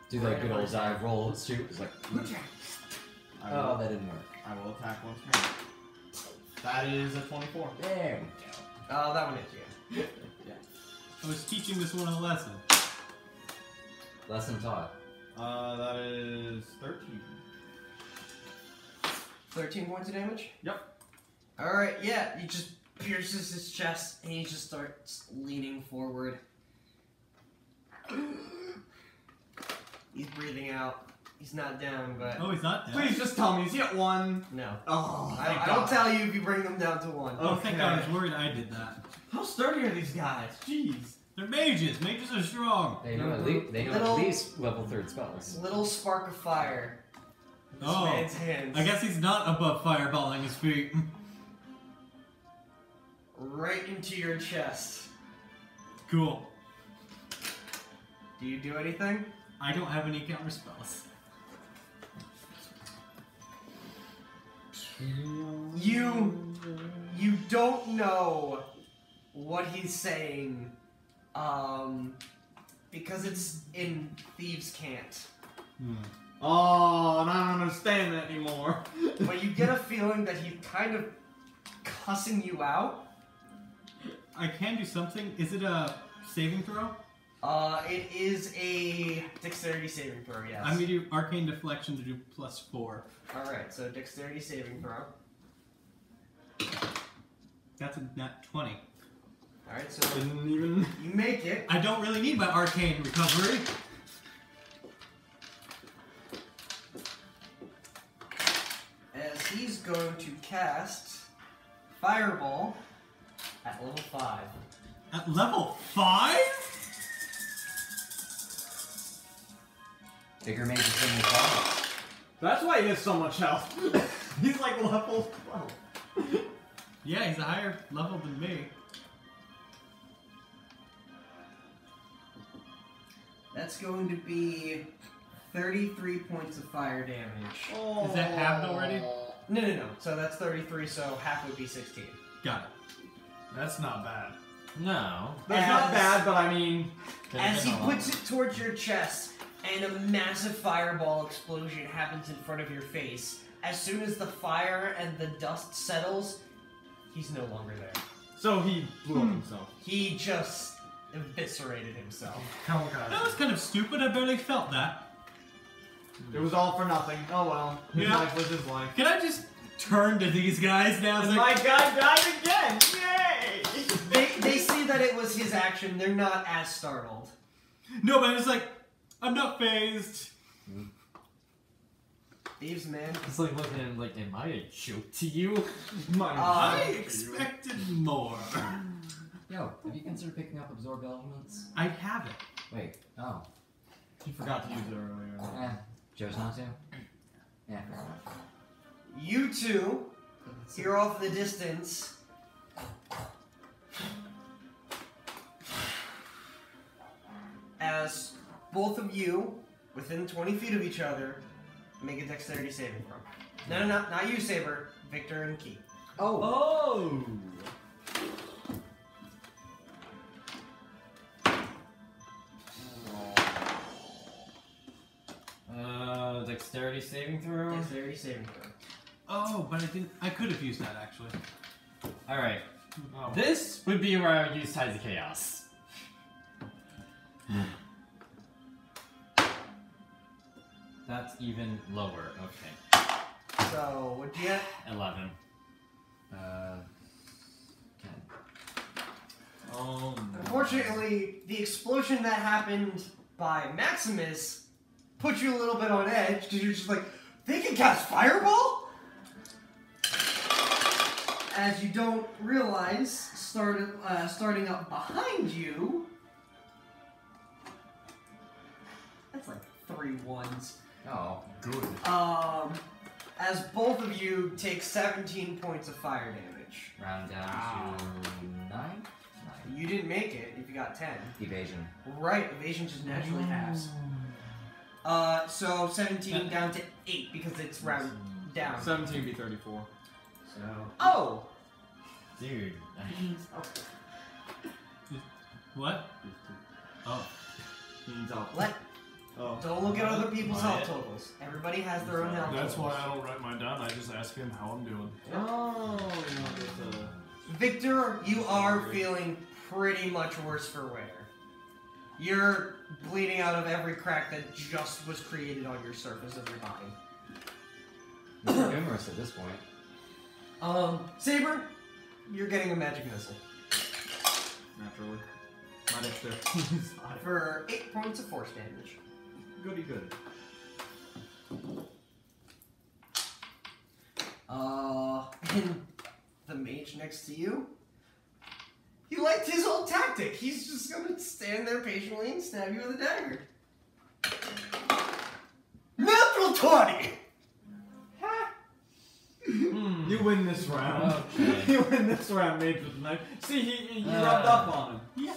Do that good old dive roll shoot. It's like. I Oh, will, that didn't work. I will attack once more. That is a 24. There we go. That one hits you. I was teaching this one a lesson. Lesson taught. That is 13. 13 points of damage? Yep. Alright, yeah, he just pierces his chest and he just starts leaning forward. He's breathing out. He's not down, but Oh, he's not dead. Please just tell me, is he at 1? no. Oh, thank I God. don't tell you if you bring them down to 1. Oh, thank God, I Okay. was worried I did that. How sturdy are these guys? Jeez. They're mages. Mages are strong. They know at least level 3rd spells. Little spark of fire. in This Oh, man's hands. I guess he's not above fireballing his feet. Right into your chest. Cool. Do you do anything? I don't have any counter spells. You don't know what he's saying, because it's in Thieves' Cant. Oh, and I don't understand that anymore. But you get a feeling that he's kind of cussing you out. I can do something. Is it a saving throw? It is a dexterity saving throw, yes. I'm gonna do arcane deflection to do +4. Alright, so dexterity saving throw. That's a nat 20. Alright, so Didn't even. you make it. I don't really need my arcane recovery. As he's going to cast Fireball at level 5. At level 5? Bigger mages than you thought. That's why he has so much health. He's like level 12. Yeah, he's a higher level than me. That's going to be 33 points of fire damage. Oh. Is that halved already? No. So that's 33, so half would be 16. Got it. That's not bad. No. That's not As- bad, but I mean. As he puts it towards your chest, and a massive fireball explosion happens in front of your face. As soon as the fire and the dust settles, he's no longer there. So he blew up himself. He just eviscerated himself. Oh god. That was kind of stupid. I barely felt that. It was all for nothing. Oh well. His Yeah. life was his life. Can I just turn to these guys now? It's And like, my guy died again! Yay! They see that it was his action. They're not as startled. no, but it's like, I'm not phased. Thieves, man. It's like looking at him like, am I a joke to you? My I God. expected more. Yo, have you considered picking up absorb elements? I have it. Wait. Oh. He forgot to use it earlier. Chose not to? Yeah, fair enough. You two hear off in the distance. As both of you, within 20 feet of each other, make a dexterity saving throw. No, not you, Saber. Victor and Key. Oh! Dexterity saving throw. Dexterity saving throw. Oh, but I didn't. I could have used that actually. Alright. Oh. This would be where I would use Tides of Chaos. That's even lower. Okay. So, what'd you get? 11. 10. Oh, no. Unfortunately, the explosion that happened by Maximus put you a little bit on edge because you're just like, they can cast Fireball? As you don't realize, starting up behind you, that's like 3 1s. Oh. Good. As both of you take 17 points of fire damage. Round down to 9? You didn't make it if you got 10. Evasion. Right, evasion just naturally halves. So 17 down to 8 because it's round down. 17 be 34. So. Oh! Dude. What? Oh. Means out. Let. Oh. Don't look at other people's health Quiet. totals. Everybody has their own health That's totals. why I don't write mine down. I just ask him how I'm doing. Oh, there's a... Victor, you are feeling pretty much worse for wear. You're bleeding out of every crack that just was created on your surface of your body. It's humorous at this point. Saber, you're getting a magic missile. Naturally. My dexterity is high. For 8 points of force damage. Goody good. And the mage next to you, he liked his old tactic. He's just gonna stand there patiently and stab you with a dagger. Natural 20! You win this round. Okay. You win this round, mage with the knife. See, you rubbed up on him. Yeah.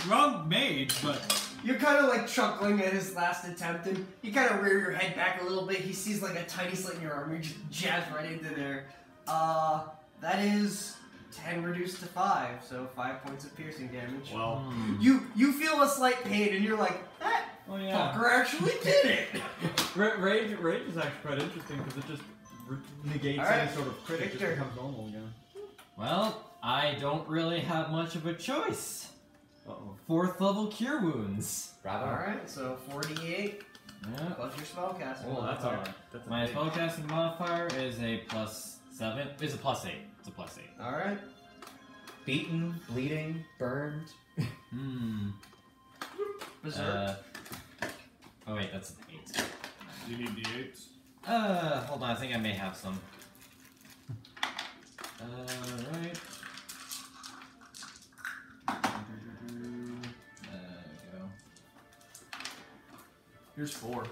Wrong mage, but You're kind of like chuckling at his last attempt, and you kind of rear your head back a little bit. He sees like a tiny slit in your arm, you just jabs right into there. That is 10 reduced to 5, so 5 points of piercing damage. Well, You feel a slight pain, and you're like, that oh yeah. fucker actually did it! Rage is actually quite interesting because it just negates Alright, any sort of crit. It just Victor. becomes normal again. Well, I don't really have much of a choice. Uh-oh. 4th level cure wounds. Bravo. Alright, so 48 Yeah. plus your spellcasting. Oh, that's modifier. alright. That's a My big- spellcasting modifier is a +7. It's a +8. It's a +8. Alright. Beaten, bleeding, burned. Hmm. Berserk. Oh wait, that's an 8. You need d8s? Hold on, I think I may have some. Right. Go. Here's 4.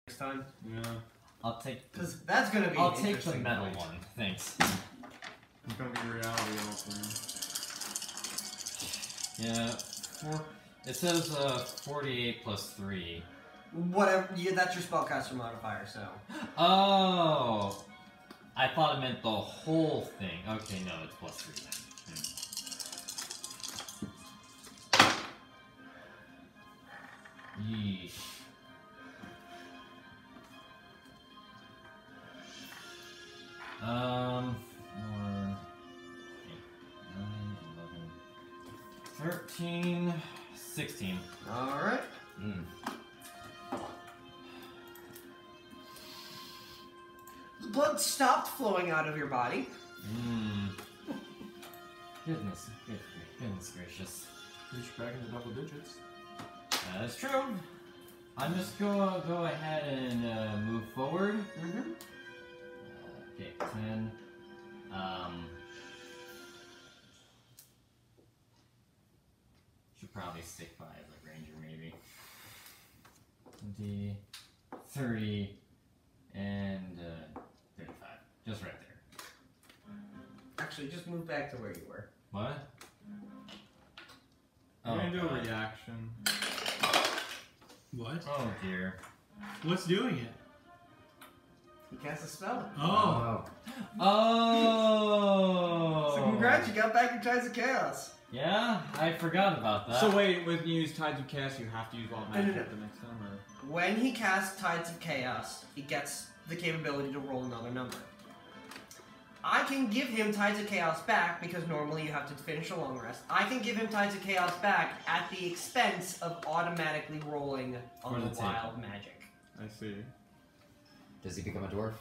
Next time. Yeah. I'll take. Because that's gonna be I'll an take the interesting metal fight. one. Thanks. It's gonna be reality also. Yeah. It says 48 plus 3. Whatever, yeah, that's your spellcaster modifier, so. Oh. I thought it meant the whole thing. Okay, no, it's +3 then. Yeesh. Or 8, 9, 11, 13, 16. Alright. Mm. The blood stopped flowing out of your body. Mmm. Goodness gracious. Reach back into double digits. That is true. I'm just go ahead and move forward. Mm-hmm. Okay, 10. Should probably stick by the ranger maybe. 20, 30, and 35. Just right there. Actually, just move back to where you were. What? I'm gonna do a God. reaction. what? Oh dear. What's doing it? He cast a spell. Oh. Oh! So congrats, you got back your Tides of Chaos. Yeah, I forgot about that. So wait, when you use Tides of Chaos, you have to use Wild Magic No. the next time, or? When he casts Tides of Chaos, he gets the capability to roll another number. I can give him Tides of Chaos back because normally you have to finish a long rest. I can give him Tides of Chaos back at the expense of automatically rolling on For the the wild magic. I see. Does he become a dwarf?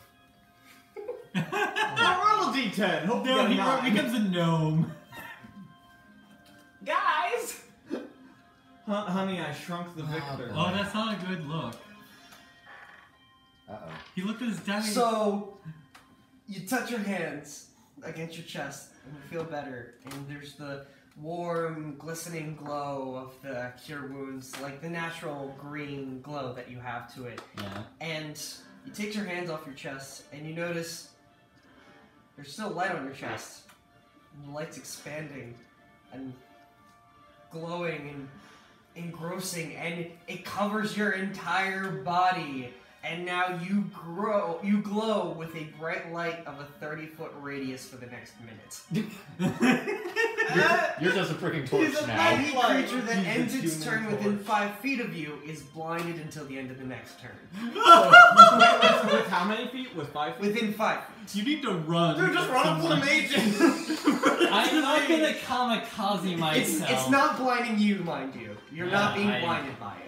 Roll a D10. Hope you No, got a he 9. becomes a gnome. Guys! Honey, I shrunk the victor. Oh, that's not a good look. Uh-oh. He looked at his dice. So, you touch your hands against your chest and you feel better. And there's the warm, glistening glow of the cure wounds, like the natural green glow that you have to it. Yeah. And you take your hands off your chest and you notice there's still light on your chest. And the light's expanding and glowing and engrossing, and it covers your entire body. And now you glow with a bright light of a 30-foot radius for the next minute. You're just a freaking torch now. Any creature that ends its turn within 5 feet of you is blinded until the end of the next turn. So with how many feet? With 5 feet? Within 5 feet. You need to run. Dude, just run up to the mage. I'm not gonna kamikaze myself. It's not blinding you, mind you. You're not being blinded by it.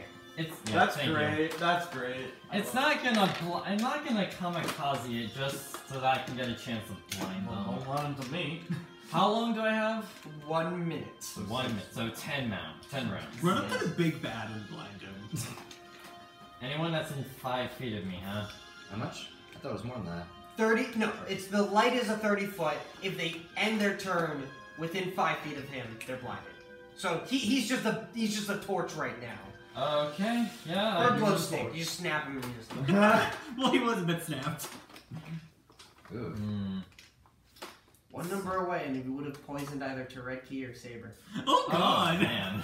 That's great. That's great. It's not gonna. I'm not gonna kamikaze it just so that I can get a chance of blind them. Don't run into me. How long do I have? 1 minute. 1 minute. So 10 rounds. Run up to the big bad and blind him. Anyone that's in 5 feet of me, huh? How much? I thought it was more than that. 30. No, it's the light is a 30-foot. If they end their turn within 5 feet of him, they're blinded. So he's just a torch right now. Okay, yeah. Or a glow stick. You just snap him and just. Well, he was a bit snapped. Ooh. One number away, and he would have poisoned either Tourette or Saber. Oh God! Oh, man.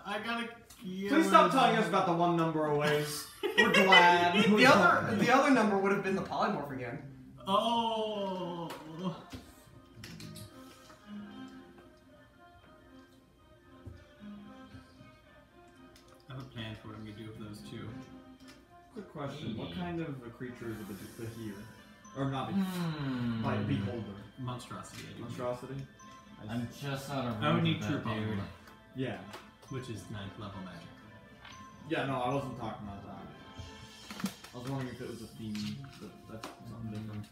I gotta. Please stop telling us about the one number aways. We're glad. The other number would have been the polymorph again. Oh. I have a plan for what I'm gonna do with those two. Quick question: what kind of a creature is the here? Or not like beholder? Monstrosity. I do. Monstrosity. I'm just out of I would range need of true that power, dude. Yeah. which is 9th level magic. Yeah, no, I wasn't talking about that. I was wondering if it was a theme, but that's something different.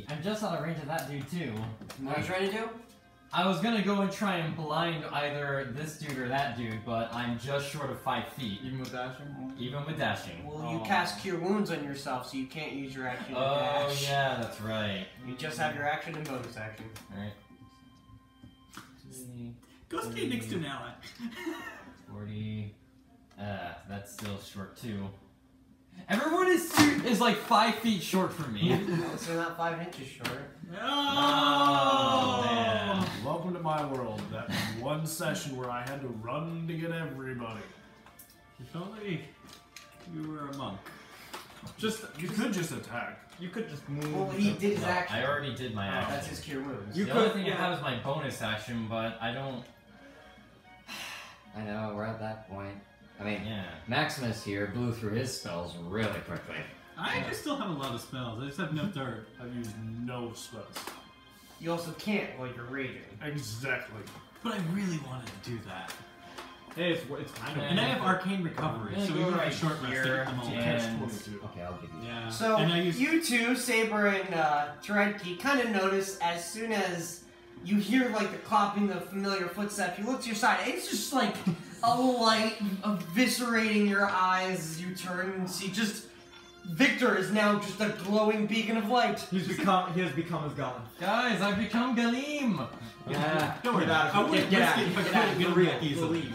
I'm just out of range of that dude too. What are you trying to do? I was gonna go and try and blind either this dude or that dude, but I'm just short of 5 feet. Even with dashing? Even with dashing. Well, you cast Cure Wounds on yourself, so you can't use your action to Oh dash. yeah, that's right. You just have your action and bonus action. Alright. Go skate next to an ally. 40. That's still short too. Everyone is like 5 feet short from me. So you're not 5 inches short. Oh, man. Welcome to my world. That one session where I had to run to get everybody. If only you were a monk. You could just attack. You could just move. Well, he did his No, action. I already did my action. That's his Cure Wounds. The only thing I have is my bonus action, but I don't. I know, we're at that point. I mean, Yeah. Maximus here blew through his spells really quickly. I just still have a lot of spells. I just have no third. I've used no spells. You also can't while you're raging. Exactly. But I really wanted to do that. Hey, it's kind of. And I have arcane recovery, I'm so gonna we go can right short rest here, at the moment. and- Catch 22. Okay, I'll give you. Yeah. So, and I use you two, Saber and Tourette, kind of notice as soon as you hear like the clopping of familiar footsteps, you look to your side, and it's just like a light eviscerating your eyes as you turn and see just Victor is now just a glowing beacon of light. He has become his god. Guys, I've become Galim! Yeah. Don't worry about it. I wouldn't Get risk out. it if I Get couldn't out. get For him real. back easily. Believe.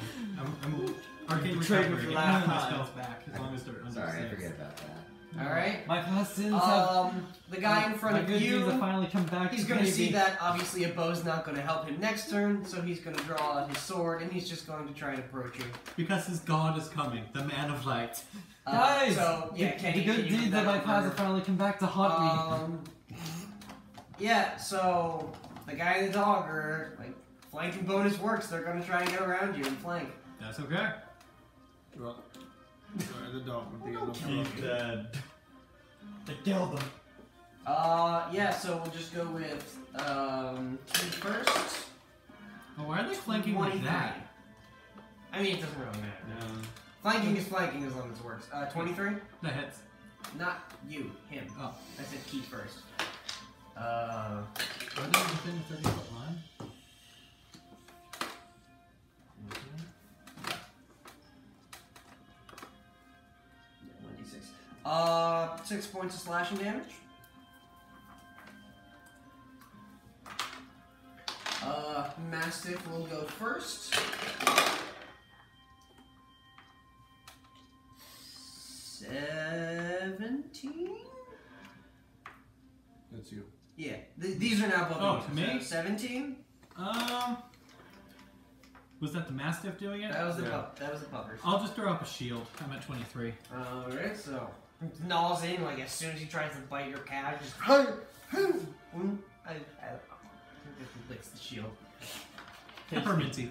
I'm arcane betrayed me recovery. for I last can have my time. spells back as long as they're under Sorry, I 6. forget about that. Alright. My past sins have. The guy in front my of good deeds have you, finally come back. he's to gonna pay see me. that obviously a bow's not gonna help him next turn, so he's gonna draw out his sword and he's just going to try and approach you. Because his god is coming, the man of light. Guys! So, yeah, the, can the you- good can you deeds do of my that past for- have finally come back to haunt me. Yeah, so the guy and the dog are like flanking bonus works. They're gonna try and get around you and flank. That's okay. Well, sorry, the dog would be able to. He's dead. They killed him. Yeah. So we'll just go with T first. Oh, why are they flanking like 23. that? I mean, it doesn't really matter. No. Flanking is flanking as long as it works. 23. That hits. Not you, him. Oh. I said Keith first. Are they within the 30-foot line? Yeah, 1d6. 6 points of slashing damage. Mastiff will go first. 17? That's you. Yeah, these are now both. Oh, to me? 17. Was that the Mastiff doing it? That was the puppers. I'll just throw up a shield. I'm at 23. Alright, so gnaws in like as soon as he tries to bite your cat, just licks the shield. Pepperminty.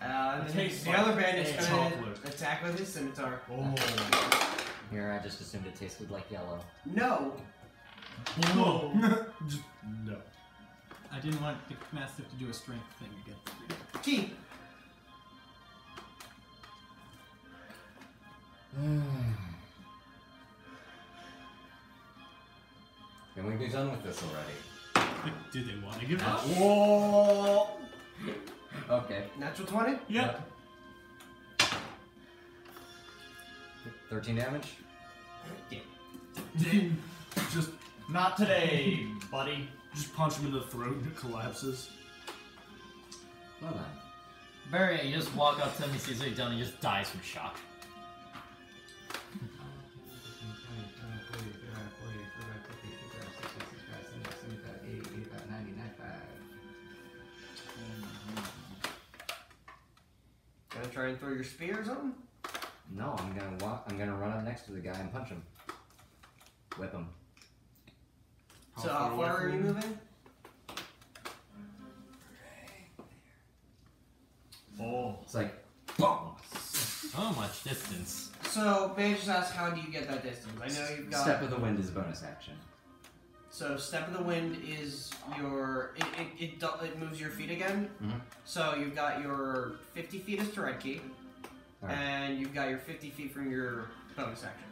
And then tastes the like other bandit's a gonna chocolate. attack with his scimitar. Here, I just assumed it tasted like yellow. No. Whoa. Just no. I didn't want the Mastiff to do a strength thing against me. Key. Can we be done with this already? Do they want to give up? Whoa. Okay. Natural 20? Yep. 13 damage? Just Not today, buddy. punch him in the throat and it collapses. Well done. Barry, you just walk up to him, he sees what you've done, and he just dies from shock. Gonna try and throw your spears on him? No, I'm gonna run up next to the guy and punch him. Whip him. So how far are you moving? Oh. It's like, So much distance. So, may I just ask, how do you get that distance? I know you've got... Step of the Wind is bonus action. So, Step of the Wind is your... It moves your feet again. Mhm. So, you've got your 50 feet as Thread Key. Alright. And you've got your 50 feet from your bonus action.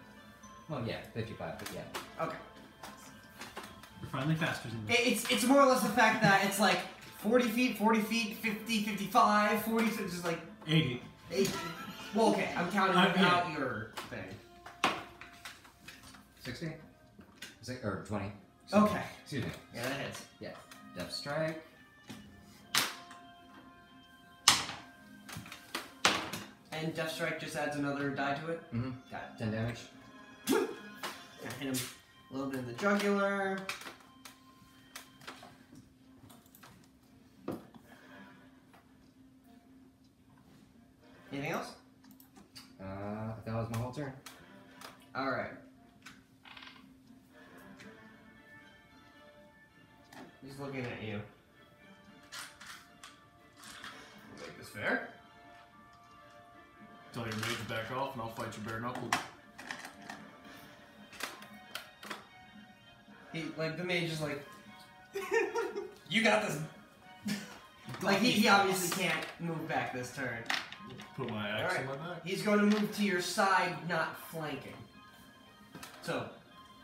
Well, yeah, 55, but yeah. Okay. We're finally faster than this. It's more or less the fact that it's like 40 feet, 50, 55, 40, so it's just like 80. 8. Well, okay, I'm counting without your thing. 60? Or 20. Okay. Excuse me. Yeah, that hits. Yeah. Death Strike. And Death Strike just adds another die to it? Mm-hmm. Got it. 10 damage. I hit him a little bit in the jugular. Anything else? That was my whole turn. Alright. He's looking at you. Make this fair. Tell your mage to back off and I'll fight you bare knuckle. The mage is like, you got this. Like, he obviously can't move back this turn. Put my axe Alright. on my back. He's going to move to your side, not flanking. So,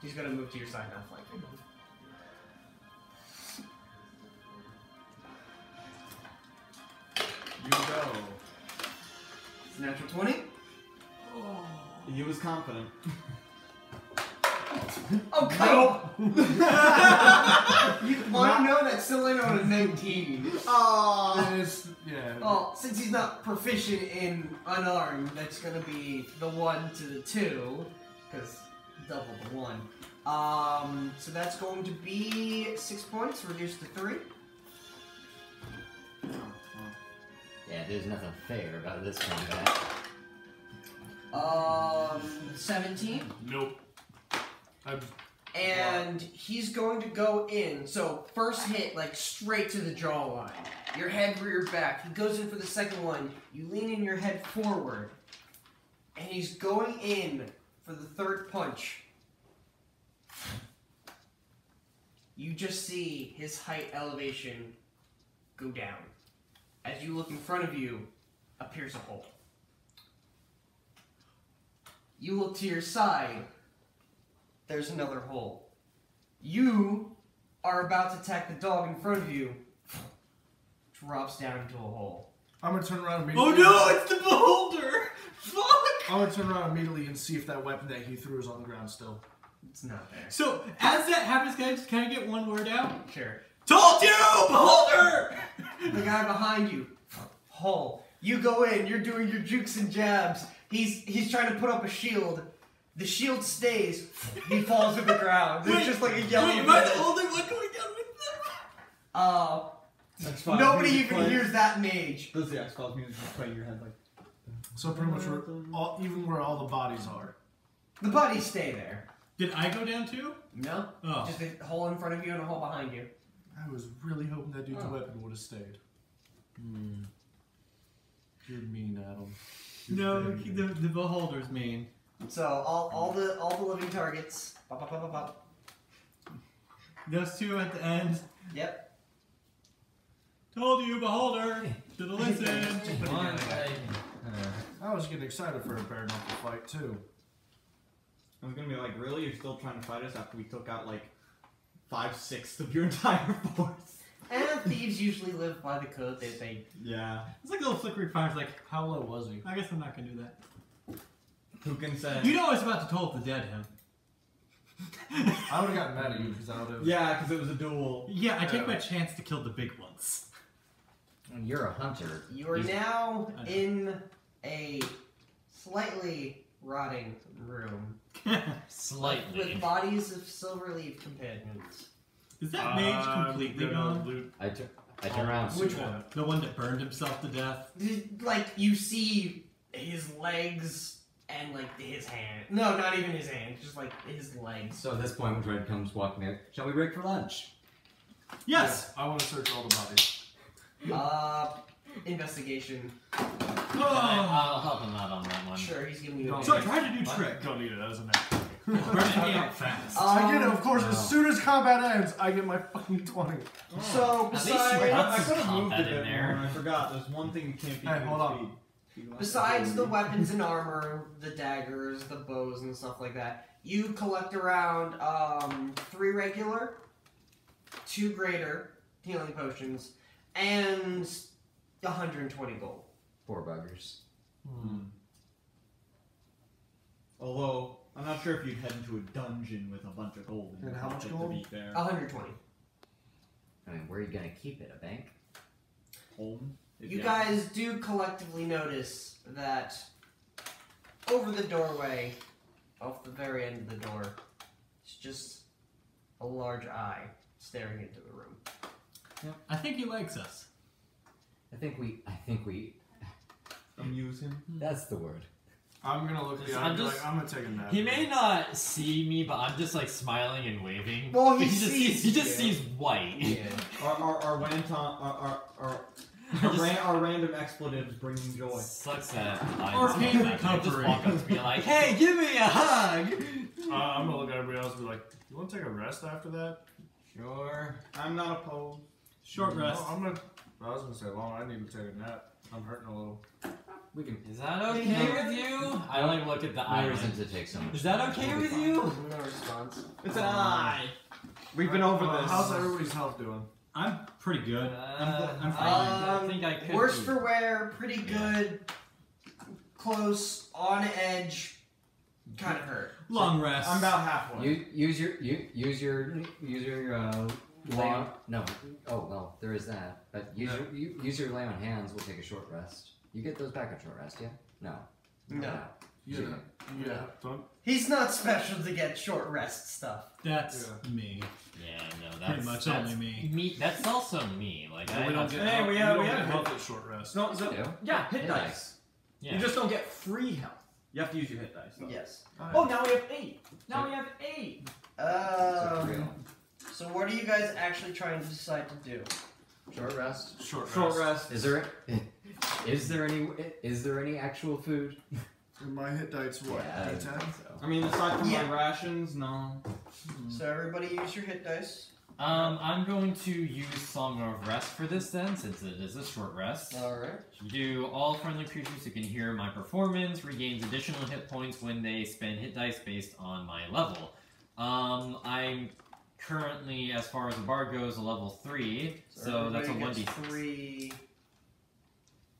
he's going to move to your side, not flanking. You go. It's a natural 20. He was confident. Oh, come You want to know that still ain't on a 19. Oh. Yeah. Well, since he's not proficient in unarmed, that's going to be the 1 to the 2, because double the 1. So that's going to be 6 points, reduced to 3. Yeah, there's nothing fair about this combat. 17. Nope. And he's going to go in. So first hit, like straight to the jawline. Your head reared back. He goes in for the second one. You lean in your head forward. And he's going in for the third punch. You just see his height elevation go down. As you look in front of you, appears a hole. You look to your side. There's another hole. You are about to attack the dog in front of you. Drops down into a hole. I'm gonna turn around Oh immediately. no, it's the beholder! Fuck! I'm gonna turn around immediately and see if that weapon that he threw is on the ground still. It's not there. So, as that happens, guys, can I get one word out? Sure. Told you! Beholder! The guy behind you. Hole. You go in. You're doing your jukes and jabs. He's trying to put up a shield. The shield stays. He falls to the ground. There's just like a yellow. Wait, am I the bit. only one going down with them? X-Files Nobody music even plays. hears that mage. Does the X-Files music play in your head like? So pretty much even where all the bodies are. The bodies stay there. Did I go down too? No. Oh. Just a hole in front of you and a hole behind you. I was really hoping that dude's weapon would have stayed. You're mean, Adam. No, the beholder's mean. So all the living targets. Pop, pop, pop, pop, pop. Those two at the end. Yep. Told you, beholder. Should've listened. One, I was getting excited for a bare knuckle fight too. I was gonna be like, really? You're still trying to fight us after we took out like 5/6 of your entire force? And thieves usually live by the code. They Yeah. It's like a little flickering fire. It's like, How low was he? I guess I'm not gonna do that. Who can say? You know I was about to toll the dead him. I would have gotten mad at you because I would have. Yeah, because it was a duel. Yeah, I take Yeah. my chance to kill the big ones. And you're a hunter. You are now in a slightly rotting room slightly. with bodies of silverleaf companions. Is that mage completely gone? Loot. I turn around. Which Yeah. one? The one that burned himself to death? Like you see his legs and like his hand. No, not even his hand. Just like his legs. So at this point, when Dread comes walking out, shall we break for lunch? Yes! I want to search all the bodies. Investigation. Oh. I'll help him out on that one. Sure, he's giving you. Don't So I tried to do What? trick. Don't need it. That was a natural. Burning me out fast. I get it, of course. Wow. As soon as combat ends, I get my fucking 20. So At least besides, you got I some could have moved a combat in bit there. more. I forgot. There's one thing you can't beat. Hey, with hold on. speed. besides the weapons and armor, the daggers, the bows, and stuff like that, you collect around 3 regular, 2 greater healing potions, and 120 gold. 4 buggers. Although I'm not sure if you'd head into a dungeon with a bunch of gold. in And your how much pocket, gold? To be fair. 120. I mean, where are you gonna keep it? A bank? Home. You guys do collectively notice that over the doorway, off the very end of the door, it's just a large eye staring into the room. I think he likes us. I think we. amuse him. That's the word. I'm gonna look at the eye and be like, I'm gonna take a nap. He may not see me, but I'm just like smiling and waving. Well, he just sees just you. sees white. Yeah. Our random expletives bringing joy. Sucks that I Arcane just recovery. walk up to me like, "Hey, give me a hug." I'm gonna look at everybody else and be like, you wanna take a rest after that? Sure. I'm not opposed. Short rest. No, I was gonna say, well, I need to take a nap. I'm hurting a little. We can. Is that okay with you? I don't even look at the No eye. reason to take so much. Is that okay We'll be with fine. you? No response. It's an eye. We've been over this. How's everybody's health doing? I'm pretty good. I'm fine. I think I could. Worse be. for wear, pretty good, close, on edge, kind of hurt. Long rest. I'm about halfway. Use your lay. No. Oh well, there is that. But use your lay on hands. We'll take a short rest. You get those back at short rest, yeah? No. No. Yeah. Don't. He's not special to get short rest stuff. That's me. Yeah, no, that's Pretty much that's only me. Me, that's also me. Like I We don't have- get Hey, health, we we have- don't we get have- health at short rest. No, so, Yeah. yeah, hit Hit dice. dice. Yeah. You just don't get free health. You have to use your hit dice. Though. Yes. Oh, now we have 8. Now we have 8. So real. So what are you guys actually trying to decide to do? Short rest. Short rest. Is there any actual food? My hit dice what? Yeah, I D10? think so. I mean, aside from Yeah. my rations, no. So everybody use your hit dice. I'm going to use Song of Rest for this then, since it is a short rest. Alright. You do all friendly creatures who can hear my performance regains additional hit points when they spend hit dice based on my level. I'm currently, as far as the bard goes, a level 3, so that's a everybody 1d6. gets 3.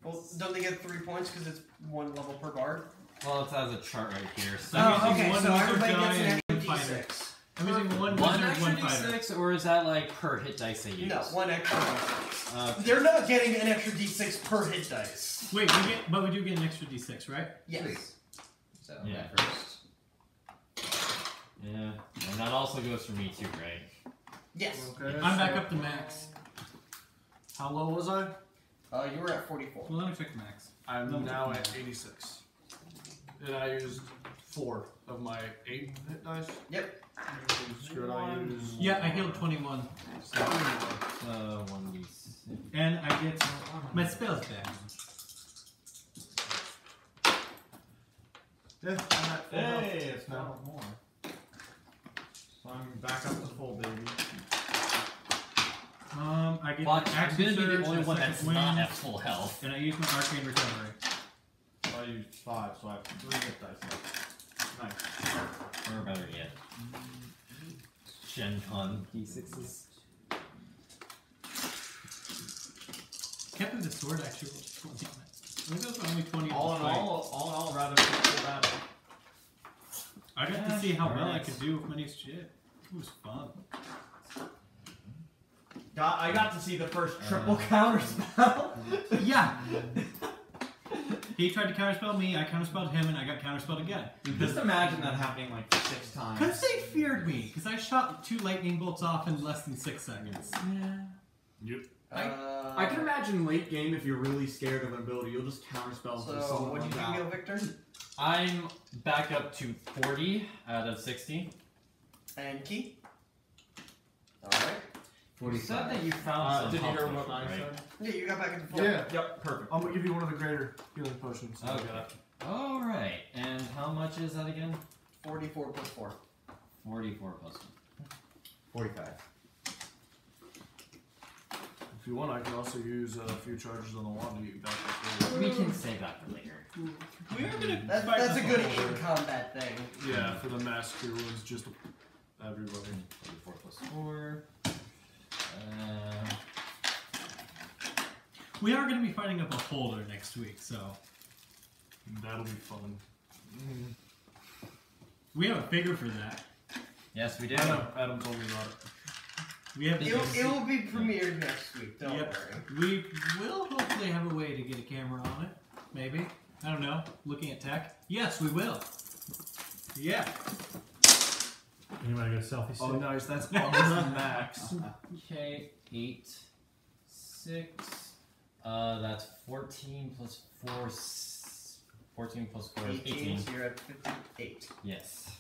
Well, don't they get 3 points because it's 1 level per bard? Well, it has a chart right here. So I'm Oh, using okay, one so wizard everybody die gets an and extra one fighter. d6. I'm using one one wizard, extra one fighter. d6, or is that like per hit dice I use? No, 1 extra d6. Uh, They're not getting an extra d6 per hit dice. Wait, but we do get an extra d6, right? Yes. So Yeah. that first. Yeah, and that also goes for me too, right? Yes. Okay. I'm back up to max. How low was I? You were at 44. Well, let me check max. I'm No, now no. at 86. And I used 4 of my 8 hit dice. Yep. Screw it, I use. Yeah, I healed 21. 1d6. And I get my spells back. Yeah, I'm at full health. Hey, it's now. not more. So I'm back up to full, baby. I get But the I'm action gonna be surge, the only a one second that's wind, not at full health. and I use my arcane recovery. So I used 5, so I have 3 hit dice left. Nice. Or better yet, Gen Con D6s. Can't believe the sword actually rolled 20 on it. I think that was only 20 All in fight. all, rather peaceful battle. I got to see how well I alright. could do with Money's shit. It was fun. I got to see the first triple counter spell. Yeah! He tried to counterspell me, I counterspelled him, and I got counterspelled again. Just imagine that happening like 6 times. Because they feared me, because I shot 2 lightning bolts off in less than 6 seconds. Yep. I can imagine late game if you're really scared of an ability, you'll just counterspell until So, someone what did runs you out. go, Victor? I'm back up to 40 out of 60. And Key? Alright. You said that you found some Did you health hear potion, what I right? said? Yeah, you got back into full. Yeah. Yep, perfect. I'm gonna give you one of the greater healing potions. that I Okay. got. Alright, and how much is that again? 44 plus 4. 44 plus 45. If you want, I can also use a few charges on the wand to get you back to full. 1. We can save that for later. We are gonna That's a good in-combat thing. Yeah, for the massacre was just everybody. 44 plus 4. We are going to be fighting a beholder next week, so That'll be fun. we have a figure for that. Yes, we do. I know, Adam told me about it. We have It will be premiered next week, don't Yep. worry. We will hopefully have a way to get a camera on it. Maybe. I don't know. Looking at tech. Yes, we will. Yeah. Anybody got a selfie stick? Oh, nice. That's almost max. Okay, 8, 6. That's 14 plus 4. 14 plus 4 is 18. So you're at 58. Yes.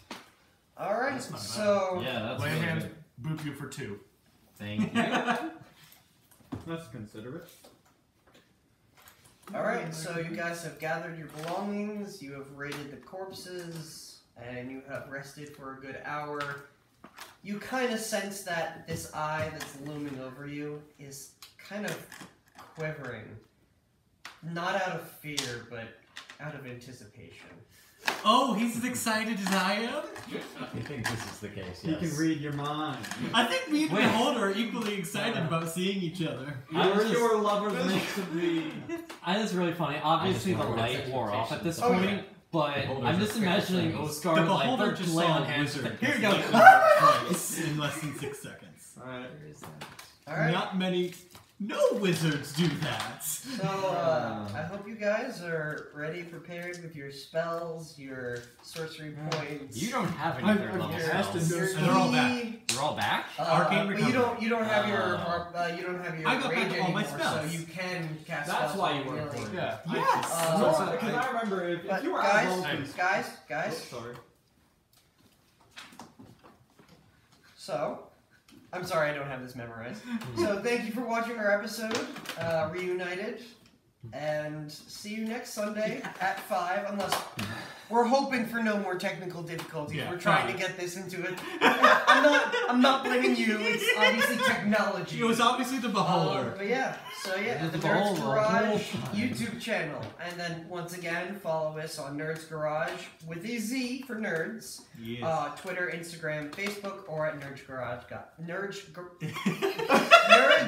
Alright, That's not bad. so... Yeah, that's Lay really hands, good. boop you for 2. Thank you. That's considerate. Alright, so you guys have gathered your belongings, you have raided the corpses, and you have rested for a good hour. You kind of sense that this eye that's looming over you is kind of quivering. Not out of fear, but out of anticipation. Oh, he's as excited as I am? I think this is the case, He yes. can read your mind. I think me and Wait. Beholder are equally excited about seeing each other. You're lovers meant to be. It's really funny. Obviously, the I just light wanted wore off at this Oh, point, yeah. but Beholders I'm are just imagining fickle Oscar The like Beholder they're just lay saw on a hands. wizard. Here you go. Twice in less than 6 seconds. Alright. There is that. Alright, Not many. No wizards do that. so I hope you guys are ready, prepared with your spells, your sorcery points. You don't have any I've third level asked spells. to your And they're all back. key, You're all back. Arcane but recovery. you don't have your Oh. you don't have your I got rage back all my anymore, spells. so you can cast That's spells why you willy-nilly. weren't for it. Yeah. Yes! Because I remember if But you were guys, out of guys, sorry. So, I'm sorry I don't have this memorized. So thank you for watching our episode, Reunited, and see you next Sunday at 5, unless we're hoping for no more technical difficulties. Yeah, We're trying to fine. get this into it. I'm not blaming you. It's obviously technology. It was obviously the Beholder. But yeah, so yeah, It the was the Nerdz whole Garage time. YouTube channel, and then once again follow us on Nerdz Garage with a Z for Nerds. Yes. Twitter, Instagram, Facebook, or at Nerdz Garage. Nerds.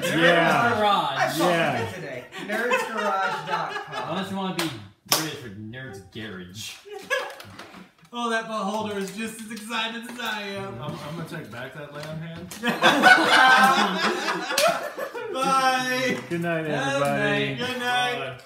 Yeah. Garage. I fucked with it today. Nerdsgarage.com. Unless you want to be British for Nerd's Garage. Oh, that Beholder is just as excited as I am. I'm gonna take back that lay on hand. Bye. Good night, Good everybody. night. Good night. Bye.